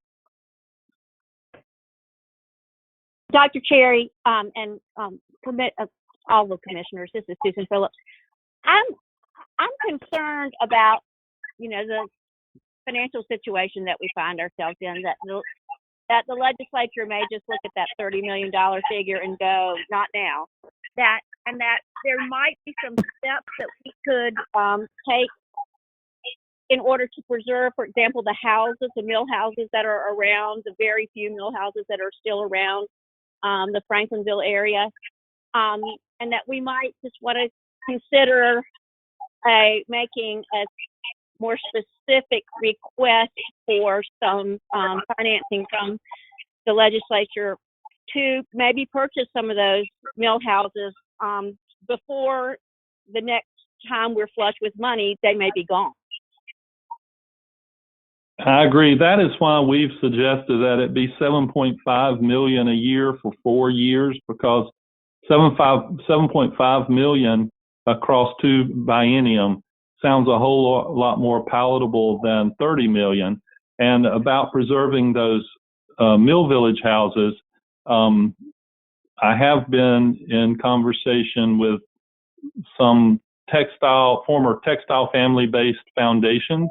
Dr. Cherry, and all the commissioners, this is Susan Phillips. I'm concerned about, the financial situation that we find ourselves in, that the legislature may just look at that $30 million figure and go, not now. That there might be some steps that we could take in order to preserve, for example, the houses, the mill houses that are around, the very few mill houses that are still around the Franklinville area, and that we might just want to consider making a more specific request for some financing from the legislature to maybe purchase some of those mill houses before the next time we're flush with money. They may be gone. I agree. That is why we've suggested that it be $7.5 million a year for 4 years, because $7.5 million across 2 biennium sounds a whole lot more palatable than $30 million. And about preserving those mill village houses, I have been in conversation with some former textile family-based foundations,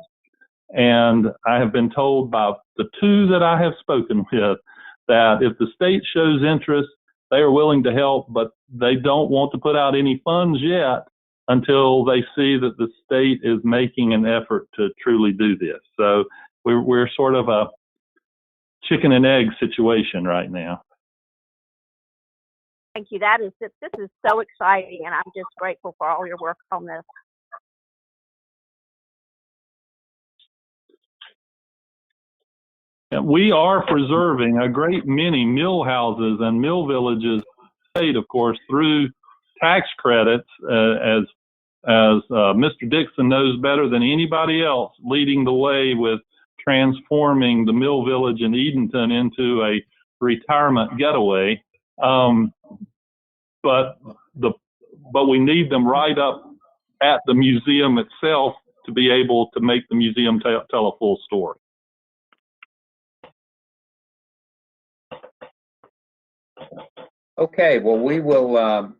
and I have been told by the 2 that I have spoken with that if the state shows interest, they are willing to help, but they don't want to put out any funds yet until they see that the state is making an effort to truly do this. So we're sort of a chicken and egg situation right now. Thank you. This is so exciting, and I'm just grateful for all your work on this. We are preserving a great many mill houses and mill villages, state, of course, through tax credits, as Mr. Dixon knows better than anybody else, leading the way with transforming the mill village in Edenton into a retirement getaway. But we need them right up at the museum itself to be able to make the museum tell a full story. Okay, well, we will,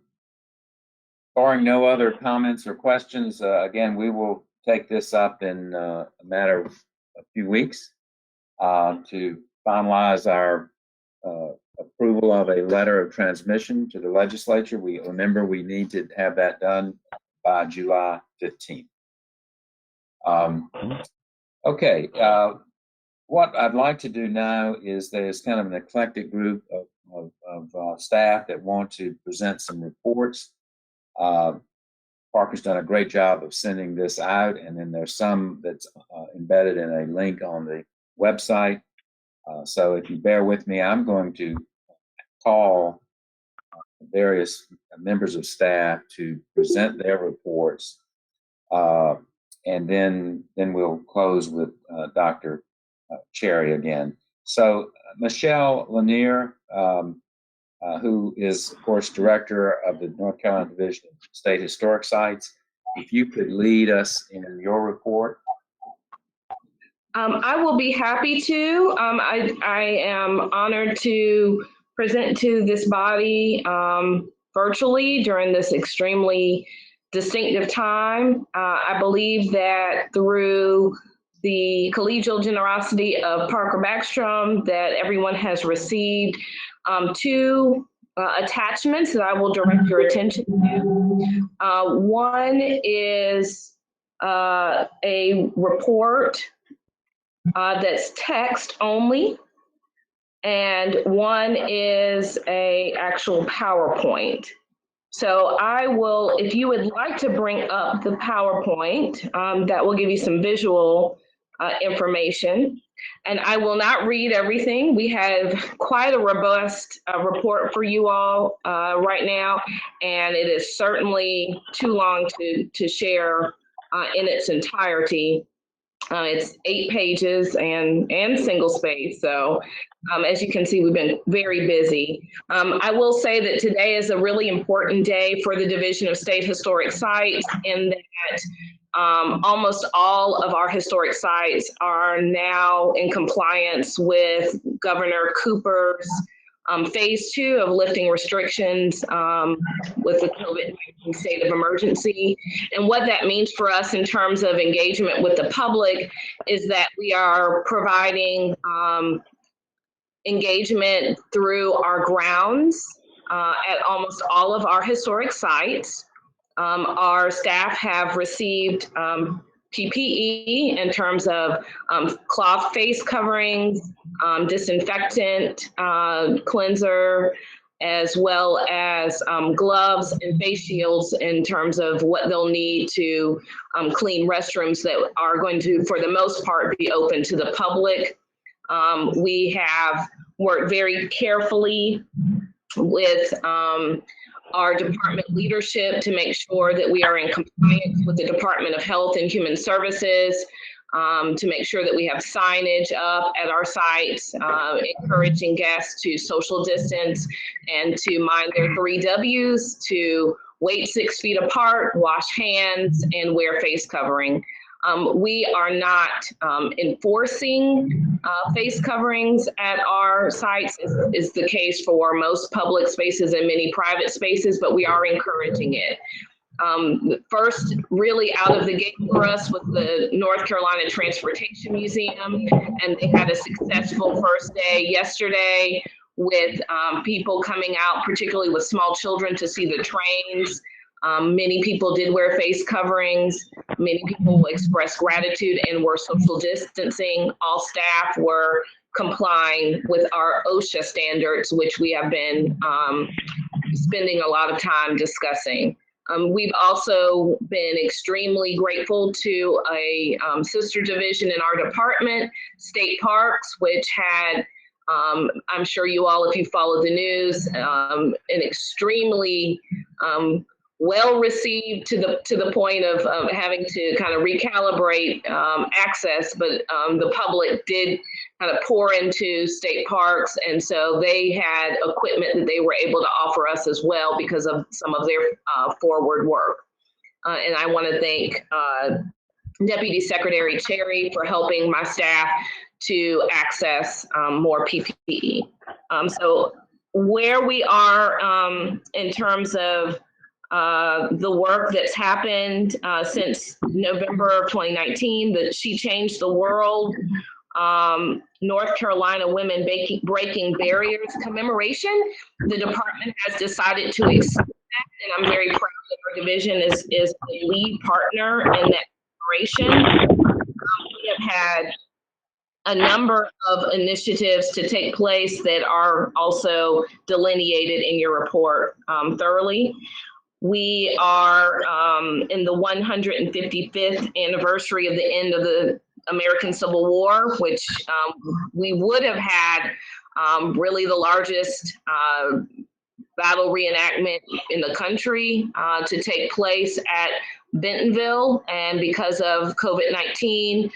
barring no other comments or questions, again, we will take this up in a matter of a few weeks to finalize our approval of a letter of transmission to the legislature. Remember, we need to have that done by July 15th. Okay, what I'd like to do now is there's kind of an eclectic group of staff that want to present some reports. Parker's done a great job of sending this out, and then there's some that's embedded in a link on the website. So if you bear with me, I'm going to call various members of staff to present their reports, and then we'll close with Dr. Cherry again. So Michelle Lanier, who is, of course, director of the North Carolina Division of State Historic Sites, if you could lead us in your report. I will be happy to. I am honored to present to this body virtually during this extremely distinctive time. I believe that through the collegial generosity of Parker Backstrom that everyone has received 2 attachments that I will direct your attention to. One is a report that's text only, and one is a actual PowerPoint. So I will, if you would like to bring up the PowerPoint, that will give you some visual information. And I will not read everything. We have quite a robust report for you all right now, and it is certainly too long to share in its entirety. It's 8 pages and single space. So as you can see, we've been very busy. I will say that today is a really important day for the Division of State Historic Sites in that almost all of our historic sites are now in compliance with Governor Cooper's phase 2 of lifting restrictions with the COVID-19 state of emergency. And what that means for us in terms of engagement with the public is that we are providing engagement through our grounds at almost all of our historic sites. Our staff have received PPE in terms of cloth face coverings, disinfectant, cleanser, as well as gloves and face shields in terms of what they'll need to clean restrooms that are going to, for the most part, be open to the public. We have worked very carefully with our department leadership to make sure that we are in compliance with the Department of Health and Human Services, to make sure that we have signage up at our sites, encouraging guests to social distance and to mind their 3 W's, to wait 6 feet apart, wash hands, and wear face covering. We are not enforcing face coverings at our sites, is the case for most public spaces and many private spaces, but we are encouraging it. First, really out of the gate for us was the North Carolina Transportation Museum, and they had a successful first day yesterday with people coming out, particularly with small children, to see the trains. Many people did wear face coverings. Many people expressed gratitude and were social distancing. All staff were complying with our OSHA standards, which we have been spending a lot of time discussing. We've also been extremely grateful to a sister division in our department, State Parks, which had, I'm sure you all, if you followed the news, an extremely well received to the point of having to kind of recalibrate access, but the public did kind of pour into State Parks, and so they had equipment that they were able to offer us as well because of some of their forward work. And I want to thank Deputy Secretary Cherry for helping my staff to access more PPE. So where we are in terms of the work that's happened since November of 2019, that She Changed the World, North Carolina Women Breaking Barriers commemoration, the department has decided to extend that, and I'm very proud that our division is a lead partner in that commemoration. We have had a number of initiatives to take place that are also delineated in your report thoroughly. We are in the 155th anniversary of the end of the American Civil War, which we would have had really the largest battle reenactment in the country to take place at Bentonville. And because of COVID-19,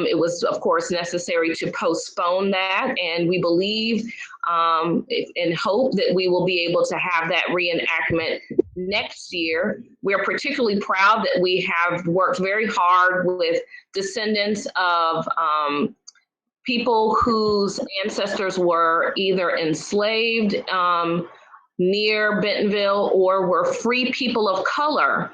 it was, of course, necessary to postpone that. And we believe and hope that we will be able to have that reenactment next year. We're particularly proud that we have worked very hard with descendants of people whose ancestors were either enslaved near Bentonville or were free people of color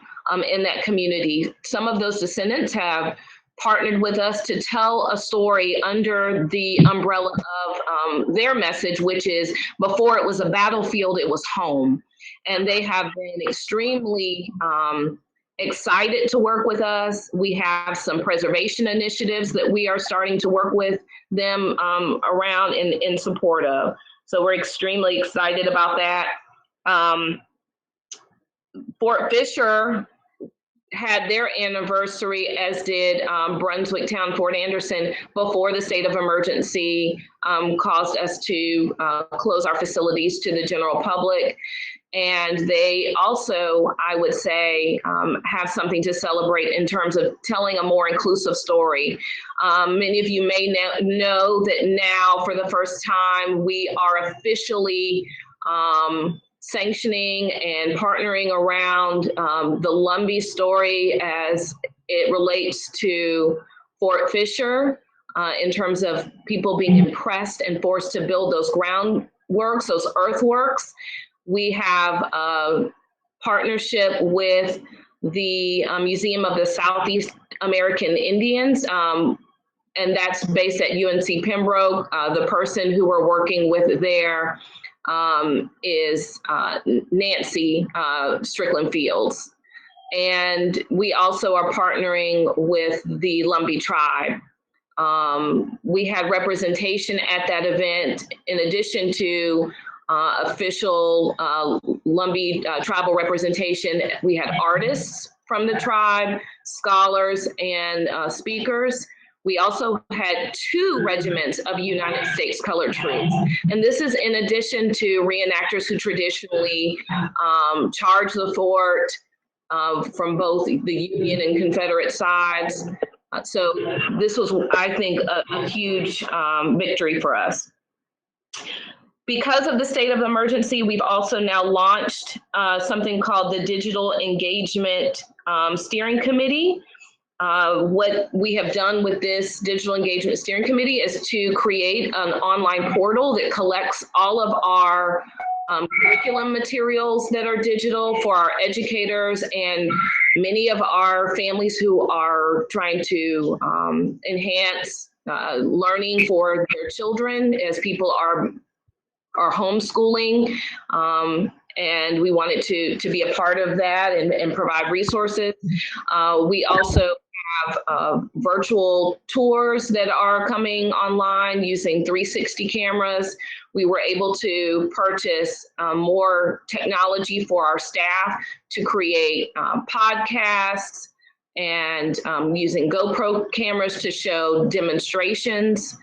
in that community. Some of those descendants have partnered with us to tell a story under the umbrella of their message, which is, before it was a battlefield, it was home. And they have been extremely excited to work with us. We have some preservation initiatives that we are starting to work with them around in support of. So we're extremely excited about that. Fort Fisher had their anniversary, as did Brunswick Town, Fort Anderson, before the state of emergency caused us to close our facilities to the general public. And they also, I would say, have something to celebrate in terms of telling a more inclusive story. Many of you may know that now, for the first time, we are officially sanctioning and partnering around the Lumbee story as it relates to Fort Fisher in terms of people being impressed and forced to build those groundworks, those earthworks. We have a partnership with the Museum of the Southeast American Indians, and that's based at UNC Pembroke. The person who we're working with there is Nancy Strickland Fields. And we also are partnering with the Lumbee tribe. We had representation at that event in addition to official Lumbee tribal representation. We had artists from the tribe, scholars, and speakers. We also had 2 regiments of United States colored troops. And this is in addition to reenactors who traditionally charge the fort from both the Union and Confederate sides. So this was, I think, a huge victory for us. Because of the state of emergency, we've also now launched something called the Digital Engagement Steering Committee. What we have done with this Digital Engagement Steering Committee is to create an online portal that collects all of our curriculum materials that are digital for our educators and many of our families who are trying to enhance learning for their children as people are homeschooling. And we wanted to be a part of that and provide resources. We also have virtual tours that are coming online using 360 cameras. We were able to purchase more technology for our staff to create podcasts and using GoPro cameras to show demonstrations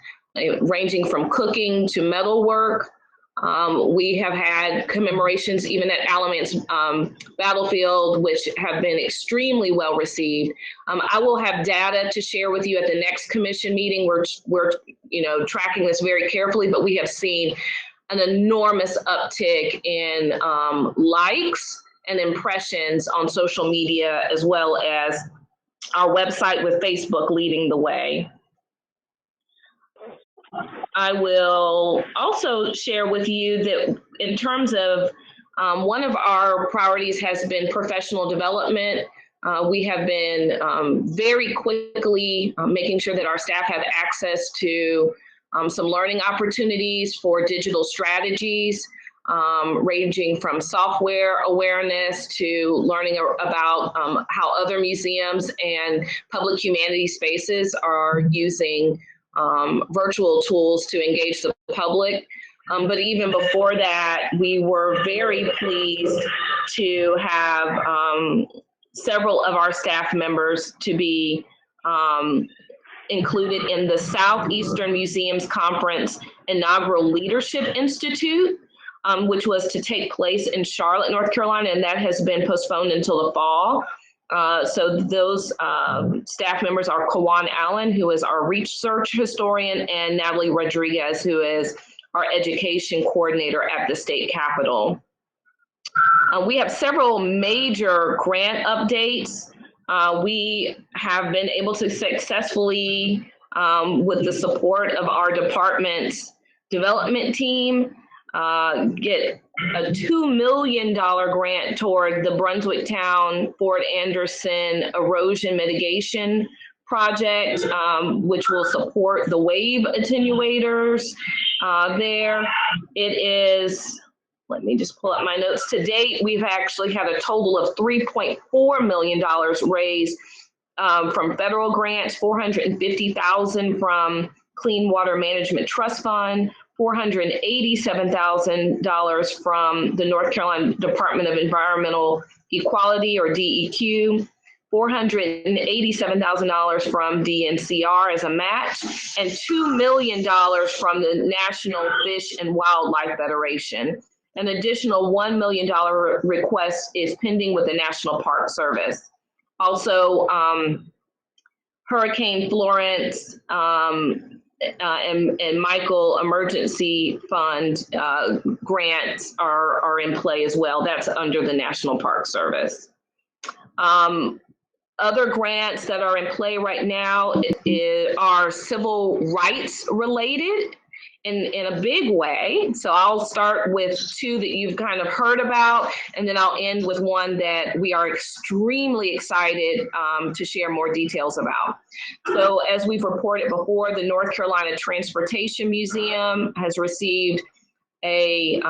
ranging from cooking to metalwork. We have had commemorations even at Alamance Battlefield, which have been extremely well received. I will have data to share with you at the next commission meeting. We're tracking this very carefully, but we have seen an enormous uptick in likes and impressions on social media, as well as our website with Facebook leading the way. I will also share with you that in terms of one of our priorities has been professional development. We have been very quickly making sure that our staff have access to some learning opportunities for digital strategies, ranging from software awareness to learning about how other museums and public humanities spaces are using virtual tools to engage the public. But even before that, we were very pleased to have several of our staff members to be included in the Southeastern Museums Conference Inaugural Leadership Institute, which was to take place in Charlotte, North Carolina, and that has been postponed until the fall. So those staff members are Kawan Allen, who is our research historian, and Natalie Rodriguez, who is our education coordinator at the state capitol. We have several major grant updates. We have been able to successfully, with the support of our department's development team, get a $2 million grant toward the Brunswick Town Fort Anderson erosion mitigation project, which will support the wave attenuators there. It is, let me just pull up my notes. To date, we've actually had a total of $3.4 million raised from federal grants, $450,000 from Clean Water Management Trust Fund, $487,000 from the North Carolina Department of Environmental Equality, or DEQ, $487,000 from DNCR as a match, and $2 million from the National Fish and Wildlife Federation. An additional $1 million request is pending with the National Park Service. Also, Hurricane Florence and Michael Emergency Fund grants are in play as well. That's under the National Park Service. Other grants that are in play right now are civil rights related in a big way. So I'll start with two that you've kind of heard about, and then I'll end with one that we are extremely excited to share more details about. So as we've reported before, the North Carolina Transportation Museum has received a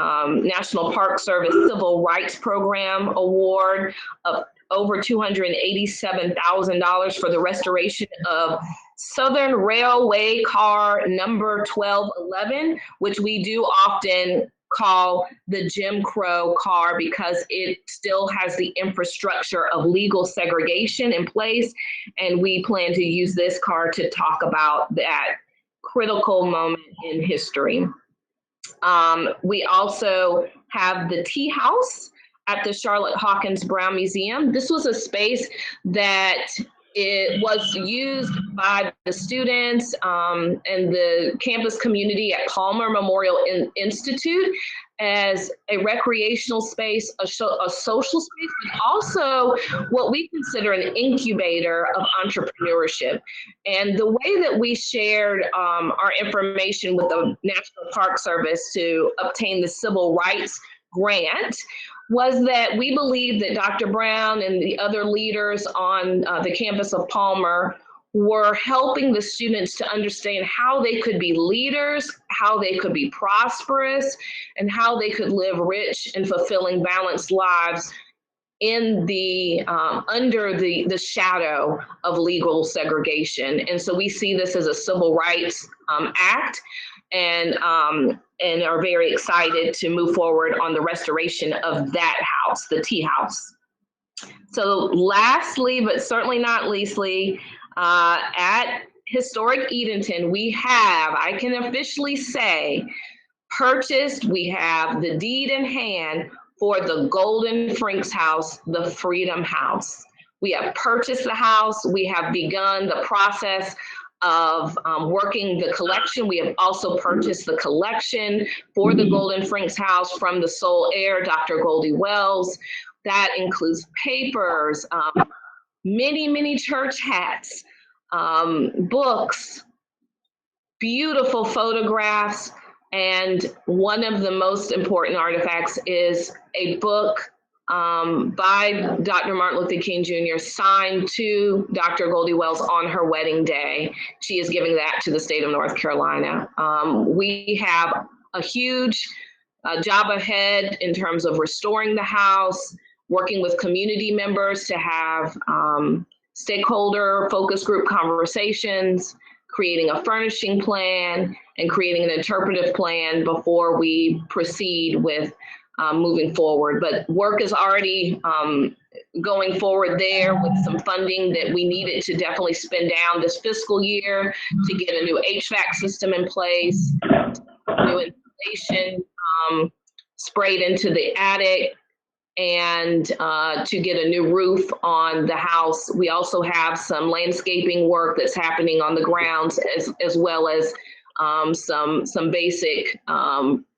National Park Service Civil Rights Program award of over $287,000 for the restoration of Southern Railway car number 1211, which we do often call the Jim Crow car because it still has the infrastructure of legal segregation in place. And we plan to use this car to talk about that critical moment in history. We also have the Tea House at the Charlotte Hawkins Brown Museum. This was a space that it was used by the students and the campus community at Palmer Memorial Institute as a recreational space, a social space, but also what we consider an incubator of entrepreneurship. And the way that we shared our information with the National Park Service to obtain the civil rights grant was that we believe that Dr. Brown and the other leaders on the campus of Palmer were helping the students to understand how they could be leaders, how they could be prosperous, and how they could live rich and fulfilling, balanced lives in the under the shadow of legal segregation. And so we see this as a civil rights act, and are very excited to move forward on the restoration of that house, the Tea House. So lastly, but certainly not leastly, at Historic Edenton, we have, I can officially say, purchased, we have the deed in hand for the Golden Franks House, the Freedom House. We have purchased the house. We have begun the process of working the collection. We have also purchased the collection for the Golden Franks House from the sole heir, Dr. Goldie Wells. That includes papers, many church hats, books, beautiful photographs, and one of the most important artifacts is a book by Dr. Martin Luther King Jr. signed to Dr. Goldie Wells on her wedding day. She is giving that to the state of North Carolina. We have a huge job ahead in terms of restoring the house, working with community members to have stakeholder focus group conversations, creating a furnishing plan, and creating an interpretive plan before we proceed with moving forward. But work is already going forward there with some funding that we needed to definitely spend down this fiscal year to get a new HVAC system in place, new insulation sprayed into the attic, and to get a new roof on the house. We also have some landscaping work that's happening on the grounds, as well as some basic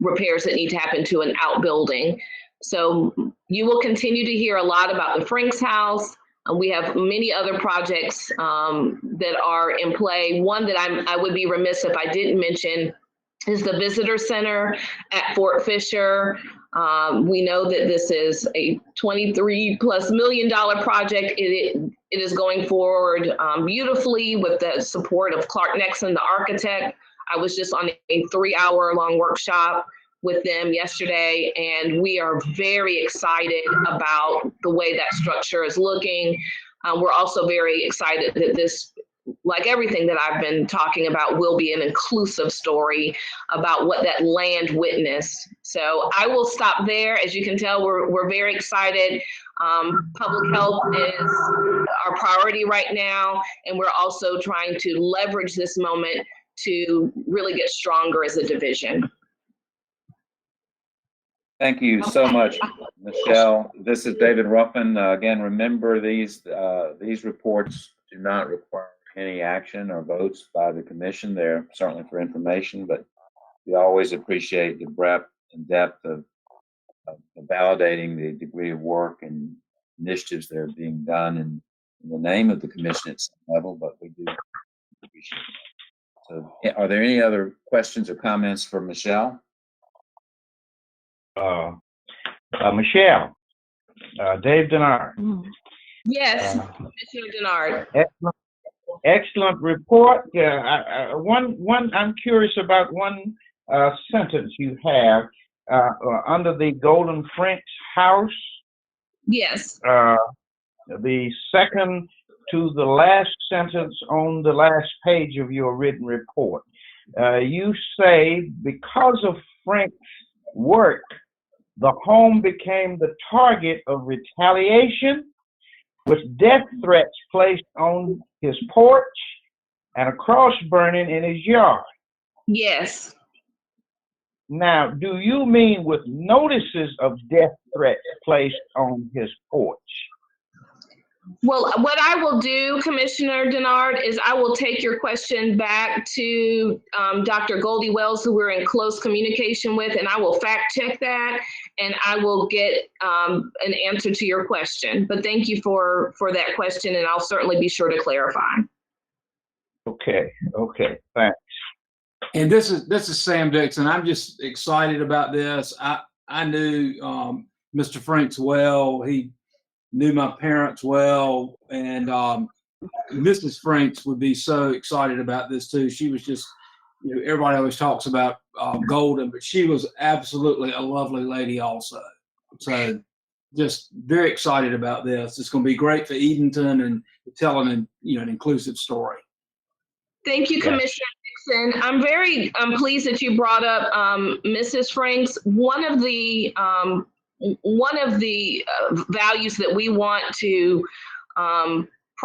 repairs that need to happen to an outbuilding. So you will continue to hear a lot about the Franks House. We have many other projects that are in play. One that I would be remiss if I didn't mention is the Visitor Center at Fort Fisher. We know that this is a $23+ million project. It is going forward beautifully with the support of Clark Nexon, the architect. I was just on a 3-hour-long workshop with them yesterday, and we are very excited about the way that structure is looking. We're also very excited that this, like everything that I've been talking about, will be an inclusive story about what that land witnessed. So I will stop there. As you can tell, we're very excited. Public health is our priority right now, and we're also trying to leverage this moment to really get stronger as a division. Thank you so much, Michelle. This is David Ruffin. Again, remember these reports do not require any action or votes by the commission. They're certainly for information, but we always appreciate the breadth and depth of validating the degree of work and initiatives that are being done in the name of the commission at some level, but we do appreciate that. So are there any other questions or comments for Michelle? Michelle, Dave Denard. Yes, Commissioner Denard. Excellent report. I'm curious about one sentence you have under the Golden Frank's house. Yes. The second to the last sentence on the last page of your written report. You say, because of Frank's work, the home became the target of retaliation, with death threats placed on his porch and a cross burning in his yard. Yes. Now, do you mean with notices of death threats placed on his porch? Well, what I will do, Commissioner Denard, is I will take your question back to Dr. Goldie Wells, who we're in close communication with, and I will fact check that, and I will get an answer to your question. But thank you for that question, and I'll certainly be sure to clarify. Okay, thanks. And this is Sam Dixon. I'm just excited about this. I knew Mr. Franks well. He knew my parents well, and Mrs. Franks would be so excited about this too. She was just, everybody always talks about Golden, but she was absolutely a lovely lady also. So just very excited about this. It's going to be great for Edenton and telling an inclusive story. Thank you, Commissioner Dixon. I'm very pleased that you brought up Mrs. Franks. One of the values that we want to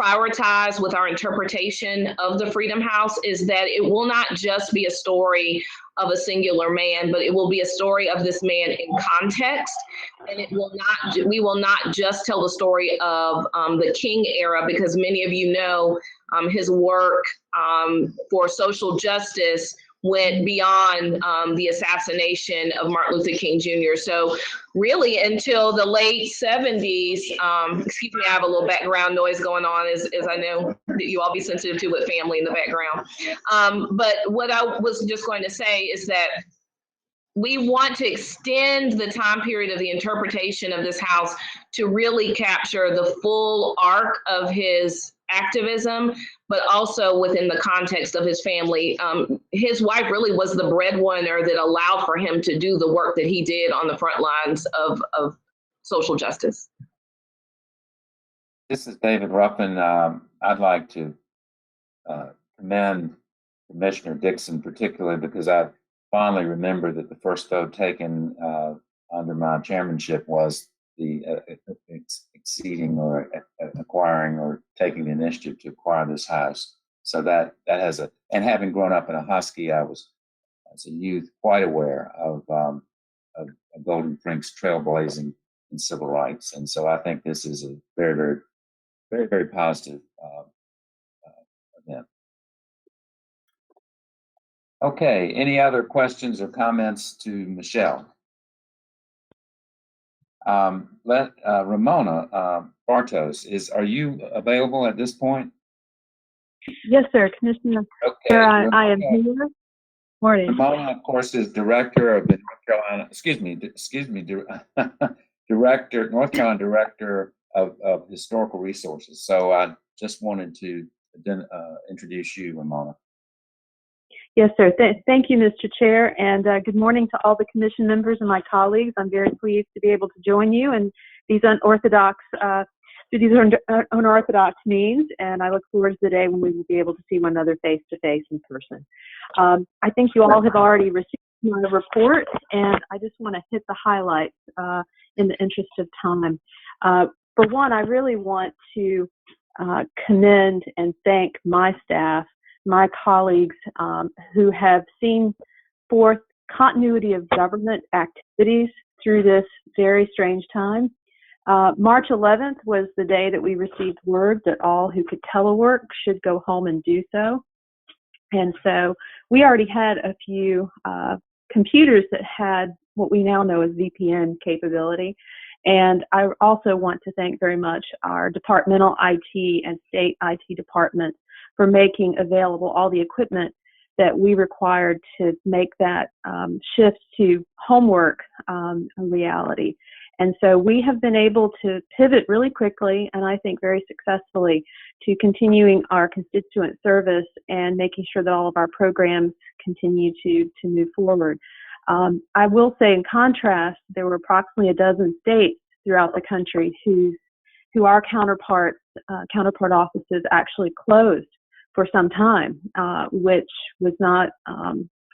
prioritize with our interpretation of the Freedom House is that it will not just be a story of a singular man, but it will be a story of this man in context. And we will not just tell the story of the King era, because many of you know his work for social justice went beyond the assassination of Martin Luther King Jr. So really until the late 70s, excuse me, I have a little background noise going on as I know that you all be sensitive to with family in the background. But what I was just going to say is that we want to extend the time period of the interpretation of this house to really capture the full arc of his activism, but also within the context of his family. His wife really was the breadwinner that allowed for him to do the work that he did on the front lines of social justice. This is David Ruffin. I'd like to commend Commissioner Dixon particularly because I fondly remember that the first vote taken under my chairmanship was the exceeding or acquiring or taking the initiative to acquire this house. So that has and having grown up in a Husky, I was as a youth quite aware of Golden Frank's trailblazing in civil rights. And so I think this is a very, very, very, very positive event. Okay, any other questions or comments to Michelle? Ramona Bartos, are you available at this point? Yes, sir, Commissioner. Okay. I am here. Morning. Ramona, of course, is director of the North Carolina. North Carolina Director of Historical Resources. So I just wanted to introduce you, Ramona. Yes, sir. Thank you, Mr. Chair, and good morning to all the commission members and my colleagues. I'm very pleased to be able to join you in these unorthodox means, and I look forward to the day when we will be able to see one another face to face in person. I think you all have already received my report, and I just want to hit the highlights in the interest of time. For one, I really want to commend and thank my staff, my colleagues who have seen forth continuity of government activities through this very strange time. March 11th was the day that we received word that all who could telework should go home and do so. And so we already had a few computers that had what we now know as VPN capability. And I also want to thank very much our departmental IT and state IT departments for making available all the equipment that we required to make that shift to homework a reality. And so we have been able to pivot really quickly, and I think very successfully, to continuing our constituent service and making sure that all of our programs continue to move forward. I will say, in contrast, there were approximately a dozen states throughout the country who our counterpart offices actually closed for some time, which was not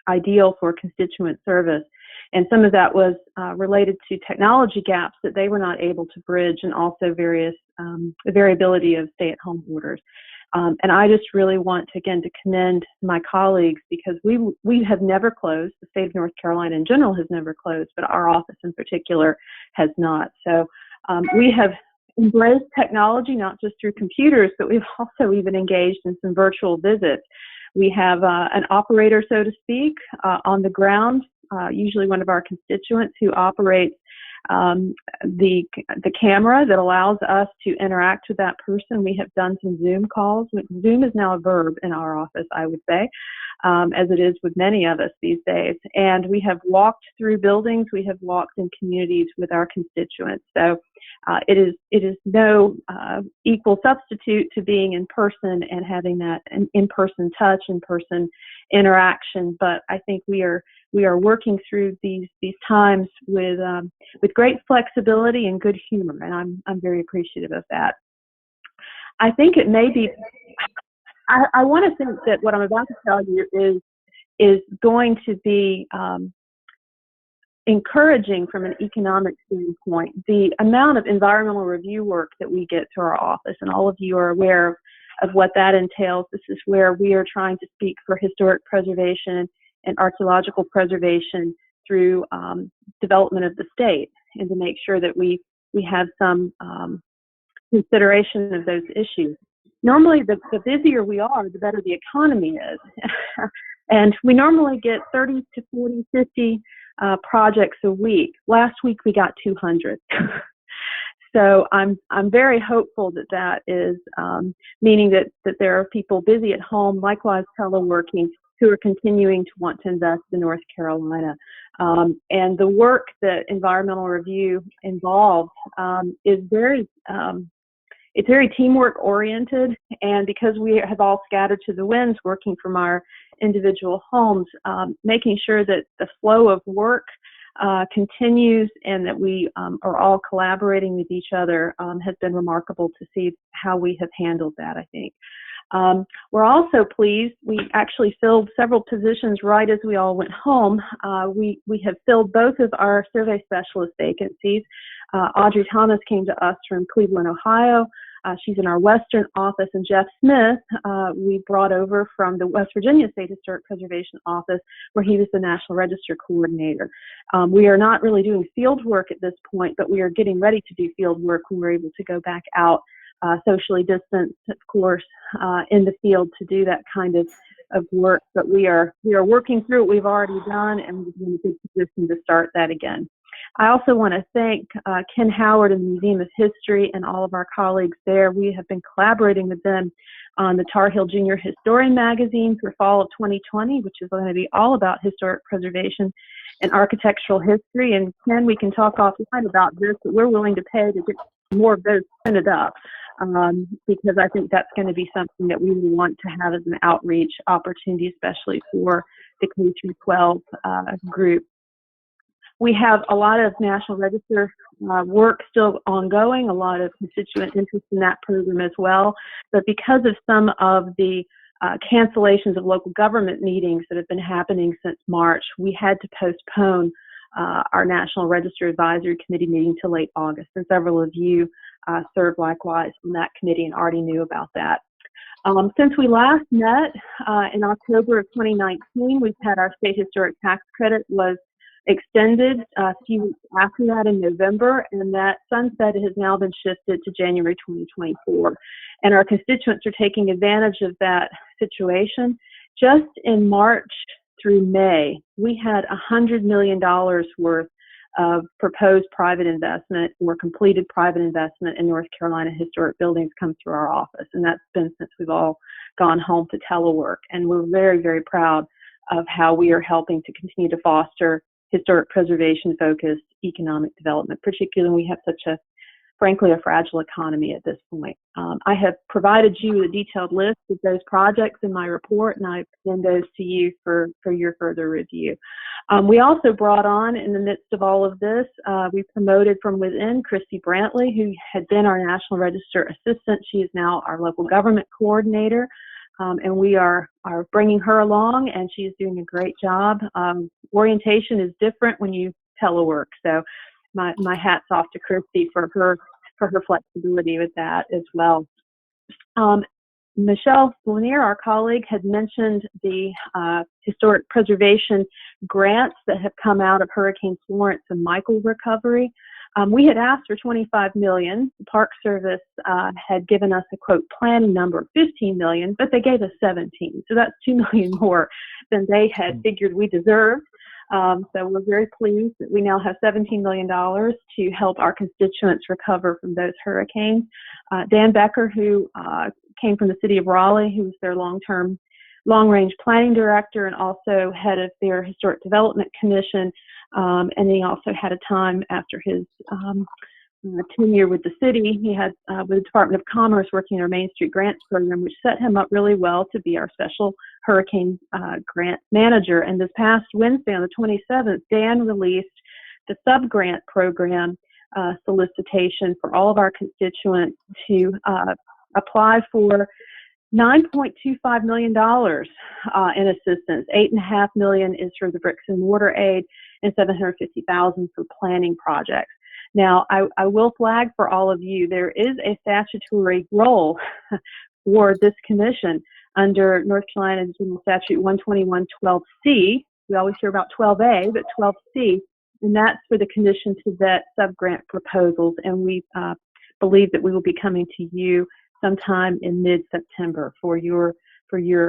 ideal for constituent service. And some of that was related to technology gaps that they were not able to bridge, and also various the variability of stay-at-home orders. And I just really want to, again, to commend my colleagues, because we have never closed. The state of North Carolina in general has never closed, but our office in particular has not. So we have embraced technology, not just through computers, but we've also even engaged in some virtual visits. We have an operator, so to speak, on the ground, usually one of our constituents, who operates the camera that allows us to interact with that person. We have done some Zoom calls. Zoom is now a verb in our office, I would say, as it is with many of us these days. And we have walked through buildings. We have walked in communities with our constituents. So it is no equal substitute to being in person and having that in-person touch, in-person interaction. But I think we are working through these times with great flexibility and good humor, and I'm very appreciative of that. I think it may be. I want to think that what I'm about to tell you is going to be encouraging from an economic standpoint. The amount of environmental review work that we get through our office, and all of you are aware of what that entails. This is where we are trying to speak for historic preservation and archaeological preservation through development of the state, and to make sure that we have some consideration of those issues. Normally, the busier we are, the better the economy is. And we normally get 30 to 40, 50 projects a week. Last week, we got 200. So I'm very hopeful that is meaning that there are people busy at home, likewise teleworking, who are continuing to want to invest in North Carolina. And the work that environmental review involves is very teamwork oriented, and because we have all scattered to the winds working from our individual homes, making sure that the flow of work continues and that we are all collaborating with each other has been remarkable to see how we have handled that, I think. We're also pleased. We actually filled several positions right as we all went home. We have filled both of our survey specialist vacancies. Audrey Thomas came to us from Cleveland, Ohio. She's in our Western office, and Jeff Smith we brought over from the West Virginia State Historic Preservation Office, where he was the National Register Coordinator. We are not really doing field work at this point, but we are getting ready to do field work when we're able to go back out, socially distanced, of course, in the field to do that kind of work. But we are working through what we've already done, and we're in a good position to start that again. I also want to thank Ken Howard and the Museum of History and all of our colleagues there. We have been collaborating with them on the Tar Heel Junior Historian magazine for fall of 2020, which is going to be all about historic preservation and architectural history. And Ken, we can talk offline about this, but we're willing to pay to get more of those printed up. because I think that's going to be something that we want to have as an outreach opportunity, especially for the K through 12 group. We have a lot of National Register work still ongoing, a lot of constituent interest in that program as well. But because of some of the cancellations of local government meetings that have been happening since March, we had to postpone our National Register Advisory Committee meeting to late August. And several of you served likewise on that committee and already knew about that. Since we last met in October of 2019, we've had our state historic tax credit was extended a few weeks after that in November, and that sunset has now been shifted to January 2024. And our constituents are taking advantage of that situation. Just in March through May, we had $100 million worth of proposed private investment or completed private investment in North Carolina historic buildings come through our office. And that's been since we've all gone home to telework. And we're very, very proud of how we are helping to continue to foster historic preservation focused economic development, particularly when we have such a, frankly, a fragile economy at this point. I have provided you with a detailed list of those projects in my report, and I send those to you for your further review. We also brought on, in the midst of all of this, we promoted from within Christy Brantley, who had been our National Register assistant. She is now our local government coordinator. And we are bringing her along, and she is doing a great job. Orientation is different when you telework, so my hat's off to Christy for her flexibility with that as well. Michelle Lanier, our colleague, had mentioned the historic preservation grants that have come out of Hurricane Florence and Michael recovery. We had asked for $25 million. The Park Service had given us a, quote, planning number of $15 million, but they gave us 17. So that's $2 million more than they had figured we deserved. So we're very pleased that we now have $17 million to help our constituents recover from those hurricanes. Dan Becker, who came from the city of Raleigh, who's their long-range planning director and also head of their Historic Development Commission. And he also had a time after his tenure with the city. He had with the Department of Commerce working in our Main Street Grants program, which set him up really well to be our special hurricane grant manager. And this past Wednesday on the 27th, Dan released the sub-grant program solicitation for all of our constituents to apply for $9.25 million in assistance. $8.5 million is for the bricks and mortar aid, and $750,000 for planning projects. Now, I will flag for all of you, there is a statutory role for this commission under North Carolina General Statute 121.12c. We always hear about 12a, but 12c, and that's for the commission to vet sub-grant proposals, and we believe that we will be coming to you sometime in mid-September for your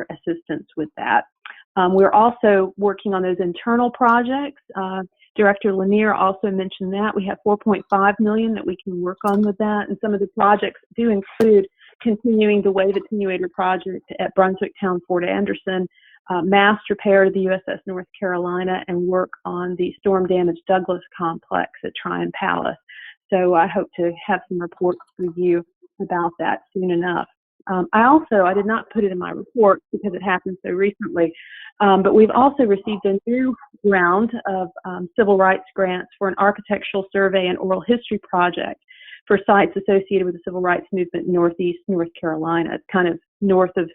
assistance with that. We're also working on those internal projects. Director Lanier also mentioned that. We have $4.5 million that we can work on with that, and some of the projects do include continuing the wave attenuator project at Brunswick Town Fort Anderson, mass repair to the USS North Carolina, and work on the storm-damaged Douglas complex at Tryon Palace. So I hope to have some reports for you about that soon enough. I did not put it in my report because it happened so recently, but we've also received a new round of civil rights grants for an architectural survey and oral history project for sites associated with the civil rights movement in Northeast North Carolina. It's kind of north of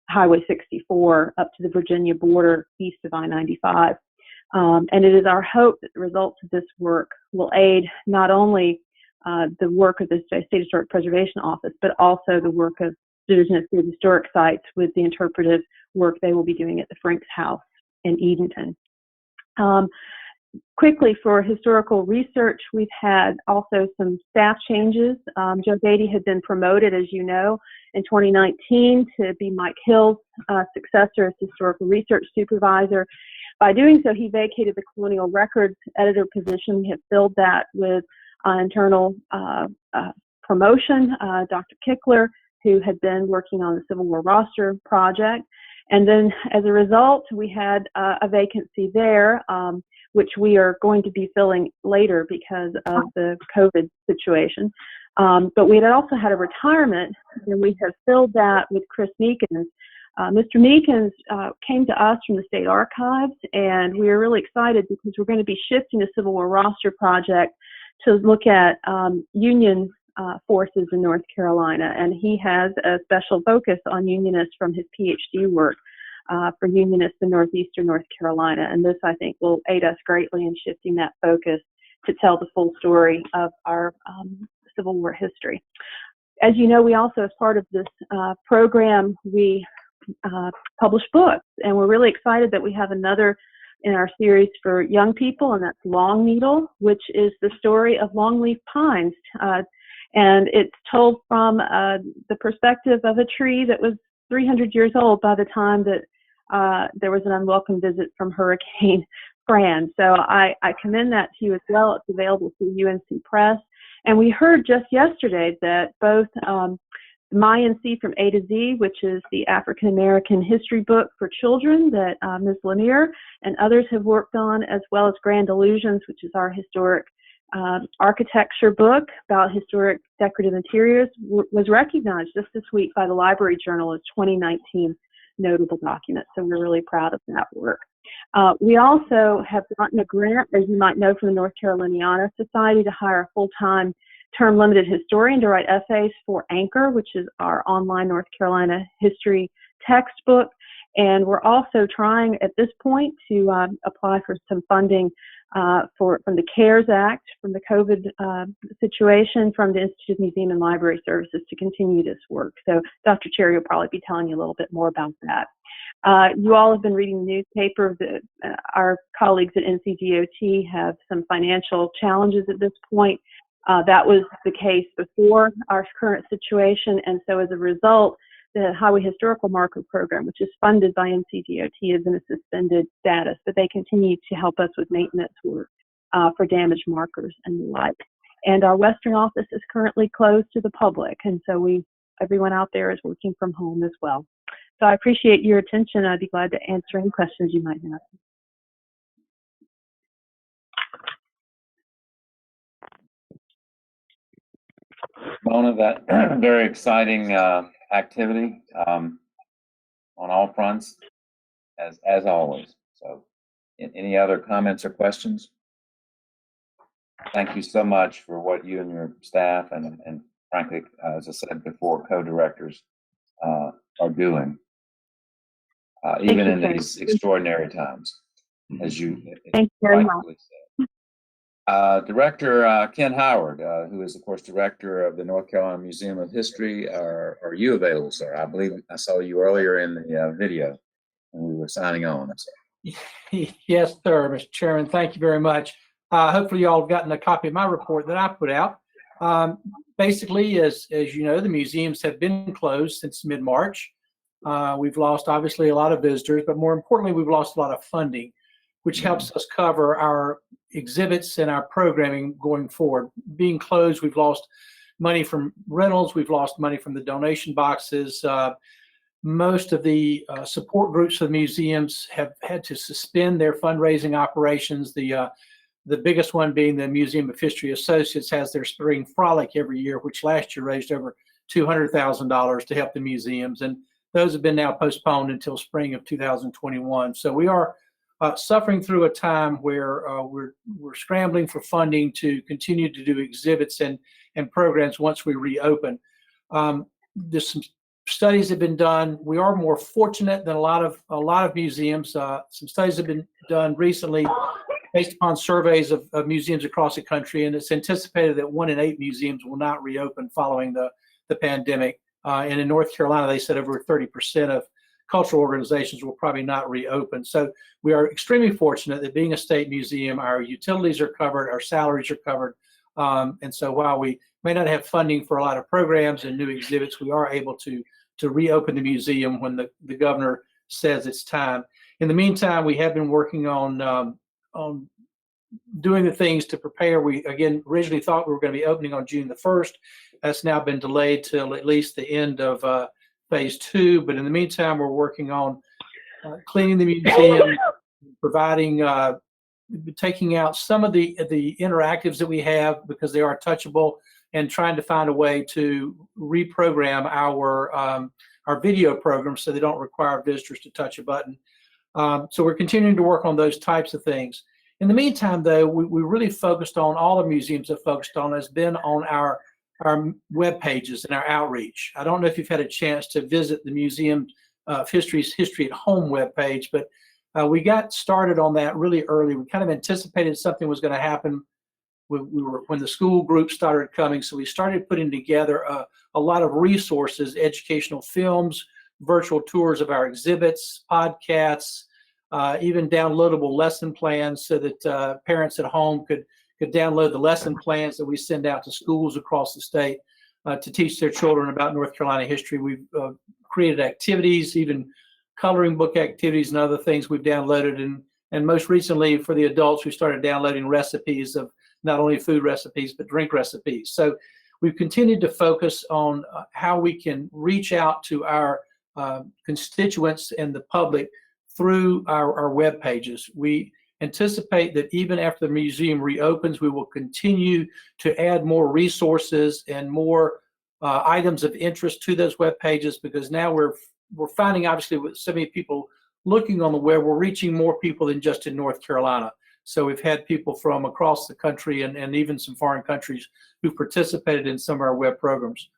Highway 64 up to the Virginia border east of I-95. And it is our hope that the results of this work will aid not only the work of the State Historic Preservation Office, but also the work of Division of State Historic Sites with the interpretive work they will be doing at the Franks House in Edenton. Quickly, for historical research, we've had also some staff changes. Joe Beatty had been promoted, as you know, in 2019 to be Mike Hill's successor as historical research supervisor. By doing so, he vacated the colonial records editor position. We have filled that with internal promotion, Dr. Kickler, who had been working on the Civil War roster project. And then as a result, we had a vacancy there, which we are going to be filling later because of the COVID situation. But we had also had a retirement, and we have filled that with Chris Meekins. Mr. Meekins came to us from the State Archives, and we are really excited because we're going to be shifting the Civil War roster project to look at Union forces in North Carolina, and he has a special focus on Unionists from his PhD work for Unionists in Northeastern North Carolina, and this, I think, will aid us greatly in shifting that focus to tell the full story of our Civil War history. As you know, we also, as part of this program, we publish books, and we're really excited that we have another in our series for young people, and that's Long Needle, which is the story of longleaf pines. And it's told from the perspective of a tree that was 300 years old by the time that there was an unwelcome visit from Hurricane Fran. So I commend that to you as well. It's available through UNC Press. And we heard just yesterday that both My NC from A to Z, which is the African American history book for children that Ms. Lanier and others have worked on, as well as Grand Illusions, which is our historic architecture book about historic decorative interiors, was recognized just this week by the Library Journal as 2019 notable document. So we're really proud of that work. We also have gotten a grant, as you might know, from the North Caroliniana Society to hire a full-time term limited historian to write essays for Anchor, which is our online North Carolina history textbook. And we're also trying at this point to apply for some funding from the CARES Act, from the COVID situation, from the Institute of Museum and Library Services to continue this work. So Dr. Cherry will probably be telling you a little bit more about that. You all have been reading the newspaper. Our colleagues at NCDOT have some financial challenges at this point. That was the case before our current situation, and so as a result, the Highway Historical Marker Program, which is funded by NCDOT, is in a suspended status, but they continue to help us with maintenance work for damaged markers and the like. And our Western office is currently closed to the public, and so everyone out there is working from home as well. So I appreciate your attention. I'd be glad to answer any questions you might have. Mona, that very exciting activity on all fronts, as always. So, any other comments or questions? Thank you so much for what you and your staff and frankly, as I said before, co-directors are doing, even in these extraordinary times, as you rightfully said. Director Ken Howard, who is, of course, director of the North Carolina Museum of History. Are you available, sir? I believe I saw you earlier in the video when we were signing on. So. Yes, sir, Mr. Chairman. Thank you very much. Hopefully, you all have gotten a copy of my report that I put out. Basically, as you know, the museums have been closed since mid-March. We've lost, obviously, a lot of visitors, but more importantly, we've lost a lot of funding, which helps us cover our exhibits and our programming going forward. Being closed, we've lost money from rentals, we've lost money from the donation boxes. Most of the support groups for the museums have had to suspend their fundraising operations. The biggest one being the Museum of History Associates has their spring frolic every year, which last year raised over $200,000 to help the museums. And those have been now postponed until spring of 2021. So we are suffering through a time where we're scrambling for funding to continue to do exhibits and programs once we reopen. There's some studies have been done. We are more fortunate than a lot of museums. Some studies have been done recently based upon surveys of museums across the country, and it's anticipated that 1 in 8 museums will not reopen following the pandemic. And in North Carolina, they said over 30% of cultural organizations will probably not reopen. So we are extremely fortunate that being a state museum, our utilities are covered, our salaries are covered. And so while we may not have funding for a lot of programs and new exhibits, we are able to reopen the museum when the governor says it's time. In the meantime, we have been working on doing the things to prepare. We, again, originally thought we were going to be opening on June the 1st. That's now been delayed till at least the end of phase 2, but in the meantime, we're working on cleaning the museum, providing, taking out some of the interactives that we have because they are touchable, and trying to find a way to reprogram our video programs so they don't require visitors to touch a button. So we're continuing to work on those types of things. In the meantime, though, we really focused on, all the museums have focused on, has been on our web pages and our outreach. I don't know if you've had a chance to visit the Museum of History's History at Home webpage, but we got started on that really early. We kind of anticipated something was going to happen when the school group started coming, so we started putting together a lot of resources, educational films, virtual tours of our exhibits, podcasts, even downloadable lesson plans so that parents at home could download the lesson plans that we send out to schools across the state to teach their children about North Carolina history. We've created activities, even coloring book activities and other things we've downloaded. And most recently for the adults, we started downloading recipes of not only food recipes, but drink recipes. So we've continued to focus on how we can reach out to our constituents and the public through our web pages. We anticipate that even after the museum reopens, we will continue to add more resources and more items of interest to those web pages, because now we're finding, obviously, with so many people looking on the web, we're reaching more people than just in North Carolina. So we've had people from across the country and even some foreign countries who participated in some of our web programs.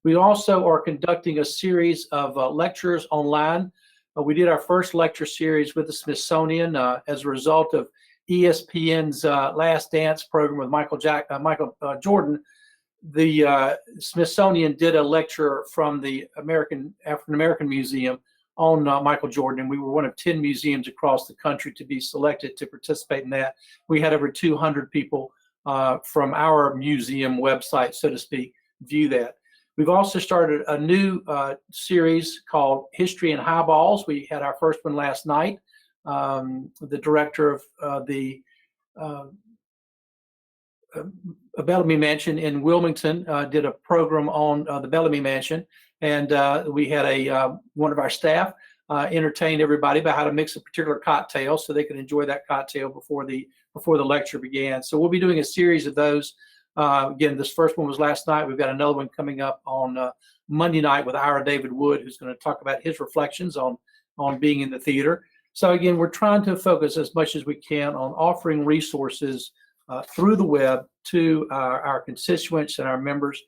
We also are conducting a series of lectures online. We did our first lecture series with the Smithsonian as a result of ESPN's Last Dance program with Michael Jordan. The Smithsonian did a lecture from the African American Museum on Michael Jordan, and we were one of 10 museums across the country to be selected to participate in that. We had over 200 people from our museum website, so to speak, view that. We've also started a new series called History and Highballs. We had our first one last night. The director of the Bellamy Mansion in Wilmington did a program on the Bellamy Mansion, and we had one of our staff entertain everybody about how to mix a particular cocktail so they could enjoy that cocktail before the lecture began. So we'll be doing a series of those. Again, this first one was last night. We've got another one coming up on Monday night with Ira David Wood, who's going to talk about his reflections on being in the theater. So again, we're trying to focus as much as we can on offering resources through the web to our constituents and our members.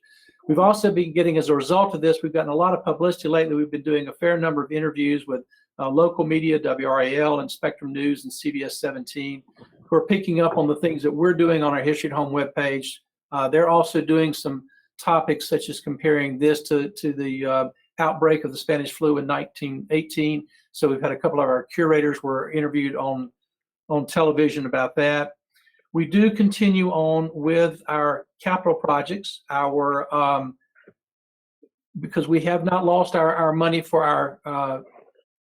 We've also been getting, as a result of this, we've gotten a lot of publicity lately. We've been doing a fair number of interviews with local media, WRAL and Spectrum News and CBS 17, who are picking up on the things that we're doing on our History at Home webpage. They're also doing some topics such as comparing this to the outbreak of the Spanish flu in 1918. So we've had a couple of our curators were interviewed on television about that. We do continue on with our capital projects, because we have not lost our money for our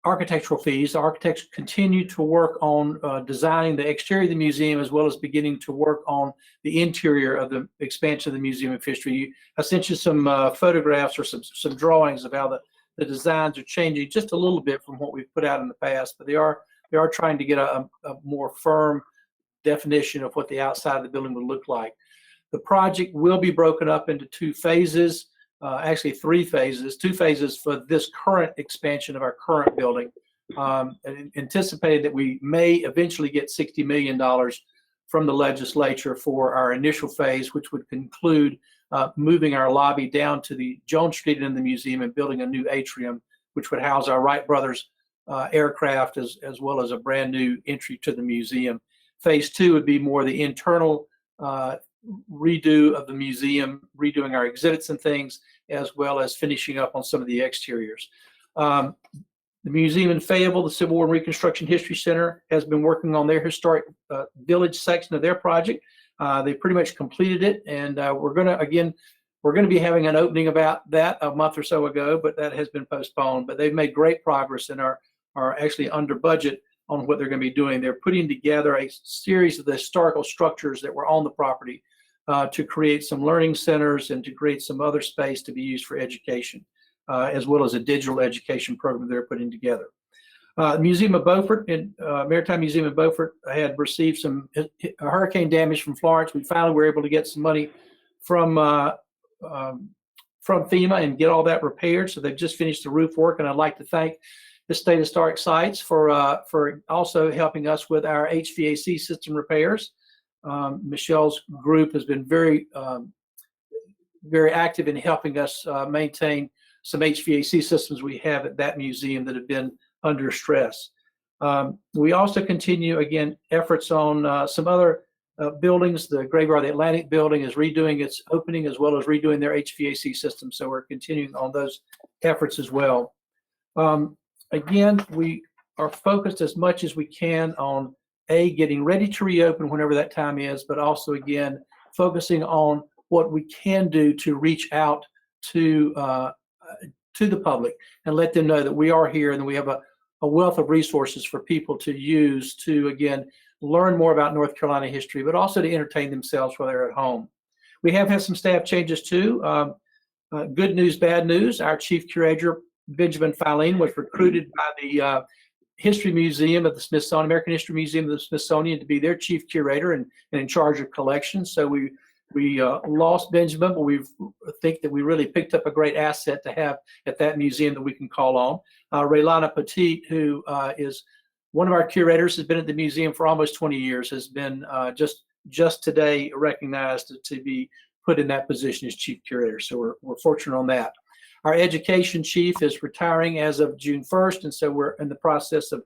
architectural fees. The architects continue to work on designing the exterior of the museum, as well as beginning to work on the interior of the expansion of the Museum of History. I sent you some photographs or some drawings of how the designs are changing just a little bit from what we've put out in the past, but they are trying to get a more firm definition of what the outside of the building would look like. The project will be broken up into two phases. Actually 3 phases, 2 phases for this current expansion of our current building. And anticipated that we may eventually get $60 million from the legislature for our initial phase, which would conclude moving our lobby down to the Jones Street in the museum and building a new atrium, which would house our Wright Brothers aircraft as well as a brand new entry to the museum. Phase 2 would be more the internal redo of the museum, redoing our exhibits and things, as well as finishing up on some of the exteriors. The museum in Fayetteville, the Civil War and Reconstruction History Center, has been working on their historic village section of their project. They pretty much completed it, and we're going to be having an opening about that a month or so ago, but that has been postponed. But they've made great progress and are actually under budget on what they're going to be doing. They're putting together a series of the historical structures that were on the property to create some learning centers and to create some other space to be used for education, as well as a digital education program they're putting together. Museum of Beaufort, Maritime Museum of Beaufort, had received some hurricane damage from Florence. We finally were able to get some money from from FEMA and get all that repaired. So they've just finished the roof work, and I'd like to thank the State Historic Sites for also helping us with our HVAC system repairs. Michelle's group has been very active in helping us maintain some HVAC systems we have at that museum that have been under stress. We also continue, again, efforts on some other buildings. The Graveyard, the Atlantic building, is redoing its opening as well as redoing their HVAC system. So we're continuing on those efforts as well. Again, we are focused as much as we can on getting ready to reopen whenever that time is, but also, again, focusing on what we can do to reach out to the public and let them know that we are here and that we have a wealth of resources for people to use to, again, learn more about North Carolina history, but also to entertain themselves while they're at home. We have had some staff changes too. Good news, bad news. Our chief curator, Benjamin Filene, was recruited by the History Museum of the Smithsonian, American History Museum of the Smithsonian, to be their chief curator and in charge of collections. So we lost Benjamin, but we think that we really picked up a great asset to have at that museum that we can call on. Raylana Petit, who is one of our curators, has been at the museum for almost 20 years, has been just today recognized to be put in that position as chief curator. So we're fortunate on that. Our education chief is retiring as of June 1st, and so we're in the process of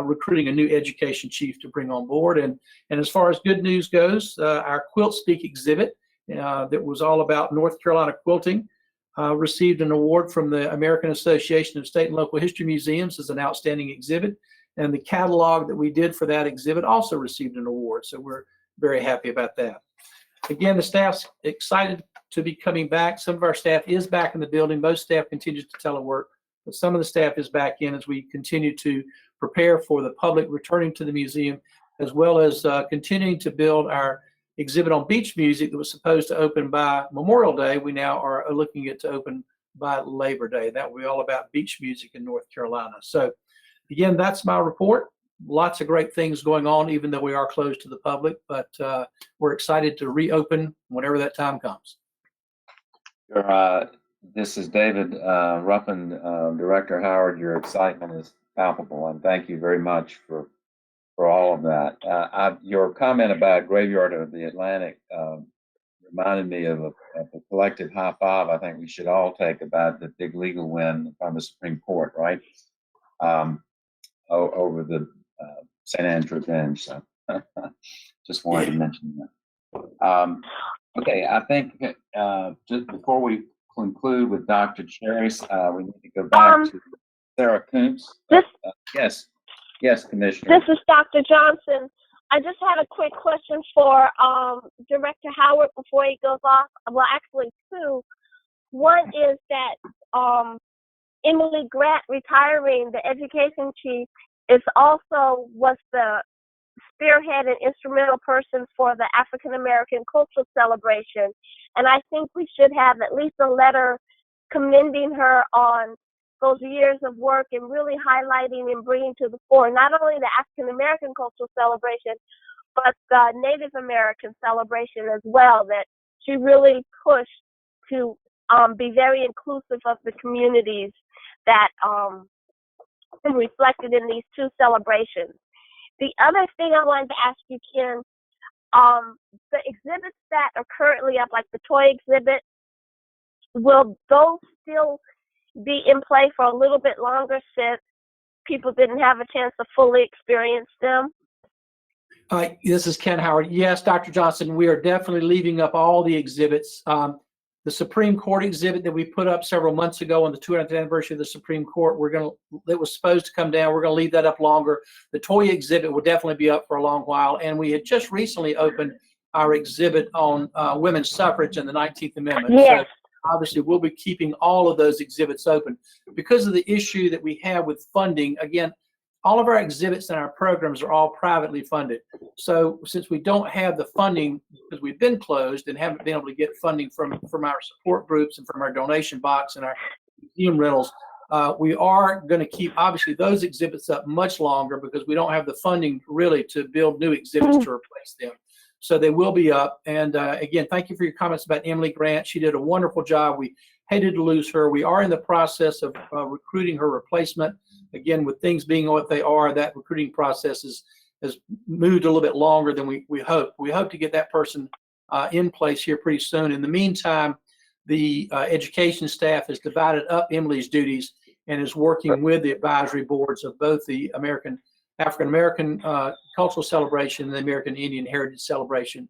recruiting a new education chief to bring on board. And as far as good news goes, our Quilt Speak exhibit that was all about North Carolina quilting received an award from the American Association of State and Local History Museums as an outstanding exhibit. And the catalog that we did for that exhibit also received an award. So we're very happy about that. Again, the staff's excited to be coming back. Some of our staff is back in the building. Most staff continues to telework, but some of the staff is back in as we continue to prepare for the public returning to the museum, as well as continuing to build our exhibit on beach music that was supposed to open by Memorial Day. We now are looking at to open by Labor Day. That will be all about beach music in North Carolina. So again, that's my report. Lots of great things going on, even though we are closed to the public, but we're excited to reopen whenever that time comes. This is David Ruffin. Director Howard, your excitement is palpable, and thank you very much for all of that. Your comment about Graveyard of the Atlantic reminded me of a collective high five I think we should all take about the big legal win from the Supreme Court, right? Over the St. Andrew bench. So just wanted to mention that. Okay, I think just before we conclude with Dr. Cherry, we need to go back to Sarah Coombs. Yes, Commissioner. This is Dr. Johnson. I just had a quick question for Director Howard before he goes off. Well, actually two. One is that Emily Grant retiring, the education chief, was the spearhead and instrumental person for the African American Cultural Celebration. And I think we should have at least a letter commending her on those years of work and really highlighting and bringing to the fore not only the African American Cultural Celebration, but the Native American celebration as well, that she really pushed to be very inclusive of the communities that reflected in these two celebrations. The other thing I wanted to ask you, Ken, the exhibits that are currently up, like the toy exhibit, will those still be in play for a little bit longer since people didn't have a chance to fully experience them? This is Ken Howard. Yes, Dr. Johnson, we are definitely leaving up all the exhibits. The Supreme Court exhibit that we put up several months ago on the 200th anniversary of the Supreme Court, it was supposed to come down. We're going to leave that up longer. The toy exhibit will definitely be up for a long while. And we had just recently opened our exhibit on women's suffrage and the 19th Amendment. Yes. So obviously, we'll be keeping all of those exhibits open. Because of the issue that we have with funding, again, all of our exhibits and our programs are all privately funded. So since we don't have the funding, because we've been closed and haven't been able to get funding from our support groups and from our donation box and our museum rentals, we are going to keep, obviously, those exhibits up much longer because we don't have the funding really to build new exhibits to replace them. So they will be up. And again, thank you for your comments about Emily Grant. She did a wonderful job. We hated to lose her. We are in the process of recruiting her replacement. Again, with things being what they are, that recruiting process has moved a little bit longer than we hoped. We hope to get that person in place here pretty soon. In the meantime, the education staff has divided up Emily's duties and is working with the advisory boards of both the African American Cultural Celebration and the American Indian Heritage Celebration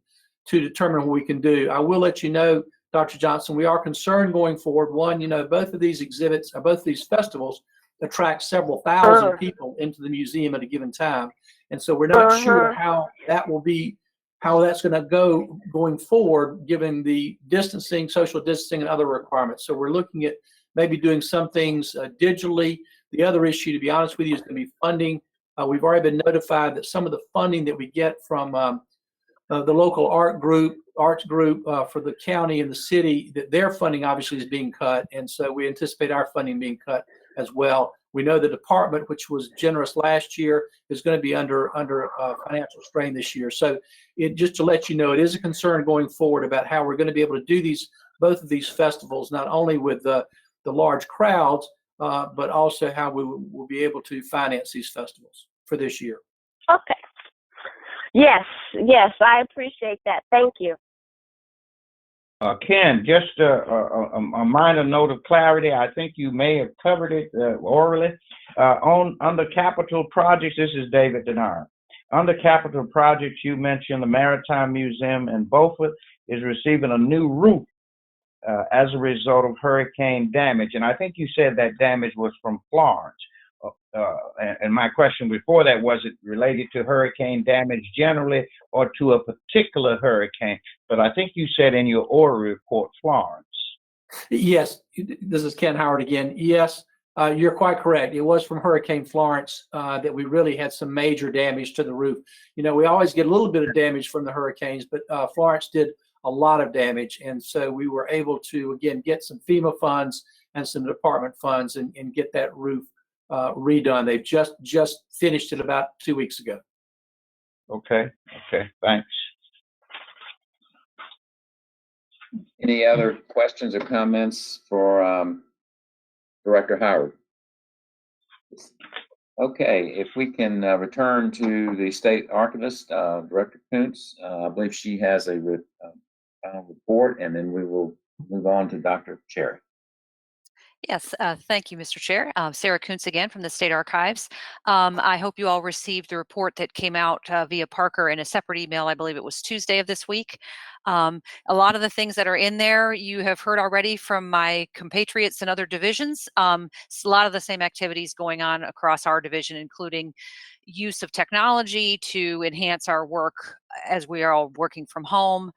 to determine what we can do. I will let you know, Dr. Johnson, we are concerned going forward. One, both of these exhibits, both of these festivals attract several thousand people into the museum at a given time. And so we're not sure how that will be, how that's going to go going forward, given the distancing, social distancing, and other requirements. So we're looking at maybe doing some things digitally. The other issue, to be honest with you, is going to be funding. We've already been notified that some of the funding that we get from the local arts group for the county and the city, that their funding obviously is being cut. And so we anticipate our funding being cut as well. We know the department, which was generous last year, is going to be under financial strain this year. So just to let you know, it is a concern going forward about how we're going to be able to do both of these festivals, not only with the large crowds, but also how we will be able to finance these festivals for this year. Okay. Yes, I appreciate that. Thank you. Ken, just a minor note of clarity. I think you may have covered it orally. Under capital projects, this is David Denard. Under capital projects, you mentioned the Maritime Museum in Beaufort is receiving a new roof as a result of hurricane damage. And I think you said that damage was from Florence. And my question before that, was it related to hurricane damage generally or to a particular hurricane? But I think you said in your order report, Florence. Yes, this is Ken Howard again. Yes, you're quite correct. It was from Hurricane Florence that we really had some major damage to the roof. We always get a little bit of damage from the hurricanes, but Florence did a lot of damage. And so we were able to, again, get some FEMA funds and some department funds and get that roof redone. They've just finished it about 2 weeks ago. Okay, thanks. Any other questions or comments for Director Howard? Okay, if we can return to the State Archivist, Director Kuntz. I believe she has a final report, and then we will move on to Dr. Cherry. Yes, thank you, Mr. Chair. Sarah Kuntz again from the State Archives. I hope you all received the report that came out via Parker in a separate email. I believe it was Tuesday of this week. A lot of the things that are in there you have heard already from my compatriots in other divisions. A lot of the same activities going on across our division, including use of technology to enhance our work as we are all working from home,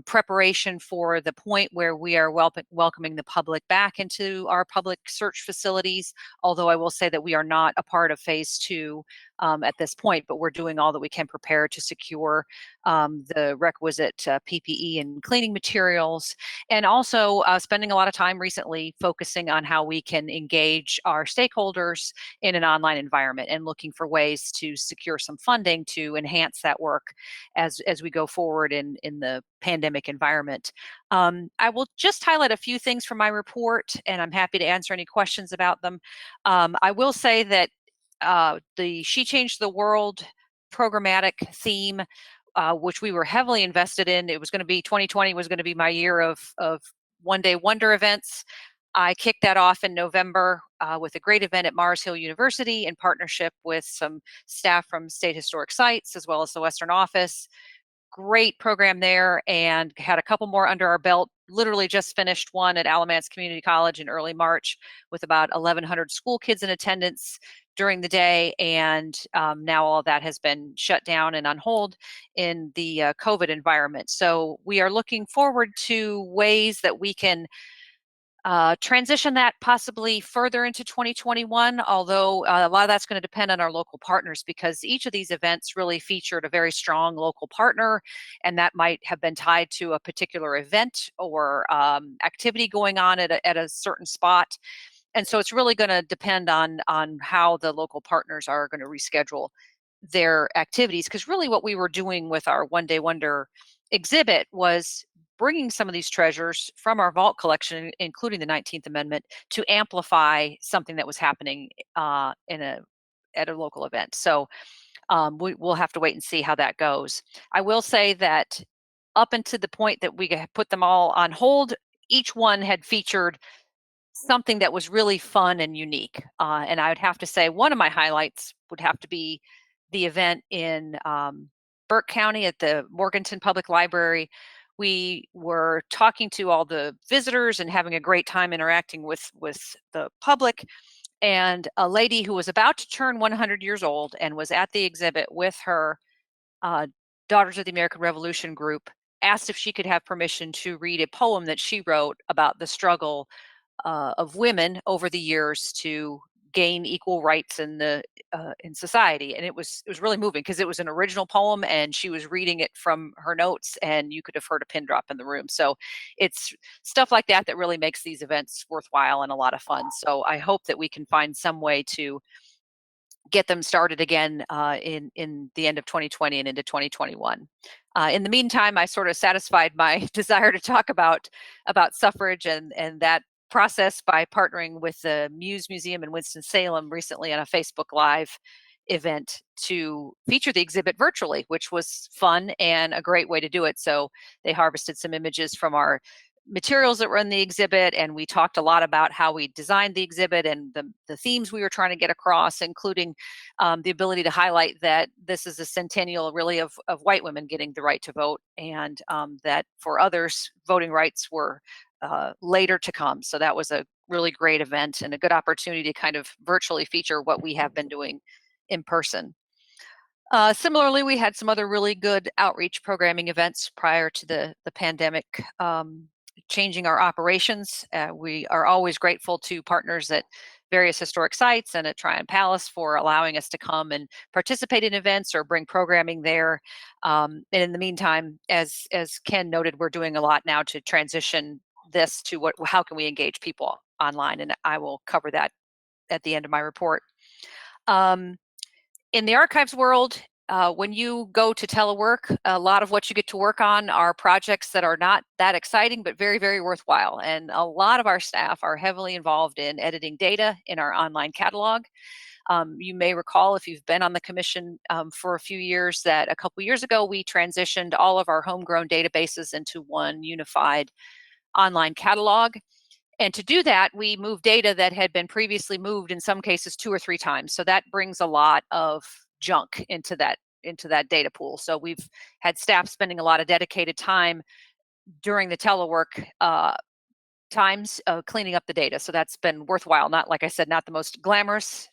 preparation for the point where we are welcoming the public back into our public search facilities, although I will say that we are not a part of phase 2 at this point, but we're doing all that we can prepare to secure the requisite PPE and cleaning materials, and also spending a lot of time recently focusing on how we can engage our stakeholders in an online environment and looking for ways to secure some funding to enhance that work as we go forward in the pandemic environment. I will just highlight a few things from my report, and I'm happy to answer any questions about them. I will say that the She Changed the World programmatic theme, which we were heavily invested in, it was going to be 2020 was going to be my year of One Day Wonder events. I kicked that off in November with a great event at Mars Hill University in partnership with some staff from State Historic Sites as well as the Western Office. Great program there, and had a couple more under our belt. Literally just finished one at Alamance Community College in early March with about 1,100 school kids in attendance during the day, and now all of that has been shut down and on hold in the COVID environment. So we are looking forward to ways that we can transition that possibly further into 2021, although a lot of that's going to depend on our local partners, because each of these events really featured a very strong local partner, and that might have been tied to a particular event or activity going on at a certain spot. And so it's really going to depend on how the local partners are going to reschedule their activities, because really what we were doing with our One Day Wonder exhibit was bringing some of these treasures from our vault collection, including the 19th Amendment, to amplify something that was happening at a local event. So we'll have to wait and see how that goes. I will say that up until the point that we put them all on hold, each one had featured something that was really fun and unique. And I would have to say one of my highlights would have to be the event in Burke County at the Morganton Public Library. We were talking to all the visitors and having a great time interacting with the public. And a lady who was about to turn 100 years old and was at the exhibit with her Daughters of the American Revolution group asked if she could have permission to read a poem that she wrote about the struggle of women over the years to gain equal rights in society. And it was really moving because it was an original poem and she was reading it from her notes, and you could have heard a pin drop in the room. So it's stuff like that that really makes these events worthwhile and a lot of fun. So I hope that we can find some way to get them started again in the end of 2020 and into 2021. In the meantime, I sort of satisfied my desire to talk about suffrage and that process by partnering with the Muse Museum in Winston-Salem recently on a Facebook Live event to feature the exhibit virtually, which was fun and a great way to do it. So they harvested some images from our materials that were in the exhibit, and we talked a lot about how we designed the exhibit and the themes we were trying to get across, including the ability to highlight that this is a centennial really of white women getting the right to vote, and that for others voting rights were later to come. So that was a really great event and a good opportunity to kind of virtually feature what we have been doing in person. Similarly, we had some other really good outreach programming events prior to the pandemic changing our operations. We are always grateful to partners at various historic sites and at Tryon Palace for allowing us to come and participate in events or bring programming there. And in the meantime, as Ken noted, we're doing a lot now to transition this to how can we engage people online, and I will cover that at the end of my report. In the archives world, when you go to telework, a lot of what you get to work on are projects that are not that exciting, but very, very worthwhile. And a lot of our staff are heavily involved in editing data in our online catalog. You may recall, if you've been on the commission for a few years, that a couple years ago, we transitioned all of our homegrown databases into one unified online catalog. And to do that, we moved data that had been previously moved in some cases 2 or 3 times. So that brings a lot of junk into that data pool. So we've had staff spending a lot of dedicated time during the telework times cleaning up the data. So that's been worthwhile. Not, like I said, not the most glamorous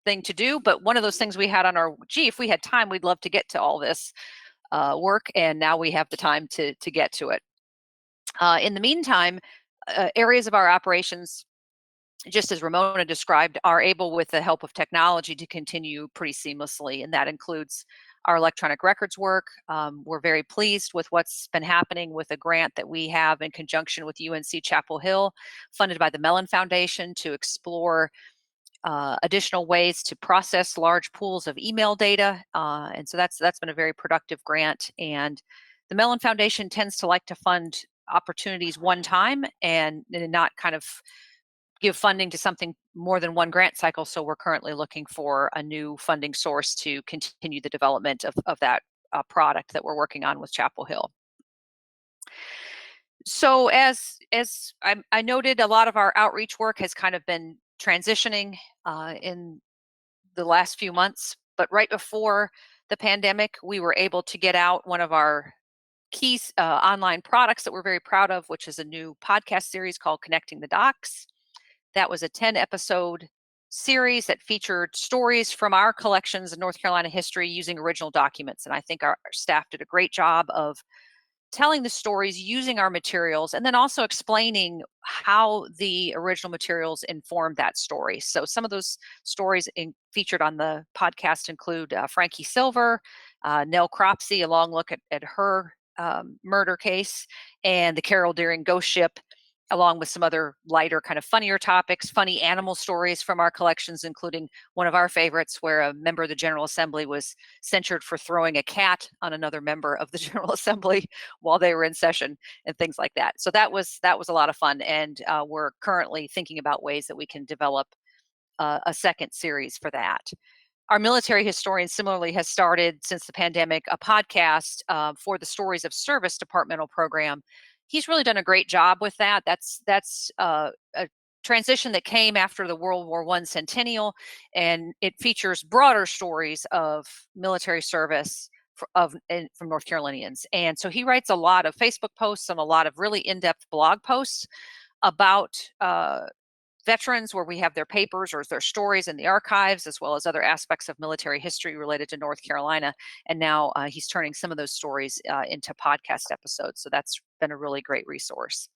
thing to do, but one of those things we had on our, if we had time, we'd love to get to all this work. And now we have the time to get to it. In the meantime, areas of our operations, just as Ramona described, are able, with the help of technology, to continue pretty seamlessly. And that includes our electronic records work. We're very pleased with what's been happening with a grant that we have in conjunction with UNC Chapel Hill, funded by the Mellon Foundation, to explore additional ways to process large pools of email data. And so that's been a very productive grant. And the Mellon Foundation tends to like to fund opportunities one time and not kind of give funding to something more than one grant cycle. So we're currently looking for a new funding source to continue the development of that product that we're working on with Chapel Hill. So as I noted, a lot of our outreach work has kind of been transitioning in the last few months, but right before the pandemic, we were able to get out one of our key online products that we're very proud of, which is a new podcast series called Connecting the Docs. That was a 10-episode series that featured stories from our collections of North Carolina history using original documents. And I think our staff did a great job of telling the stories using our materials, and then also explaining how the original materials informed that story. So some of those stories featured on the podcast include Frankie Silver, Nell Cropsey, a long look at her murder case, and the Carol Deering ghost ship, along with some other lighter, kind of funnier topics, funny animal stories from our collections, including one of our favorites where a member of the General Assembly was censured for throwing a cat on another member of the General Assembly while they were in session and things like that. So that was a lot of fun, and we're currently thinking about ways that we can develop a second series for that. Our military historian similarly has started since the pandemic a podcast for the Stories of Service departmental program. He's really done a great job with that. That's a transition that came after the World War I centennial, and it features broader stories of military service from North Carolinians. And so he writes a lot of Facebook posts and a lot of really in-depth blog posts about veterans, where we have their papers or their stories in the archives, as well as other aspects of military history related to North Carolina. And now he's turning some of those stories into podcast episodes. So that's been a really great resource.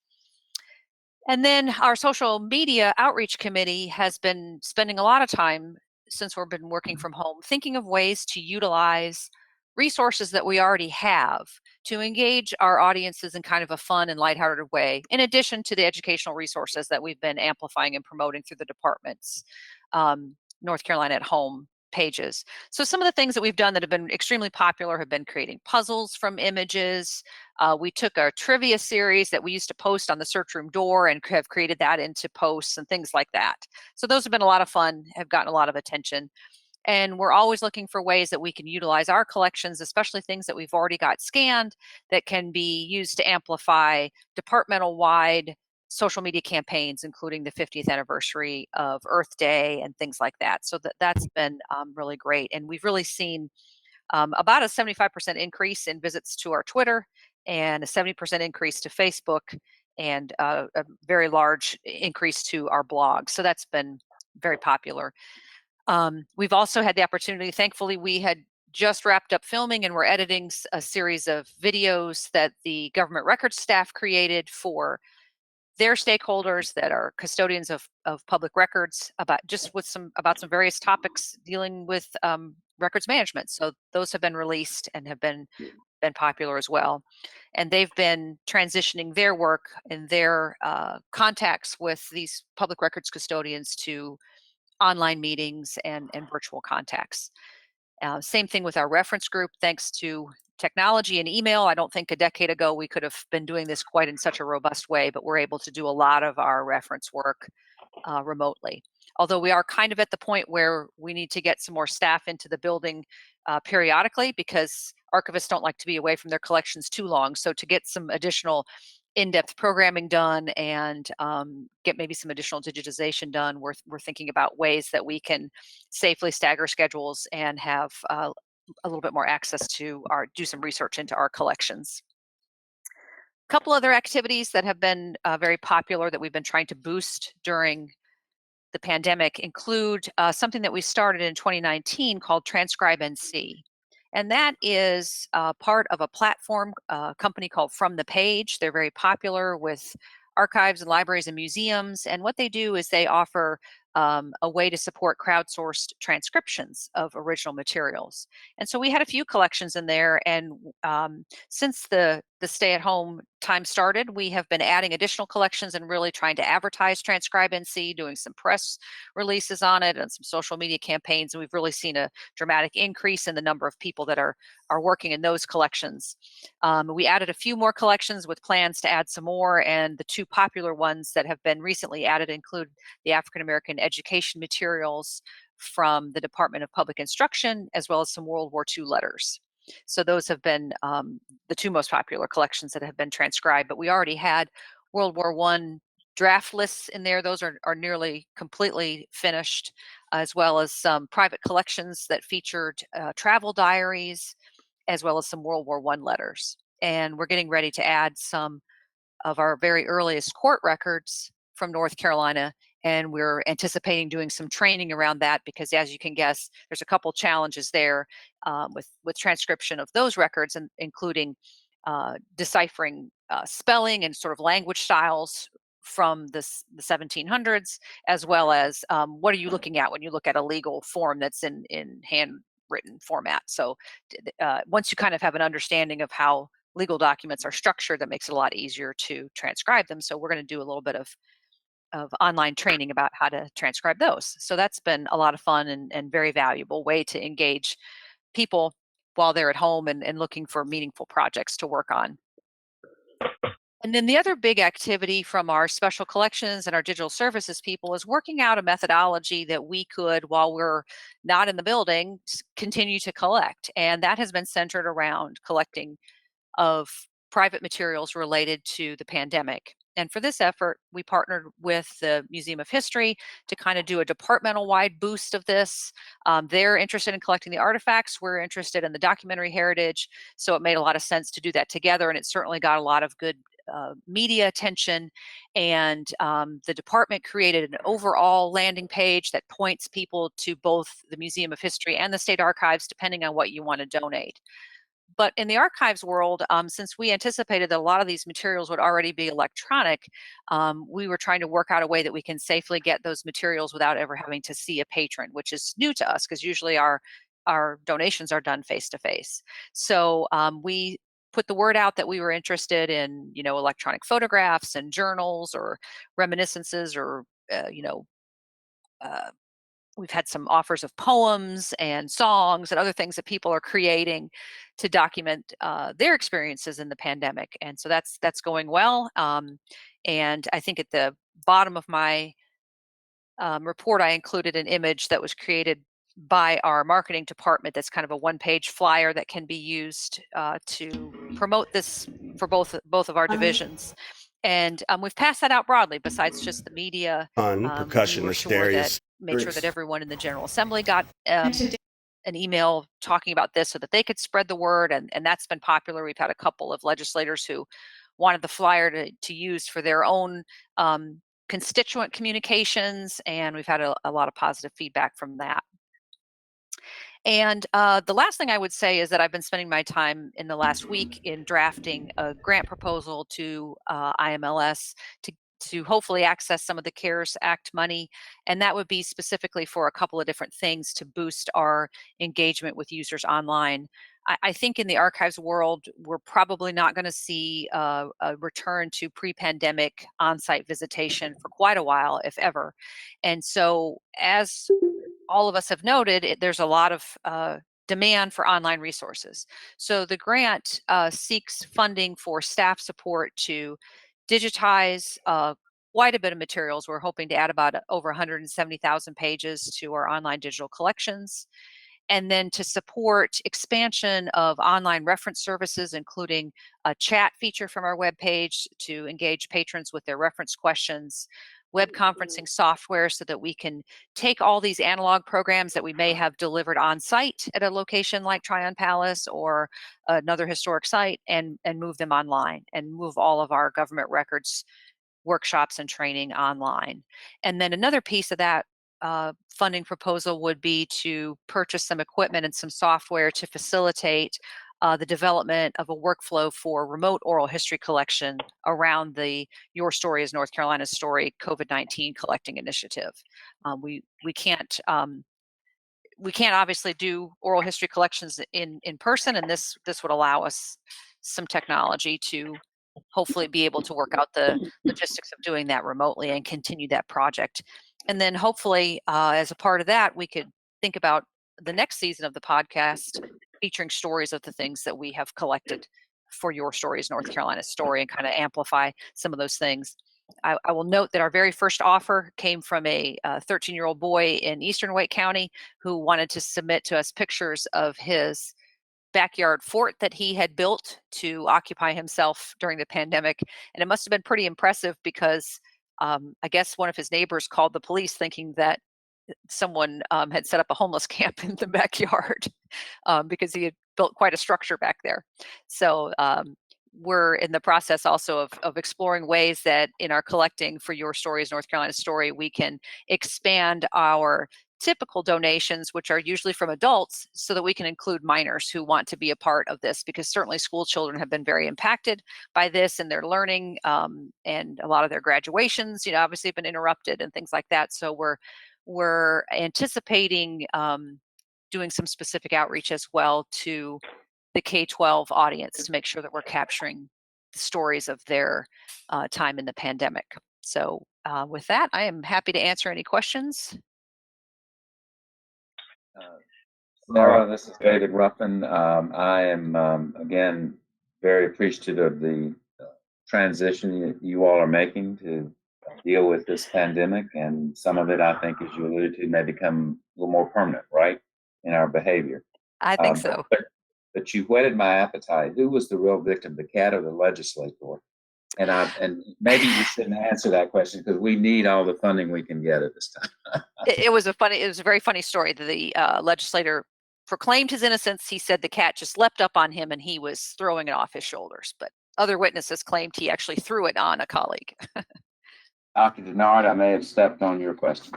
And then our social media outreach committee has been spending a lot of time since we've been working from home, thinking of ways to utilize resources that we already have to engage our audiences in kind of a fun and lighthearted way, in addition to the educational resources that we've been amplifying and promoting through the department's North Carolina at Home pages. So some of the things that we've done that have been extremely popular have been creating puzzles from images. We took a trivia series that we used to post on the search room door and have created that into posts and things like that. So those have been a lot of fun, have gotten a lot of attention. And we're always looking for ways that we can utilize our collections, especially things that we've already got scanned that can be used to amplify departmental-wide social media campaigns, including the 50th anniversary of Earth Day and things like that. So that's been really great. And we've really seen about a 75% increase in visits to our Twitter and a 70% increase to Facebook and a very large increase to our blog. So that's been very popular. We've also had the opportunity, thankfully, we had just wrapped up filming and we're editing a series of videos that the government records staff created for their stakeholders that are custodians of public records about some various topics dealing with records management. So those have been released and have been popular as well. And they've been transitioning their work and their contacts with these public records custodians to online meetings and virtual contacts. Same thing with our reference group. Thanks to technology and email, I don't think a decade ago we could have been doing this quite in such a robust way, but we're able to do a lot of our reference work remotely. Although we are kind of at the point where we need to get some more staff into the building periodically, because archivists don't like to be away from their collections too long. So to get some additional in-depth programming done and get maybe some additional digitization done, we're thinking about ways that we can safely stagger schedules and have a little bit more access to do some research into our collections. A couple other activities that have been very popular that we've been trying to boost during the pandemic include something that we started in 2019 called Transcribe NC. And that is part of a platform company called From the Page. They're very popular with archives and libraries and museums. And what they do is they offer a way to support crowdsourced transcriptions of original materials. And so we had a few collections in there. And since the stay-at-home time started, we have been adding additional collections and really trying to advertise Transcribe NC, doing some press releases on it and some social media campaigns. And we've really seen a dramatic increase in the number of people that are working in those collections. We added a few more collections with plans to add some more. And the two popular ones that have been recently added include the African American education materials from the Department of Public Instruction, as well as some World War II letters. So those have been the two most popular collections that have been transcribed, but we already had World War I draft lists in there. Those are nearly completely finished, as well as some private collections that featured travel diaries, as well as some World War I letters. And we're getting ready to add some of our very earliest court records from North Carolina. And we're anticipating doing some training around that because, as you can guess, there's a couple challenges there with transcription of those records, and including deciphering spelling and sort of language styles from the 1700s, as well as what are you looking at when you look at a legal form that's in handwritten format. So once you kind of have an understanding of how legal documents are structured that makes it a lot easier to transcribe them. So we're going to do a little bit of online training about how to transcribe those. So that's been a lot of fun and very valuable way to engage people while they're at home and looking for meaningful projects to work on. And then the other big activity from our special collections and our digital services people is working out a methodology that we could, while we're not in the building, continue to collect. And that has been centered around collecting of private materials related to the pandemic. And for this effort, we partnered with the Museum of History to kind of do a departmental-wide boost of this. They're interested in collecting the artifacts. We're interested in the documentary heritage. So it made a lot of sense to do that together, and it certainly got a lot of good media attention. And the department created an overall landing page that points people to both the Museum of History and the State Archives, depending on what you want to donate. But in the archives world, since we anticipated that a lot of these materials would already be electronic, we were trying to work out a way that we can safely get those materials without ever having to see a patron, which is new to us because usually our donations are done face-to-face. So we put the word out that we were interested in, electronic photographs and journals or reminiscences or, we've had some offers of poems and songs and other things that people are creating to document their experiences in the pandemic. And so that's going well. And I think at the bottom of my report, I included an image that was created by our marketing department that's kind of a one-page flyer that can be used to promote this for both of our divisions. And we've passed that out broadly besides just the media. Percussionist Darius. Made sure that everyone in the General Assembly got an email talking about this so that they could spread the word. And that's been popular. We've had a couple of legislators who wanted the flyer to use for their own constituent communications. And we've had a lot of positive feedback from that. And the last thing I would say is that I've been spending my time in the last week in drafting a grant proposal to IMLS to hopefully access some of the CARES Act money. And that would be specifically for a couple of different things to boost our engagement with users online. I think in the archives world, we're probably not going to see a return to pre-pandemic on-site visitation for quite a while, if ever. And so as all of us have noted, there's a lot of demand for online resources. So the grant seeks funding for staff support to digitize quite a bit of materials. We're hoping to add about over 170,000 pages to our online digital collections. And then to support expansion of online reference services, including a chat feature from our webpage to engage patrons with their reference questions, web conferencing software so that we can take all these analog programs that we may have delivered on site at a location like Tryon Palace or another historic site and move them online and move all of our government records, workshops and training online. And then another piece of that funding proposal would be to purchase some equipment and some software to facilitate the development of a workflow for remote oral history collection around the Your Story is North Carolina's Story COVID-19 collecting initiative. We can't obviously do oral history collections in person, and this would allow us some technology to hopefully be able to work out the logistics of doing that remotely and continue that project. And then hopefully, as a part of that, we could think about the next season of the podcast featuring stories of the things that we have collected for Your Story is North Carolina's Story and kind of amplify some of those things. I will note that our very first offer came from a 13-year-old boy in Eastern Wake County who wanted to submit to us pictures of his backyard fort that he had built to occupy himself during the pandemic. And it must have been pretty impressive because I guess one of his neighbors called the police thinking that someone had set up a homeless camp in the backyard because he had built quite a structure back there. So we're in the process also of exploring ways that in our collecting for Your Story is North Carolina's Story, we can expand our typical donations, which are usually from adults, so that we can include minors who want to be a part of this, because certainly school children have been very impacted by this and their learning, and a lot of their graduations, obviously have been interrupted and things like that. So we're anticipating doing some specific outreach as well to the K-12 audience to make sure that we're capturing the stories of their time in the pandemic. So with that, I am happy to answer any questions. Sarah, this is David Ruffin. I am, again, very appreciative of the transition you all are making to deal with this pandemic. And some of it, I think, as you alluded to, may become a little more permanent, right, in our behavior. I think so. But you whetted my appetite. Who was the real victim, the cat or the legislator? And maybe you shouldn't answer that question because we need all the funding we can get at this time. It was a very funny story. The legislator proclaimed his innocence. He said the cat just leapt up on him and he was throwing it off his shoulders. But other witnesses claimed he actually threw it on a colleague. Dr. Denard, I may have stepped on your question.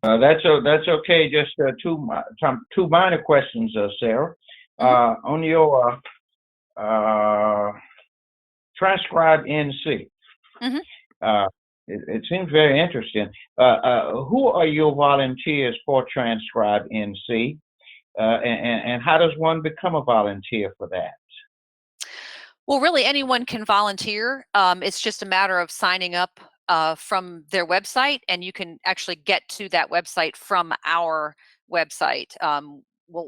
That's okay. Just two minor questions, Sarah. On your transcribe NC, it seems very interesting. Who are your volunteers for transcribe NC, and how does one become a volunteer for that? Well, really, anyone can volunteer. It's just a matter of signing up from their website, and you can actually get to that website from our website.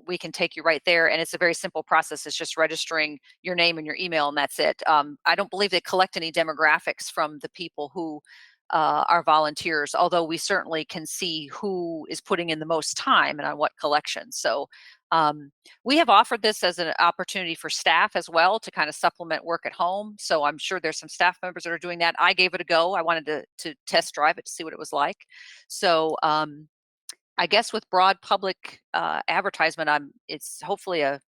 We can take you right there, and it's a very simple process. It's just registering your name and your email, and that's it. I don't believe they collect any demographics from the people who are volunteers, although we certainly can see who is putting in the most time and on what collection. So we have offered this as an opportunity for staff as well to kind of supplement work at home. So I'm sure there's some staff members that are doing that. I gave it a go. I wanted to test drive it to see what it was like. So I guess with broad public advertisement, it's hopefully a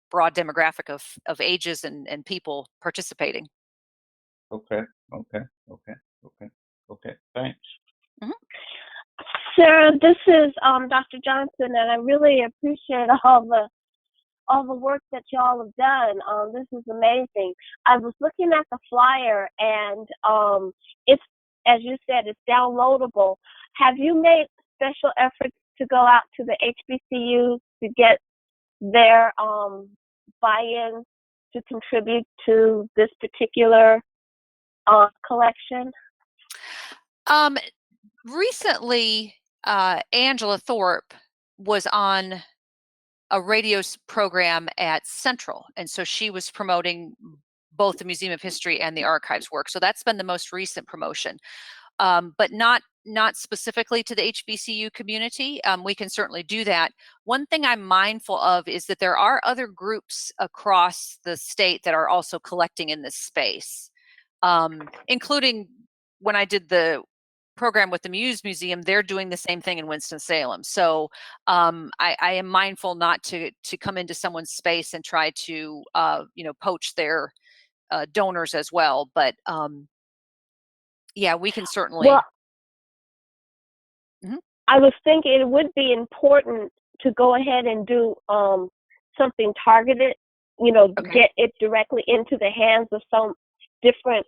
broad demographic of ages and people participating. Okay. Thanks. Sarah, this is Dr. Johnson, and I really appreciate all the work that y'all have done. This is amazing. I was looking at the flyer, and it's, as you said, it's downloadable. Have you made special efforts to go out to the HBCUs to get their buy-in to contribute to this particular collection? Recently, Angela Thorpe was on a radio program at Central, and so she was promoting both the Museum of History and the archives work. So that's been the most recent promotion, but not specifically to the HBCU community. We can certainly do that. One thing I'm mindful of is that there are other groups across the state that are also collecting in this space, including when I did the program with the Muse Museum, they're doing the same thing in Winston-Salem. So I am mindful not to come into someone's space and try to poach their donors as well. But yeah, we can certainly. Well, I was thinking it would be important to go ahead and do something targeted, get it directly into the hands of some different,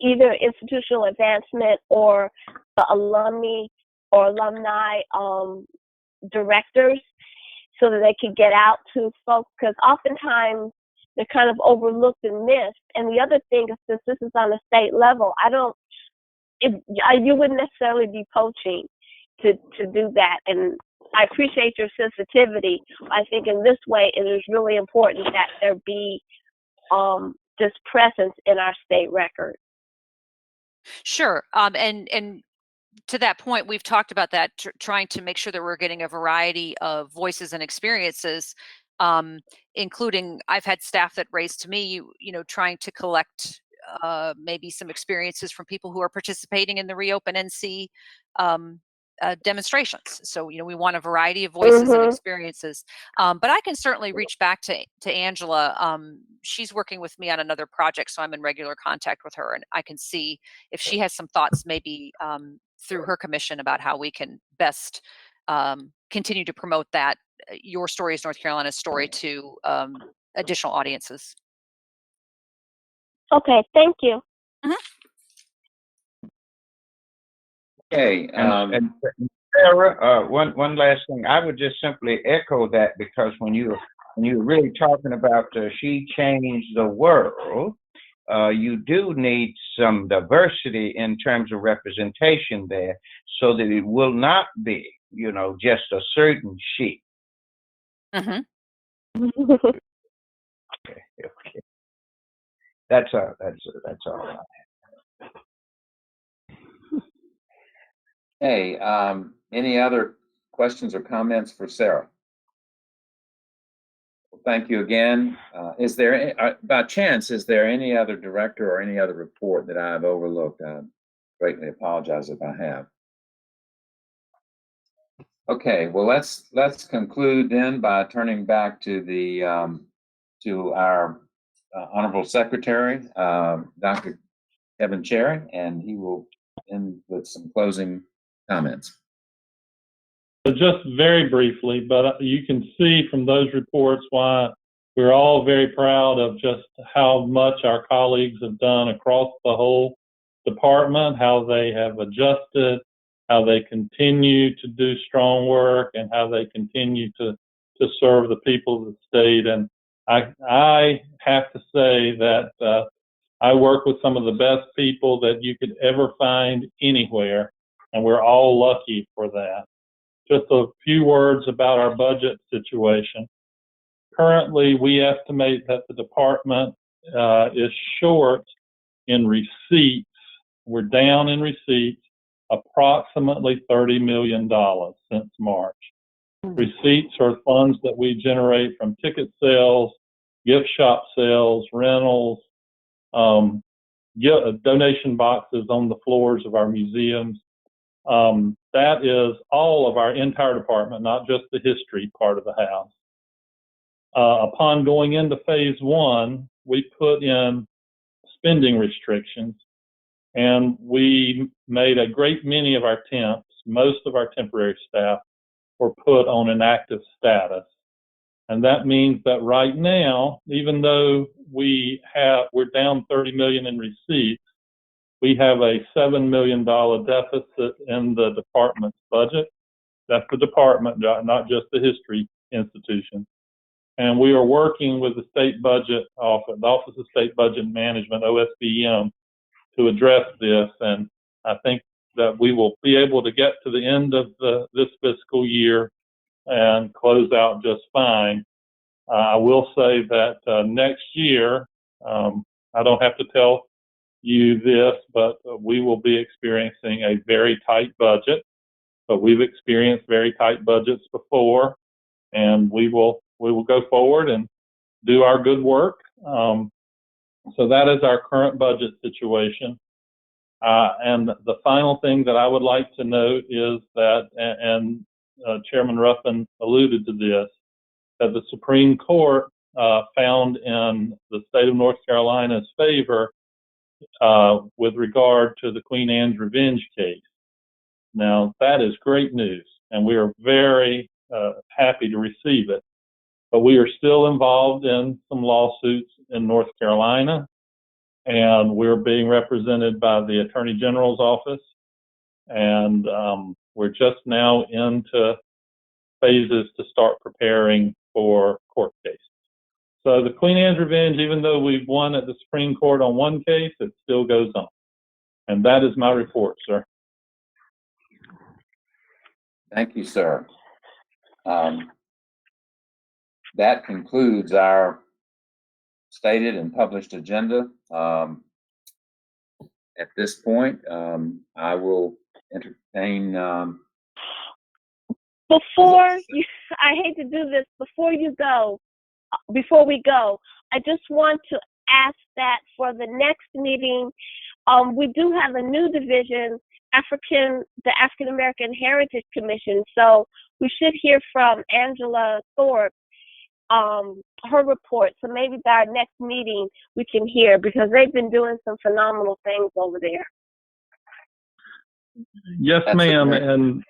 either institutional advancement or the alumni or alumni directors, so that they could get out to folks, because oftentimes they're kind of overlooked and missed. And the other thing is, since this is on a state level, you wouldn't necessarily be poaching to do that. And I appreciate your sensitivity. I think in this way, it is really important that there be this presence in our state record. Sure. And to that point, we've talked about that, trying to make sure that we're getting a variety of voices and experiences, including I've had staff that raised to me, trying to collect maybe some experiences from people who are participating in the Reopen NC demonstrations. So, we want a variety of voices and experiences. But I can certainly reach back to Angela. She's working with me on another project, so I'm in regular contact with her, and I can see if she has some thoughts, maybe through her commission, about how we can best continue to promote that Your Story is North Carolina's story to additional audiences. Okay, thank you. Okay. And Sarah, one last thing. I would just simply echo that, because when you when you're really talking about she changed the world, you do need some diversity in terms of representation there, so that it will not be, just a certain she. Okay. That's all. That's all. Hey, any other questions or comments for Sarah? Well, thank you again. Is there, by chance, is there any other director or any other report that I've overlooked? I greatly apologize if I have. Okay, well, let's conclude then by turning back to the to our Honorable Secretary, Dr. Kevin Cherry, and he will end with some closing comments. Just very briefly, but you can see from those reports why we're all very proud of just how much our colleagues have done across the whole department, how they have adjusted, how they continue to do strong work, and how they continue to serve the people of the state. And I have to say that I work with some of the best people that you could ever find anywhere, and we're all lucky for that. Just a few words about our budget situation. Currently, we estimate that the department is short in receipts. We're down in receipts approximately $30 million since March. Receipts are funds that we generate from ticket sales, gift shop sales, rentals, donation boxes on the floors of our museums. That is all of our entire department, not just the history part of the house. Upon going into phase one, we put in spending restrictions, and we made a great many of our temps, most of our temporary staff, were put on an active status. And that means that right now, even though we're down $30 million in receipts, we have a $7 million deficit in the department's budget. That's the department, not just the history institution. And we are working with the state budget office, the Office of State Budget Management, OSBM, to address this. And I think that we will be able to get to the end of this fiscal year and close out just fine. I will say that next year, I don't have to tell you this, but we will be experiencing a very tight budget. But we've experienced very tight budgets before, and we will go forward and do our good work. So that is our current budget situation. And the final thing that I would like to note is that, and Chairman Ruffin alluded to this, that the Supreme Court found in the state of North Carolina's favor with regard to the Queen Anne's Revenge case. Now, that is great news, and we are very happy to receive it. But we are still involved in some lawsuits in North Carolina, and we're being represented by the Attorney General's office, and we're just now into phases to start preparing for court cases. So the Queen Anne's Revenge, even though we've won at the Supreme Court on one case, it still goes on. And that is my report, sir. Thank you, sir. That concludes our stated and published agenda. At this point, I will entertain. Before you, I hate to do this. Before we go, I just want to ask that for the next meeting, we do have a new division, the African American Heritage Commission. So we should hear from Angela Thorpe, her report. So maybe by our next meeting we can hear, because they've been doing some phenomenal things over there. Yes, ma'am.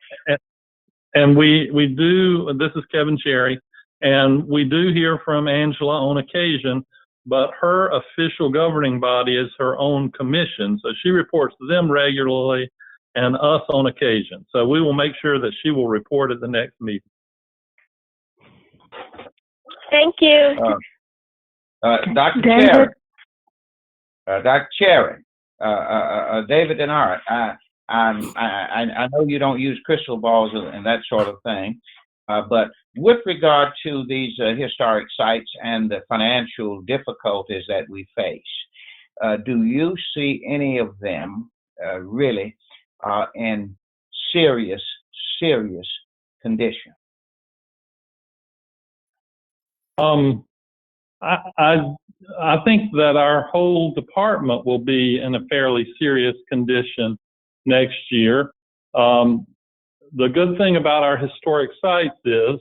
And we do, this is Kevin Cherry, and we do hear from Angela on occasion, but her official governing body is her own commission. So she reports to them regularly and us on occasion. So we will make sure that she will report at the next meeting. Thank you. Dr. David? Cherry. Dr. Cherry. David and Art. I know you don't use crystal balls and that sort of thing, but with regard to these historic sites and the financial difficulties that we face, do you see any of them really in serious condition? I think that our whole department will be in a fairly serious condition next year. The good thing about our historic sites is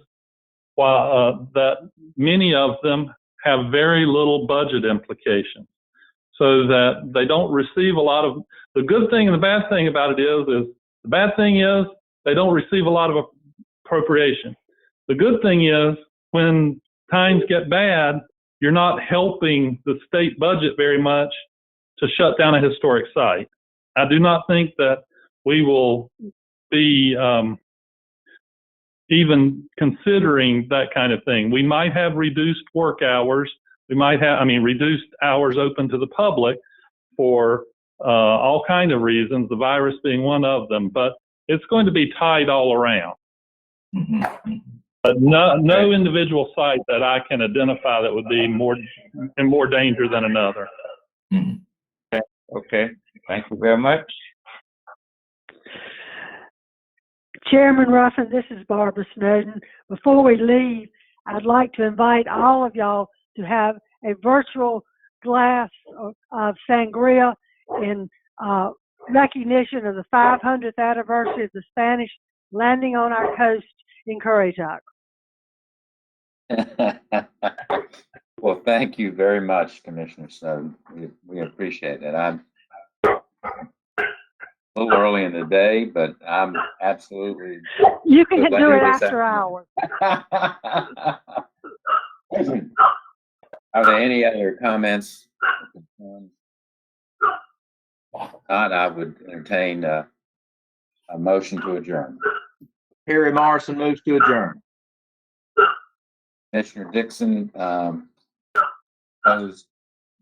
that many of them have very little budget implications, so that they don't receive a lot of. The good thing and the bad thing about it is the bad thing is they don't receive a lot of appropriation. The good thing is when times get bad, you're not helping the state budget very much to shut down a historic site. I do not think that we will be even considering that kind of thing. We might have reduced work hours. We might have, reduced hours open to the public for all kinds of reasons, the virus being one of them, but it's going to be tight all around. But no individual site that I can identify that would be in more danger than another. Okay. Thank you very much. Chairman Ruffin, this is Barbara Snowden. Before we leave, I'd like to invite all of y'all to have a virtual glass of sangria in recognition of the 500th anniversary of the Spanish landing on our coast in Currituck. Well, thank you very much, Commissioner Snowden. We appreciate it. I'm a little early in the day, but I'm absolutely. You can do it after hours. Are there any other comments? If not, I would entertain a motion to adjourn. Harry Morrison moves to adjourn. Commissioner Dixon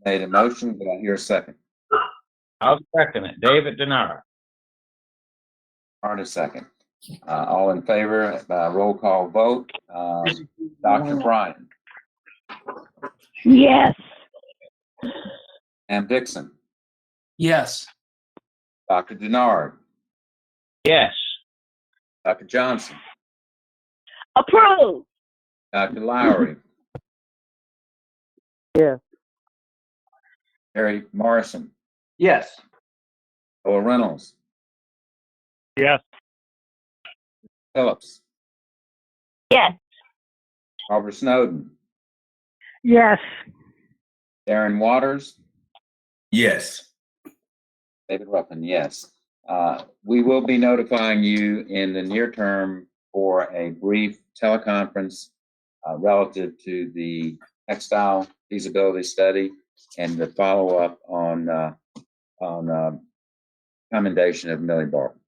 made a motion. Do I hear a second? I'll second it. David Denara. Art a second. All in favor, roll call vote. Dr. Bryan. Yes. Am Dixon. Yes. Dr. Denard. Yes. Dr. Johnson. Approved. Dr. Lowry. Yes. Harry Morrison. Yes. Noah Reynolds. Yes. Phillips. Yes. Barbara Snowden. Yes. Darren Waters. Yes. David Ruffin, yes. We will be notifying you in the near term for a brief teleconference relative to the Textile Feasibility Study and the follow-up on commendation of Millie Barton.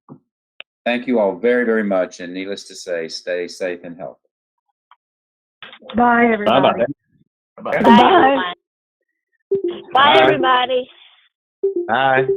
Thank you all very, very much, and needless to say, stay safe and healthy. Bye, everybody. Bye-bye. Bye. Bye, everybody. Bye.